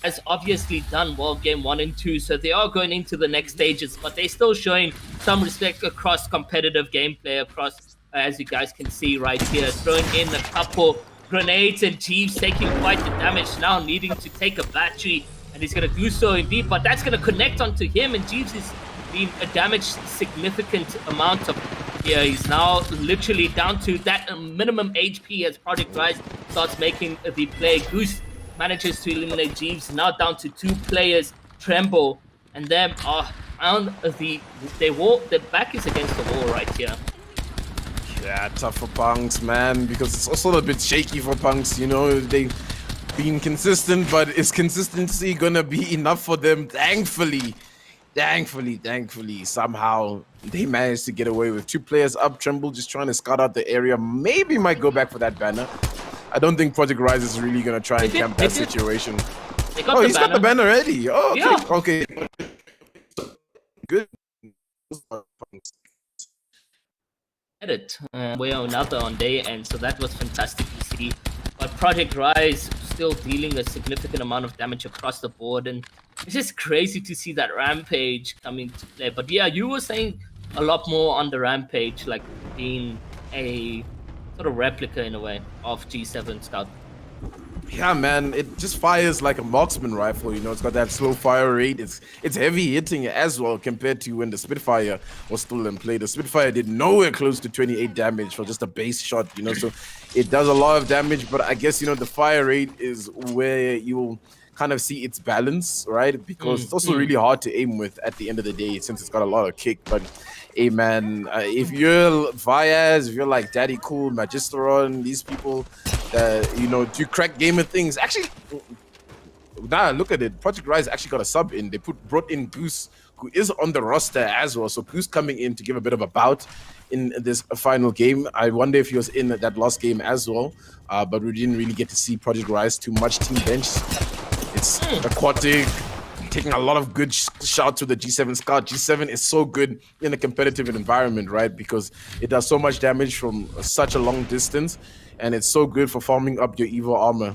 has obviously done well game 1 and 2, so they are going into the next stages, but they're still showing some respect across competitive gameplay, across, as you guys can see right here, throwing in a couple grenades, and Jeeves taking quite the damage now, needing to take a battery, and he's going to do so indeed, but that's going to connect onto him, and Jeeves is being damaged significant amount of. Yeah, he's now literally down to that minimum HP as Project Rise starts making the play. Goose manages to eliminate Jeeves, now down to 2 players, Tremble, and them are on the back is against the wall right here. Yeah, tough for Punks, man, because it's also a bit shaky for Punks, you know, they've been consistent, but is consistency gonna be enough for them? Thankfully, somehow they managed to get away with 2 players up. Tremble just trying to scout out the area, maybe might go back for that banner. I don't think Project Rise is really gonna try and camp that situation. Oh, he's got the banner already. Oh, okay, yeah. Okay. Good. Edit way or another on day end, so that was fantastic to see. But Project Rise still dealing a significant amount of damage across the board, and it's just crazy to see that Rampage coming to play. But yeah, you were saying a lot more on the Rampage, like being a sort of replica in a way of G7 Scout. Yeah, man, it just fires like a marksman rifle, you know, it's got that slow fire rate, it's heavy hitting as well compared to when the Spitfire was still in play. The Spitfire did nowhere close to 28 damage for just a base shot, you know, so it does a lot of damage, but I guess, you know, the fire rate is where you'll kind of see its balance, right? Because it's also really hard to aim with at the end of the day since it's got a lot of kick. But hey, man, if you're Viaz, if you're like Daddy Cool, Magisteron, these people, you know, to crack gamer things. Actually, now look at it. Project Rise actually got a sub in. They brought in Goose, who is on the roster as well. So Goose coming in to give a bit of a bout in this final game. I wonder if he was in that last game as well. But we didn't really get to see Project Rise too much. Team bench. It's aquatic, taking a lot of good shots to the G7 Scout. G7 is so good in a competitive environment, right? Because it does so much damage from such a long distance, and it's so good for farming up your Evo armor.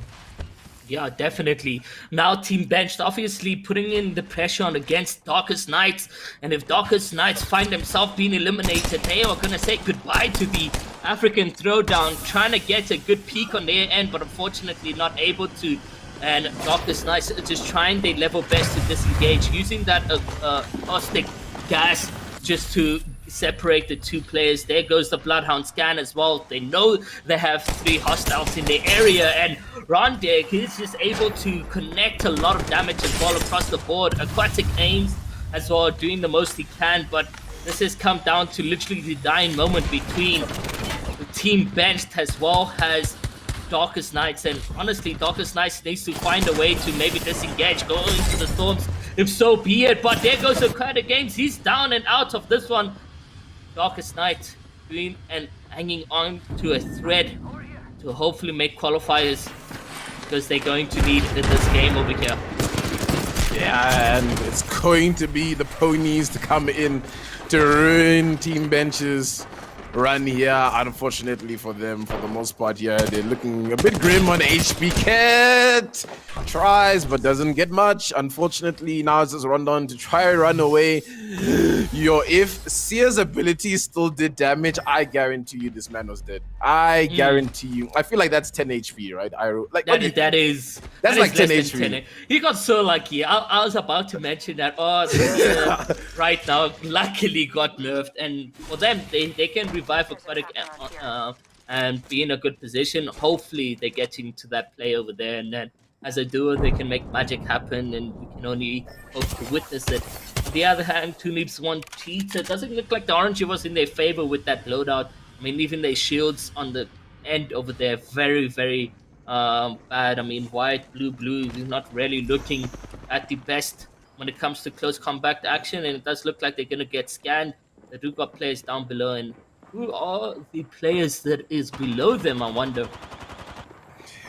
Yeah, definitely. Now Team Benched obviously putting in the pressure on against Darkest Knights, and if Darkest Knights find themselves being eliminated, they are going to say goodbye to the African Throwdown, trying to get a good peek on their end, but unfortunately not able to. And Darkest Knights just trying their level best to disengage, using that caustic gas just to separate the 2 players. There goes the Bloodhound scan as well. They know they have 3 hostiles in their area, and Rondek is just able to connect a lot of damage as well across the board. Aquatic aims as well, doing the most he can, but this has come down to literally the dying moment between the Team Benched as well as Darkest Knights, and honestly, Darkest Knights needs to find a way to maybe disengage, go into the storms, if so be it. But there goes Aquatic Games. He's down and out of this one. Darkest Knight doing and hanging on to a thread to hopefully make qualifiers, because they're going to need this game over here. Yeah, and it's going to be the ponies to come in to ruin Team Bench's run here. Unfortunately for them, for the most part here, they're looking a bit grim on HP. Cat tries but doesn't get much. Unfortunately, now it's just Rondon to try and run away. If Seer's ability still did damage, I guarantee you this man was dead. I guarantee you. I feel like that's 10 HP, right? That's like 10 HP. He got so lucky. I was about to mention that. Right now, luckily got nerfed, and for them, they can revive Aquatic and be in a good position. Hopefully, they get into that play over there, and then as a duo, they can make magic happen, and we can only hope to witness it. On the other hand, Two Neeps one cheater. Doesn't look like the orange was in their favor with that loadout. I mean, even their shields on the end over there, very, very bad. I mean, white, blue, is not really looking at the best when it comes to close combat action, and it does look like they're going to get scanned. They do got players down below, and who are the players that is below them, I wonder?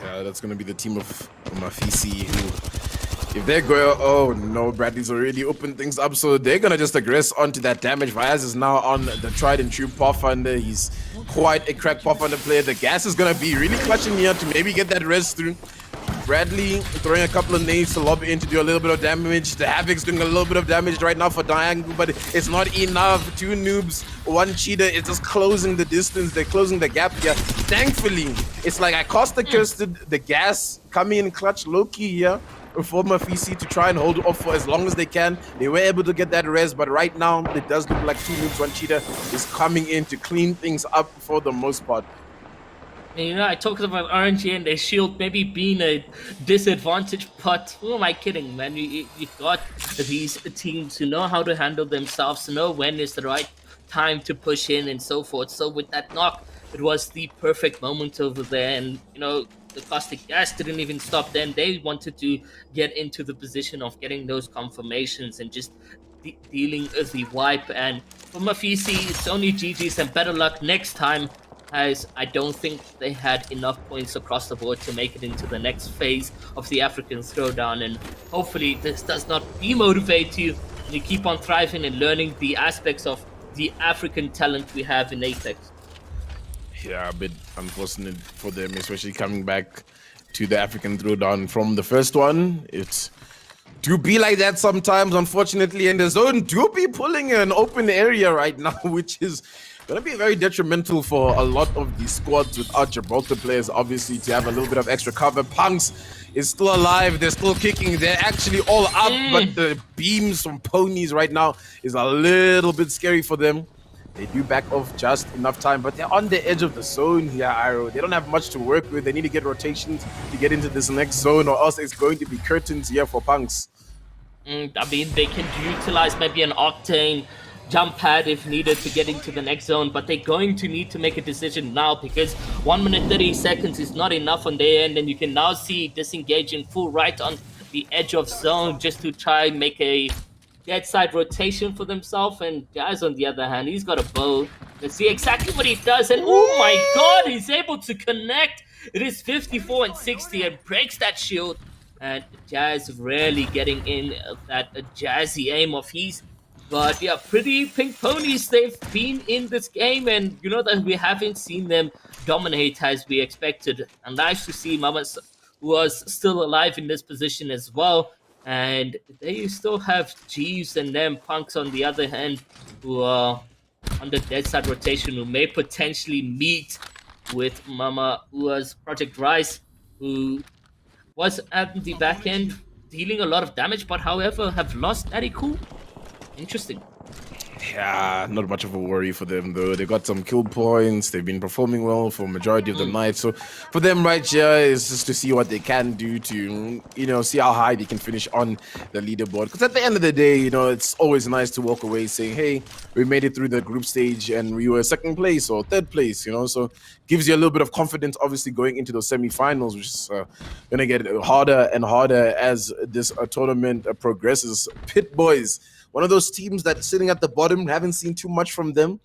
Yeah, that's going to be the team of Mafisi, who, if they're going, oh no, Bradley's already opened things up, so they're going to just aggress onto that damage. Viaz is now on the tried and true Pathfinder. He's quite a crack Pathfinder player. The gas is going to be really clutching here to maybe get that res through. Bradley throwing a couple of nades to lob in to do a little bit of damage. The Havoc's doing a little bit of damage right now for Diangle, but it's not enough. 2 noobs, 1 cheater. It's just closing the distance. They're closing the gap here. Thankfully, it's like I Costa cursed the gas coming in clutch low-key here for Mafisi to try and hold off for as long as they can. They were able to get that res, but right now it does look like 2 noobs, 1 cheater is coming in to clean things up for the most part. You know, I talked about RNG and their shield maybe being a disadvantage, but who am I kidding, man? You got these teams who know how to handle themselves, to know when is the right time to push in and so forth. So with that knock, it was the perfect moment over there, and you know, the caustic gas didn't even stop then. They wanted to get into the position of getting those confirmations and just dealing the wipe. And for Mafisi, it's only GG's and better luck next time, as I don't think they had enough points across the board to make it into the next phase of the African Throwdown. And hopefully this does not demotivate you and you keep on thriving and learning the aspects of the African talent we have in Apex. Yeah, a bit unfortunate for them, especially coming back to the African Throwdown from the first one. It's do be like that sometimes, unfortunately, and the zone do be pulling an open area right now, which is going to be very detrimental for a lot of these squads without Gibraltar players, obviously, to have a little bit of extra cover. Punks is still alive. They're still kicking. They're actually all up, but the beams from ponies right now is a little bit scary for them. They do back off just enough time, but they're on the edge of the zone here, Iroh. They don't have much to work with. They need to get rotations to get into this next zone, or else it's going to be curtains here for Punks. I mean, they can utilize maybe an Octane jump pad if needed to get into the next zone, but they're going to need to make a decision now, because 1 minute 30 seconds is not enough on their end, and you can now see disengaging full right on the edge of zone just to try and make a dead side rotation for themselves. And Jazz, on the other hand, he's got a bow. Let's see exactly what he does, and oh my god, he's able to connect. It is 54 and 60 and breaks that shield, and Jazz rarely getting in that jazzy aim of his. But yeah, pretty pink ponies, they've been in this game, and you know that we haven't seen them dominate as we expected. And nice to see Mamas was still alive in this position as well. And they still have Jeeves and them Punks on the other hand, who are on the dead side rotation, who may potentially meet with Mama Ua's Project Rise, who was at the back end dealing a lot of damage, but however have lost Ariku. Interesting. Yeah, not much of a worry for them though. They got some kill points. They've been performing well for majority of the night. So for them right here is just to see what they can do to, you know, see how high they can finish on the leaderboard. Because at the end of the day, you know, it's always nice to walk away saying, hey, we made it through the group stage and we were second place or third place, you know. So gives you a little bit of confidence, obviously, going into those semi-finals, which is going to get harder and harder as this tournament progresses. Pit Boys, one of those teams that's sitting at the bottom, haven't seen too much from them.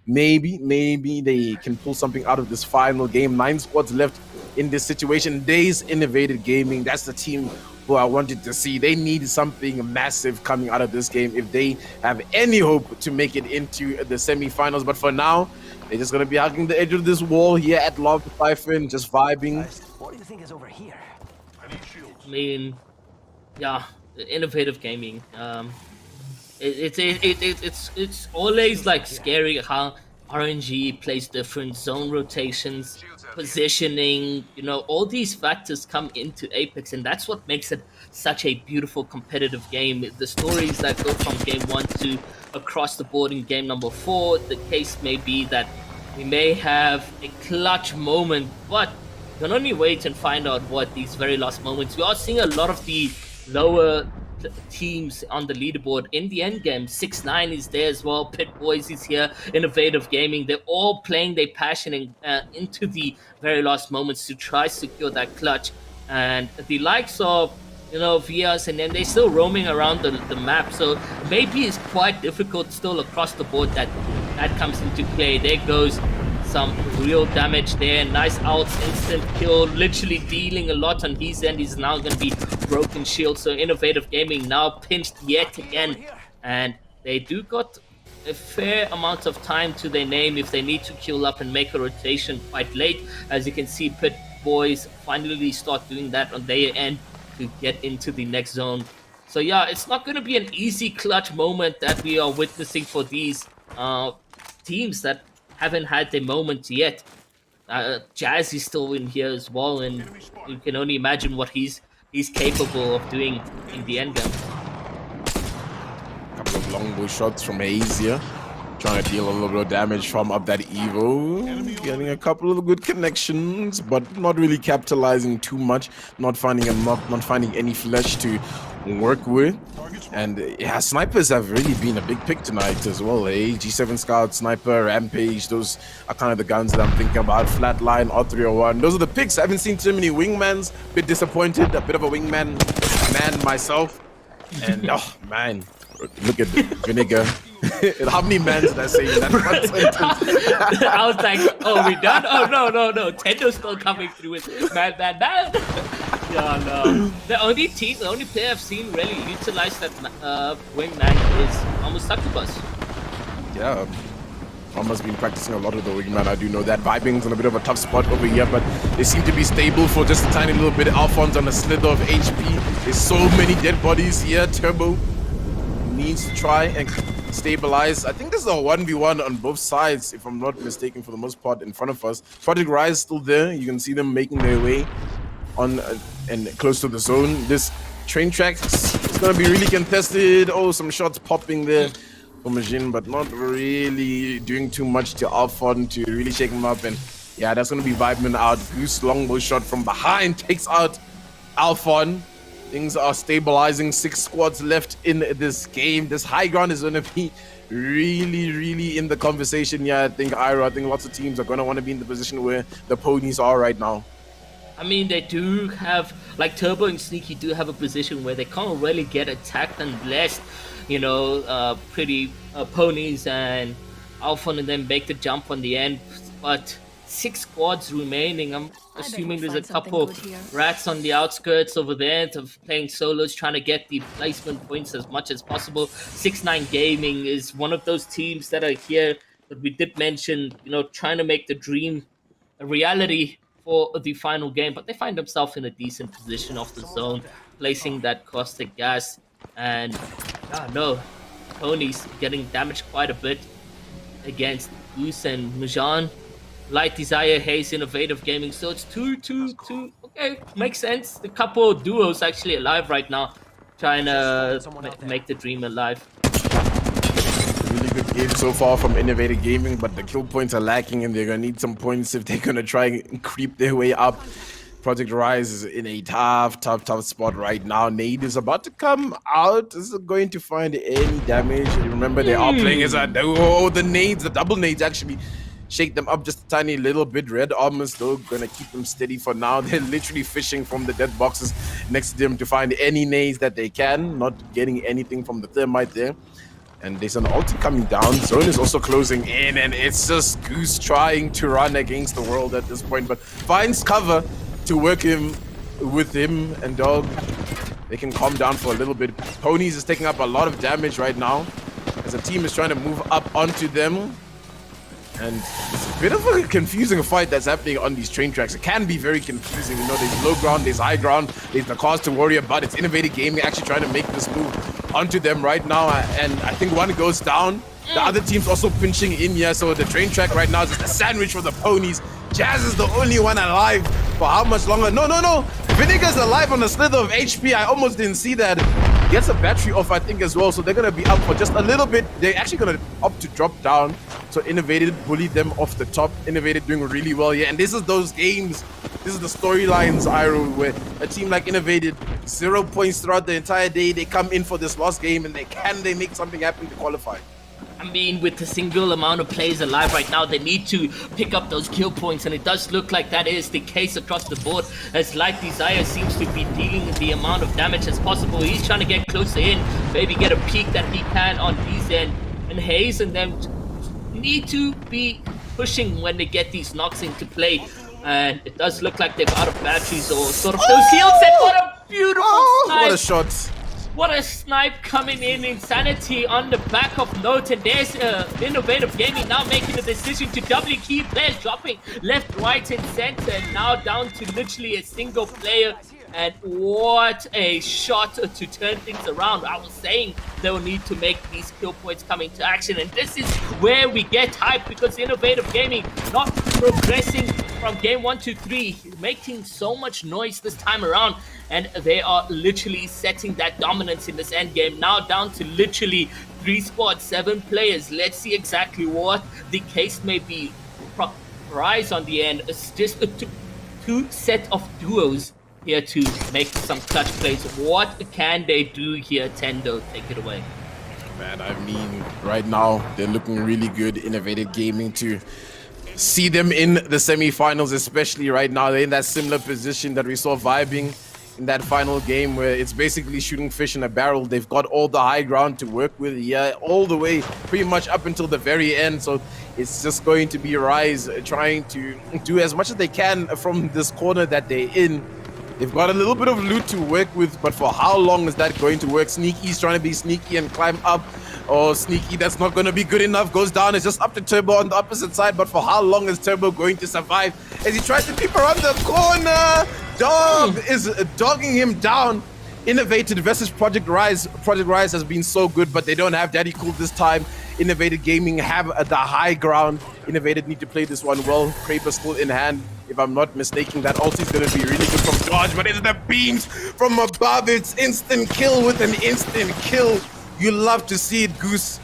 Maybe they can pull something out of this final game. 9 squads left in this situation. Days Innovative Gaming, that's the team who I wanted to see. They need something massive coming out of this game if they have any hope to make it into the semi-finals. But for now, they're just going to be hugging the edge of this wall here at Love Siphon, just vibing. What do you think is over here? I mean, yeah, Innovative Gaming. It's always like scary how RNG plays different zone rotations, positioning, you know, all these factors come into Apex, and that's what makes it such a beautiful competitive game. The stories that go from game 1 to across the board in game number 4, the case may be that we may have a clutch moment, but you can only wait and find out what these very last moments. We are seeing a lot of the lower teams on the leaderboard in the end game. 6ix9ine is there as well. Pit Boys is here. Innovative Gaming. They're all playing their passion into the very last moments to try secure that clutch. And the likes of, you know, Vias, and then they're still roaming around the map. So maybe it's quite difficult still across the board that comes into play. There goes some real damage there. Nice outs, instant kill, literally dealing a lot on his end. He's now going to be broken shield. So Innovative Gaming now pinched yet again, and they do got a fair amount of time to their name if they need to queue up and make a rotation quite late. As you can see, Pit boys finally start doing that on their end to get into the next zone. So yeah, it's not going to be an easy clutch moment that we are witnessing for these teams that haven't had their moment yet. Jazz is still in here as well, and you can only imagine what he's capable of doing in the end game. Couple of longbow shots from Hayes here, trying to deal a little bit of damage from up that Evo. Getting a couple of good connections, but not really capitalizing too much. Not finding any flesh to work with. And yeah, snipers have really been a big pick tonight as well. G7 Scout, Sniper, Rampage, those are kind of the guns that I'm thinking about. Flatline, R301, those are the picks. I haven't seen too many wingmans. Bit disappointed, a bit of a wingman man myself. And oh man, look at the Vinegar. How many mans did I say in that one sentence? I was like, oh, we done? Oh, no. Tendo's still coming through with man. Yeah, no. The only player I've seen really utilize that wingman is almost Succubus. Yeah, Mama's been practicing a lot of the wingman. I do know that. Vibing's on a bit of a tough spot over here, but they seem to be stable for just a tiny little bit. Alphonse on a slither of HP. There's so many dead bodies here. Turbo needs to try and stabilize. I think this is a 1v1 on both sides, if I'm not mistaken, for the most part in front of us. Project Rise still there. You can see them making their way on and close to the zone. This train track is going to be really contested. Oh, some shots popping there for Majin, but not really doing too much to Alphon to really shake him up. And yeah, that's going to be Vibeman out. Goose longbow shot from behind takes out Alphon. Things are stabilizing. 6 squads left in this game. This high ground is going to be really in the conversation. Yeah, I think lots of teams are going to want to be in the position where the ponies are right now. I mean, they do have, like Turbo and Sneaky do have a position where they can't really get attacked unless, you know, pretty ponies and Alphon and then make the jump on the end. But 6 squads remaining. I'm assuming there's a couple rats on the outskirts over there of playing solos, trying to get the placement points as much as possible. 6ix9ine Gaming is one of those teams that are here that we did mention, you know, trying to make the dream a reality for the final game, but they find themselves in a decent position off the zone, placing that caustic gas. And no, Tony's getting damaged quite a bit against Goose and Mujan. Light Desire, Hayes, Innovative Gaming. So it's 2-2-2. Okay, makes sense. The couple of duos actually alive right now, trying to make the dream alive. Really good game so far from Innovative Gaming, but the kill points are lacking and they're going to need some points if they're going to try and creep their way up. Project Rise is in a tough spot right now. Nade is about to come out. Is it going to find any damage? Remember, they are playing as a... Oh, the nades, the double nades actually shake them up just a tiny little bit. Red Armors, though, gonna keep them steady for now. They're literally fishing from the dead boxes next to them to find any nades that they can. Not getting anything from the thermite there. And there's an ulti coming down. Zone is also closing in, and it's just Goose trying to run against the world at this point, but finds cover to work with him and Dog. They can calm down for a little bit. Ponies is taking up a lot of damage right now as the team is trying to move up onto them. And it's a bit of a confusing fight that's happening on these train tracks. It can be very confusing. You know, there's low ground, there's high ground, there's the cause to warrior, but it's Innovative Gaming actually trying to make this move onto them right now. And I think one goes down. The other team's also pinching in here. So the train track right now is just a sandwich for the ponies. Jazz is the only one alive. For how much longer? No. Vinegar's alive on a slither of HP. I almost didn't see that. Gets a battery off, I think, as well. So they're going to be up for just a little bit. They're actually going to opt to drop down. So Innovative bullied them off the top. Innovative doing really well here. And this is those games. This is the storylines, Iroh, where a team like Innovative, 0 points throughout the entire day. They come in for this last game and they make something happen to qualify. I mean, with the single amount of players alive right now, they need to pick up those kill points, and it does look like that is the case across the board, as Light Desire seems to be dealing the amount of damage as possible. He's trying to get closer in, maybe get a peek that he can on his end, and Hayes and them need to be pushing when they get these knocks into play, and it does look like they're out of batteries or sort of those heals, and what a beautiful snipe. What a shot. What a snipe coming in. Insanity on the back of Note. And there's Innovative Gaming now making the decision to doubly key players, dropping left, right, and center. And now down to literally a single player. And what a shot to turn things around. I was saying they'll need to make these kill points come into action. And this is where we get hyped, because Innovative Gaming not progressing from game 1 to 3, making so much noise this time around. And they are literally setting that dominance in this end game. Now down to literally 3 squads, 7 players. Let's see exactly what the case may be. Rise on the end. It's just a two set of duos here to make some clutch plays. What can they do here, Tendo? Take it away. Man, I mean, right now, they're looking really good. Innovative Gaming to see them in the semi-finals, especially right now. They're in that similar position that we saw vibing in that final game, where it's basically shooting fish in a barrel. They've got all the high ground to work with, yeah, all the way pretty much up until the very end. So it's just going to be Rise trying to do as much as they can from this corner that they're in. They've got a little bit of loot to work with, but for how long is that going to work? Sneaky's trying to be sneaky and climb up. Oh, Sneaky, that's not going to be good enough. Goes down. It's just up to Turbo on the opposite side, but for how long is Turbo going to survive as he tries to peep around the corner? Dog is dogging him down. Innovated versus Project Rise. Project Rise has been so good, but they don't have Daddy Cool this time. Innovated Gaming have the high ground. Innovated need to play this one well. Kraber still in hand. If I'm not mistaken, that ulti is going to be really good from Dodge, but it's the beams from above. It's instant kill with an instant kill. You love to see it, Goose.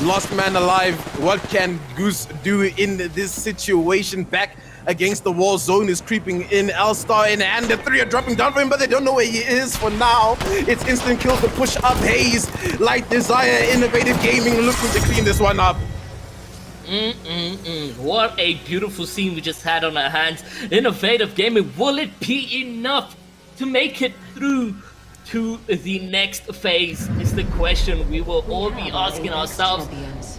Lost man alive. What can Goose do in this situation? Back against the wall. Zone is creeping in. L-Star in hand. The 3 are dropping down for him, but they don't know where he is for now. It's instant kills to push up Haze. Light Desire, Innovative Gaming looking to clean this one up. What a beautiful scene we just had on our hands. Innovative Gaming, will it be enough to make it through to the next phase is the question we will all be asking ourselves,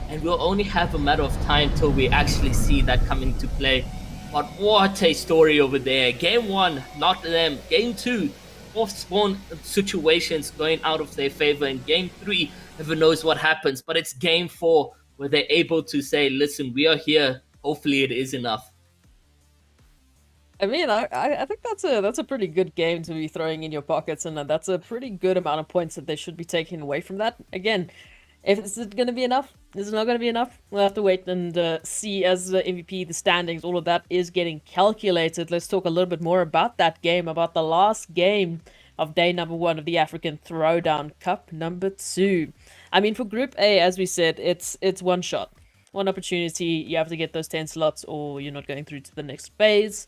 and we'll only have a matter of time till we actually see that come into play. But what a story over there. Game 1, not them. Game 2, off spawn situations going out of their favor. And game 3, never knows what happens. But it's game 4 where they're able to say, listen, we are here. Hopefully it is enough. I mean, I think that's a pretty good game to be throwing in your pockets, and that's a pretty good amount of points that they should be taking away from that. Again, if is it going to be enough? Is it not going to be enough? We'll have to wait and see as the MVP, the standings, all of that is getting calculated. Let's talk a little bit more about that game, about the last game of day number 1 of the African Throwdown Cup number 2. I mean, for Group A, as we said, it's one shot, one opportunity. You have to get those 10 slots, or you're not going through to the next phase.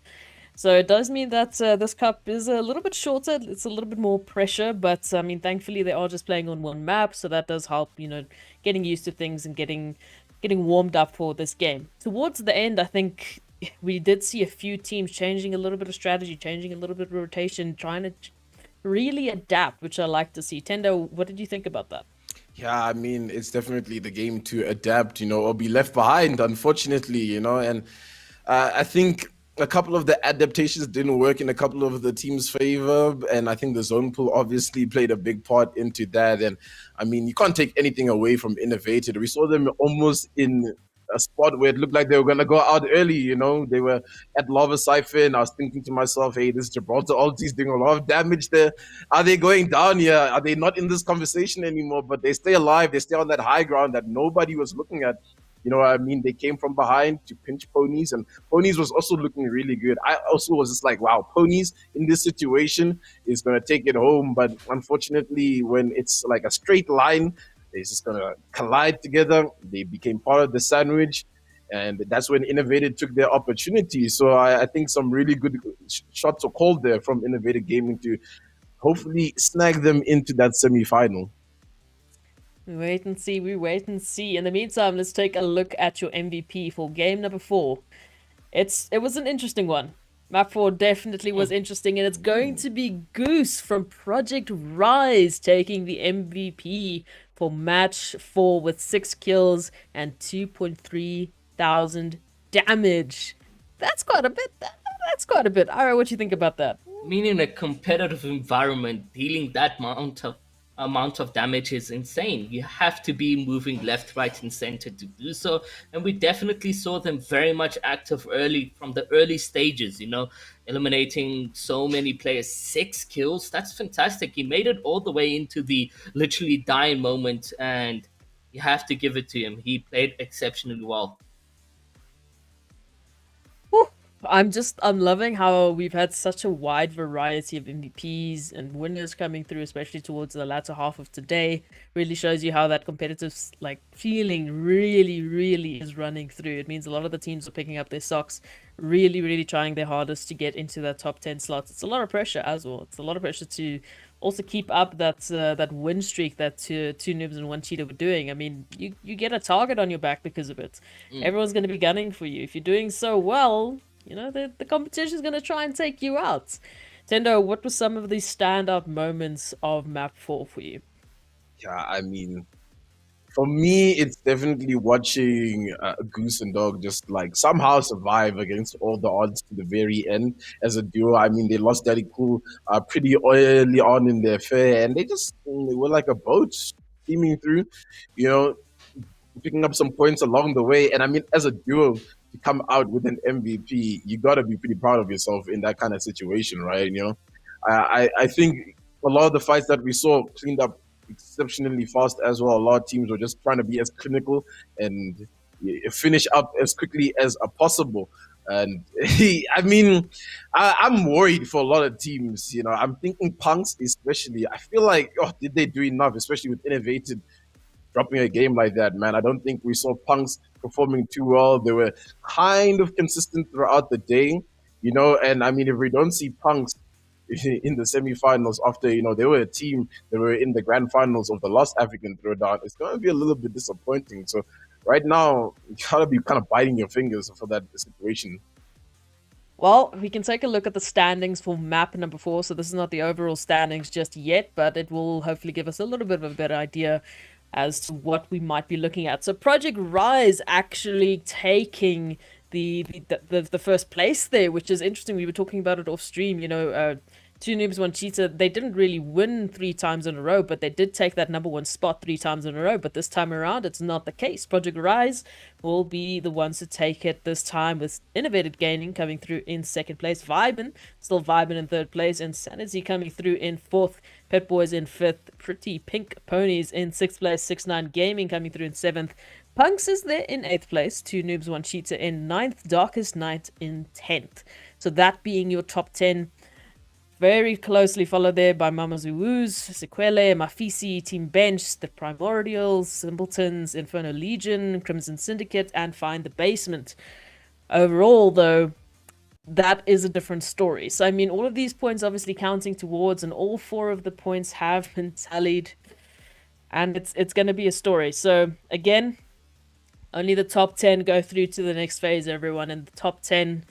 So it does mean that this cup is a little bit shorter. It's a little bit more pressure, but I mean, thankfully they are just playing on one map, so that does help, you know, getting used to things and getting warmed up for this game. Towards the end, I think we did see a few teams changing a little bit of strategy, changing a little bit of rotation, trying to really adapt, which I like to see. Tendo, what did you think about that? Yeah, I mean, it's definitely the game to adapt, you know, or be left behind, unfortunately, you know, and I think a couple of the adaptations didn't work in a couple of the teams' favor, and I think the zone pool obviously played a big part into that. And I mean, you can't take anything away from Innovated. We saw them almost in a spot where it looked like they were going to go out early, you know. They were at Lava Cypher, and I was thinking to myself, hey, this Gibraltar ulti's doing a lot of damage there. Are they going down here? Are they not in this conversation anymore? But they stay alive. They stay on that high ground that nobody was looking at. You know what I mean? They came from behind to pinch Ponies, and Ponies was also looking really good. I also was just like, wow, Ponies in this situation is going to take it home. But unfortunately, when it's like a straight line, they're just going to collide together. They became part of the sandwich, and that's when Innovated took their opportunity. So I think some really good shots were called there from Innovated Gaming to hopefully snag them into that semi-final. We wait and see, we wait and see. In the meantime, let's take a look at your MVP for game number 4. It was an interesting one. Map 4 definitely was interesting, and it's going to be Goose from Project Rise taking the MVP for match 4 with 6 kills and 2.3 thousand damage. That's quite a bit. That's quite a bit. Ira, what do you think about that? Meaning a competitive environment, dealing that amount of amount of damage is insane. You have to be moving left, right, and center to do so. And we definitely saw them very much active early from the early stages, eliminating so many players. 6 kills. That's fantastic. He made it all the way into the literally dying moment, and you have to give it to him. He played exceptionally well. I'm loving how we've had such a wide variety of MVPs and winners coming through, especially towards the latter half of today. Really shows you how that competitive feeling really is running through. It means a lot of the teams are picking up their socks, really trying their hardest to get into that top 10 slots. It's a lot of pressure as well. It's a lot of pressure to also keep up that win streak that two noobs and one cheater were doing. I mean, you get a target on your back because of it. Everyone's going to be gunning for you. If you're doing so well, the competition is going to try and take you out. Tendo, what were some of the standout moments of map 4 for you? Yeah, I mean, for me, it's definitely watching Goose and Dog just somehow survive against all the odds to the very end as a duo. I mean, they lost Daddy Cool pretty early on in their affair, and they were like a boat steaming through, picking up some points along the way. And I mean, as a duo, to come out with an MVP, you got to be pretty proud of yourself in that kind of situation, right? I think a lot of the fights that we saw cleaned up exceptionally fast as well. A lot of teams were just trying to be as clinical and finish up as quickly as possible. And I mean, I'm worried for a lot of teams. I'm thinking Punks especially. I feel like, did they do enough, especially with Innovated dropping a game like that, man? I don't think we saw Punks performing too well. They were kind of consistent throughout the day, and I mean, if we don't see Punks in the semifinals after, they were a team that were in the grand finals of the last African Throwdown, it's going to be a little bit disappointing. So right now, you got to be kind of biting your fingers for that situation. Well, we can take a look at the standings for map number 4. So this is not the overall standings just yet, but it will hopefully give us a little bit of a better idea as to what we might be looking at. So Project Rise actually taking the first place there, which is interesting. We were talking about it off stream, two noobs, one cheater. They didn't really win 3 times in a row, but they did take that number 1 spot 3 times in a row. But this time around, it's not the case. Project Rise will be the ones to take it this time, with Innovated Gaming coming through in 2nd place, still Vibin in 3rd place, Insanity coming through in 4th, Pet Boys in 5th, Pretty Pink Ponies in 6th place, 6ix9ine Gaming coming through in 7th, Punks is there in 8th place, 2 noobs, 1 cheater in 9th, Darkest Night in 10th. So that being your top 10. Very closely followed there by Mamazuwus, Sequele, Mafisi, Team Bench, The Primordials, Simpletons, Inferno Legion, Crimson Syndicate, and Find the Basement. Overall, though, that is a different story. So, I mean, all of these points obviously counting towards, and all 4 of the points have been tallied. And it's going to be a story. So, again, only the top 10 go through to the next phase, everyone. And the top 10...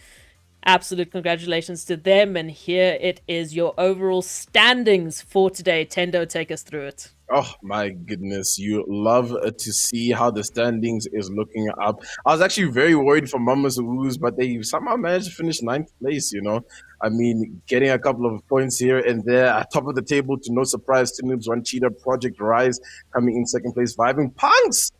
absolute congratulations to them, and here it is, your overall standings for today. Tendo, take us through it. Oh my goodness, you love to see how the standings is looking up. I was actually very worried for Mamas Woos, but they somehow managed to finish 9th place, I mean, getting a couple of points here and there at top of the table, to no surprise, 2 noobs, 1 cheater, Project Rise coming in 2nd place, Vibing Punks.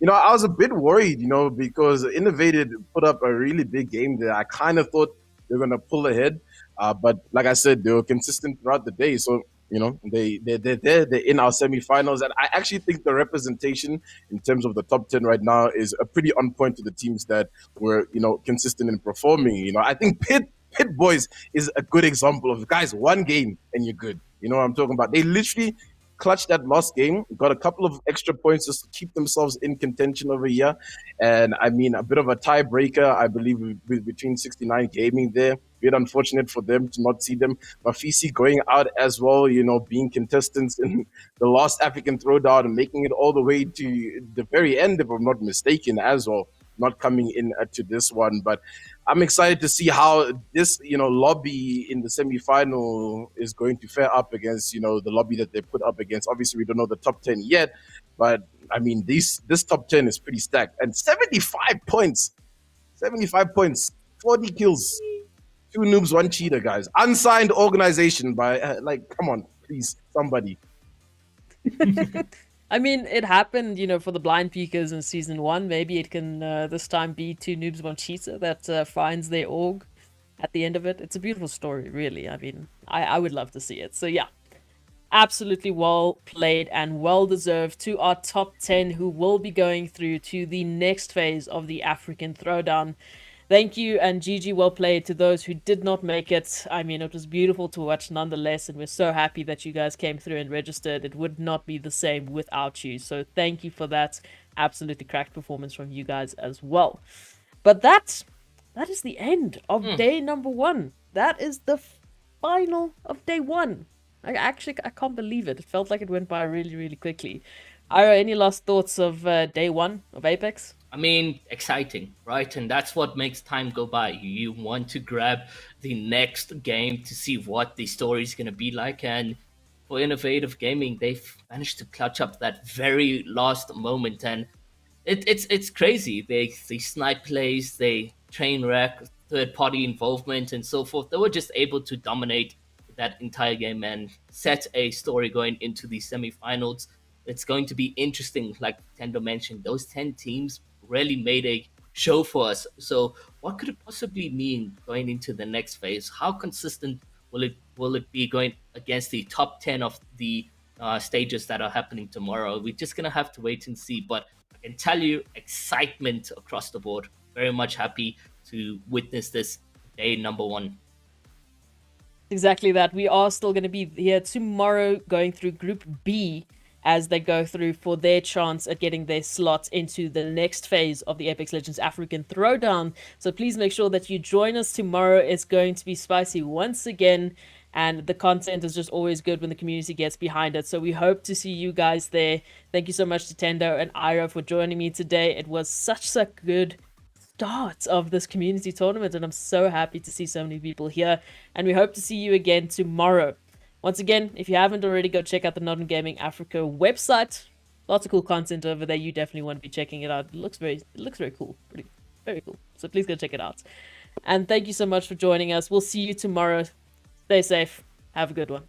I was a bit worried, because Innovated put up a really big game there. I kind of thought they were going to pull ahead. But like I said, they were consistent throughout the day. So, they're in our semifinals. And I actually think the representation in terms of the top 10 right now is a pretty on point to the teams that were, consistent in performing. I think Pit Boys is a good example of, guys, 1 game and you're good. You know what I'm talking about? They literally clutched that last game, got a couple of extra points just to keep themselves in contention over here. And I mean, a bit of a tiebreaker, I believe, between 69 Gaming there. Bit unfortunate for them to not see them. Mafisi going out as well, being contestants in the last African Throwdown and making it all the way to the very end, if I'm not mistaken, as well. Not coming in to this one, but I'm excited to see how this, lobby in the semifinal is going to fare up against, the lobby that they put up against. Obviously, we don't know the top 10 yet, but I mean, this top 10 is pretty stacked. And 75 points, 40 kills, 2 noobs, 1 cheater, guys. Unsigned organization by, come on, please, somebody. I mean, it happened, for the blind peekers in season 1. Maybe it can this time be 2 noobs, 1 cheater that finds their org at the end of it. It's a beautiful story, really. I mean, I would love to see it. So yeah, absolutely well played and well deserved to our top 10 who will be going through to the next phase of the African Throwdown. Thank you and GG, well played to those who did not make it. I mean, it was beautiful to watch nonetheless, and we're so happy that you guys came through and registered. It would not be the same without you. So thank you for that. Absolutely cracked performance from you guys as well. But that is the end of day number 1. That is the final of day 1. I can't believe it. It felt like it went by really, really quickly. Ira, any last thoughts of day 1 of Apex? I mean, exciting, right? And that's what makes time go by. You want to grab the next game to see what the story is going to be like. And for Innovative Gaming, they've managed to clutch up that very last moment. And it's crazy. They snipe plays, they train wreck, third-party involvement, and so forth. They were just able to dominate that entire game and set a story going into the semifinals. It's going to be interesting, like Tendo mentioned. Those 10 teams really made a show for us. So what could it possibly mean going into the next phase? How consistent will it be going against the top 10 of the stages that are happening tomorrow? We're just going to have to wait and see. But I can tell you, excitement across the board. Very much happy to witness this day number 1. Exactly that. We are still going to be here tomorrow going through Group B as they go through for their chance at getting their slots into the next phase of the Apex Legends African Throwdown. So please make sure that you join us tomorrow. It's going to be spicy once again, and the content is just always good when the community gets behind it. So we hope to see you guys there. Thank you so much to Tendo and Ira for joining me today. It was such a good start of this community tournament, and I'm so happy to see so many people here, and we hope to see you again tomorrow. Once again, if you haven't already, go check out the NODWIN Gaming Africa website. Lots of cool content over there. You definitely want to be checking it out. It looks very cool. Very cool. So please go check it out. And thank you so much for joining us. We'll see you tomorrow. Stay safe. Have a good one.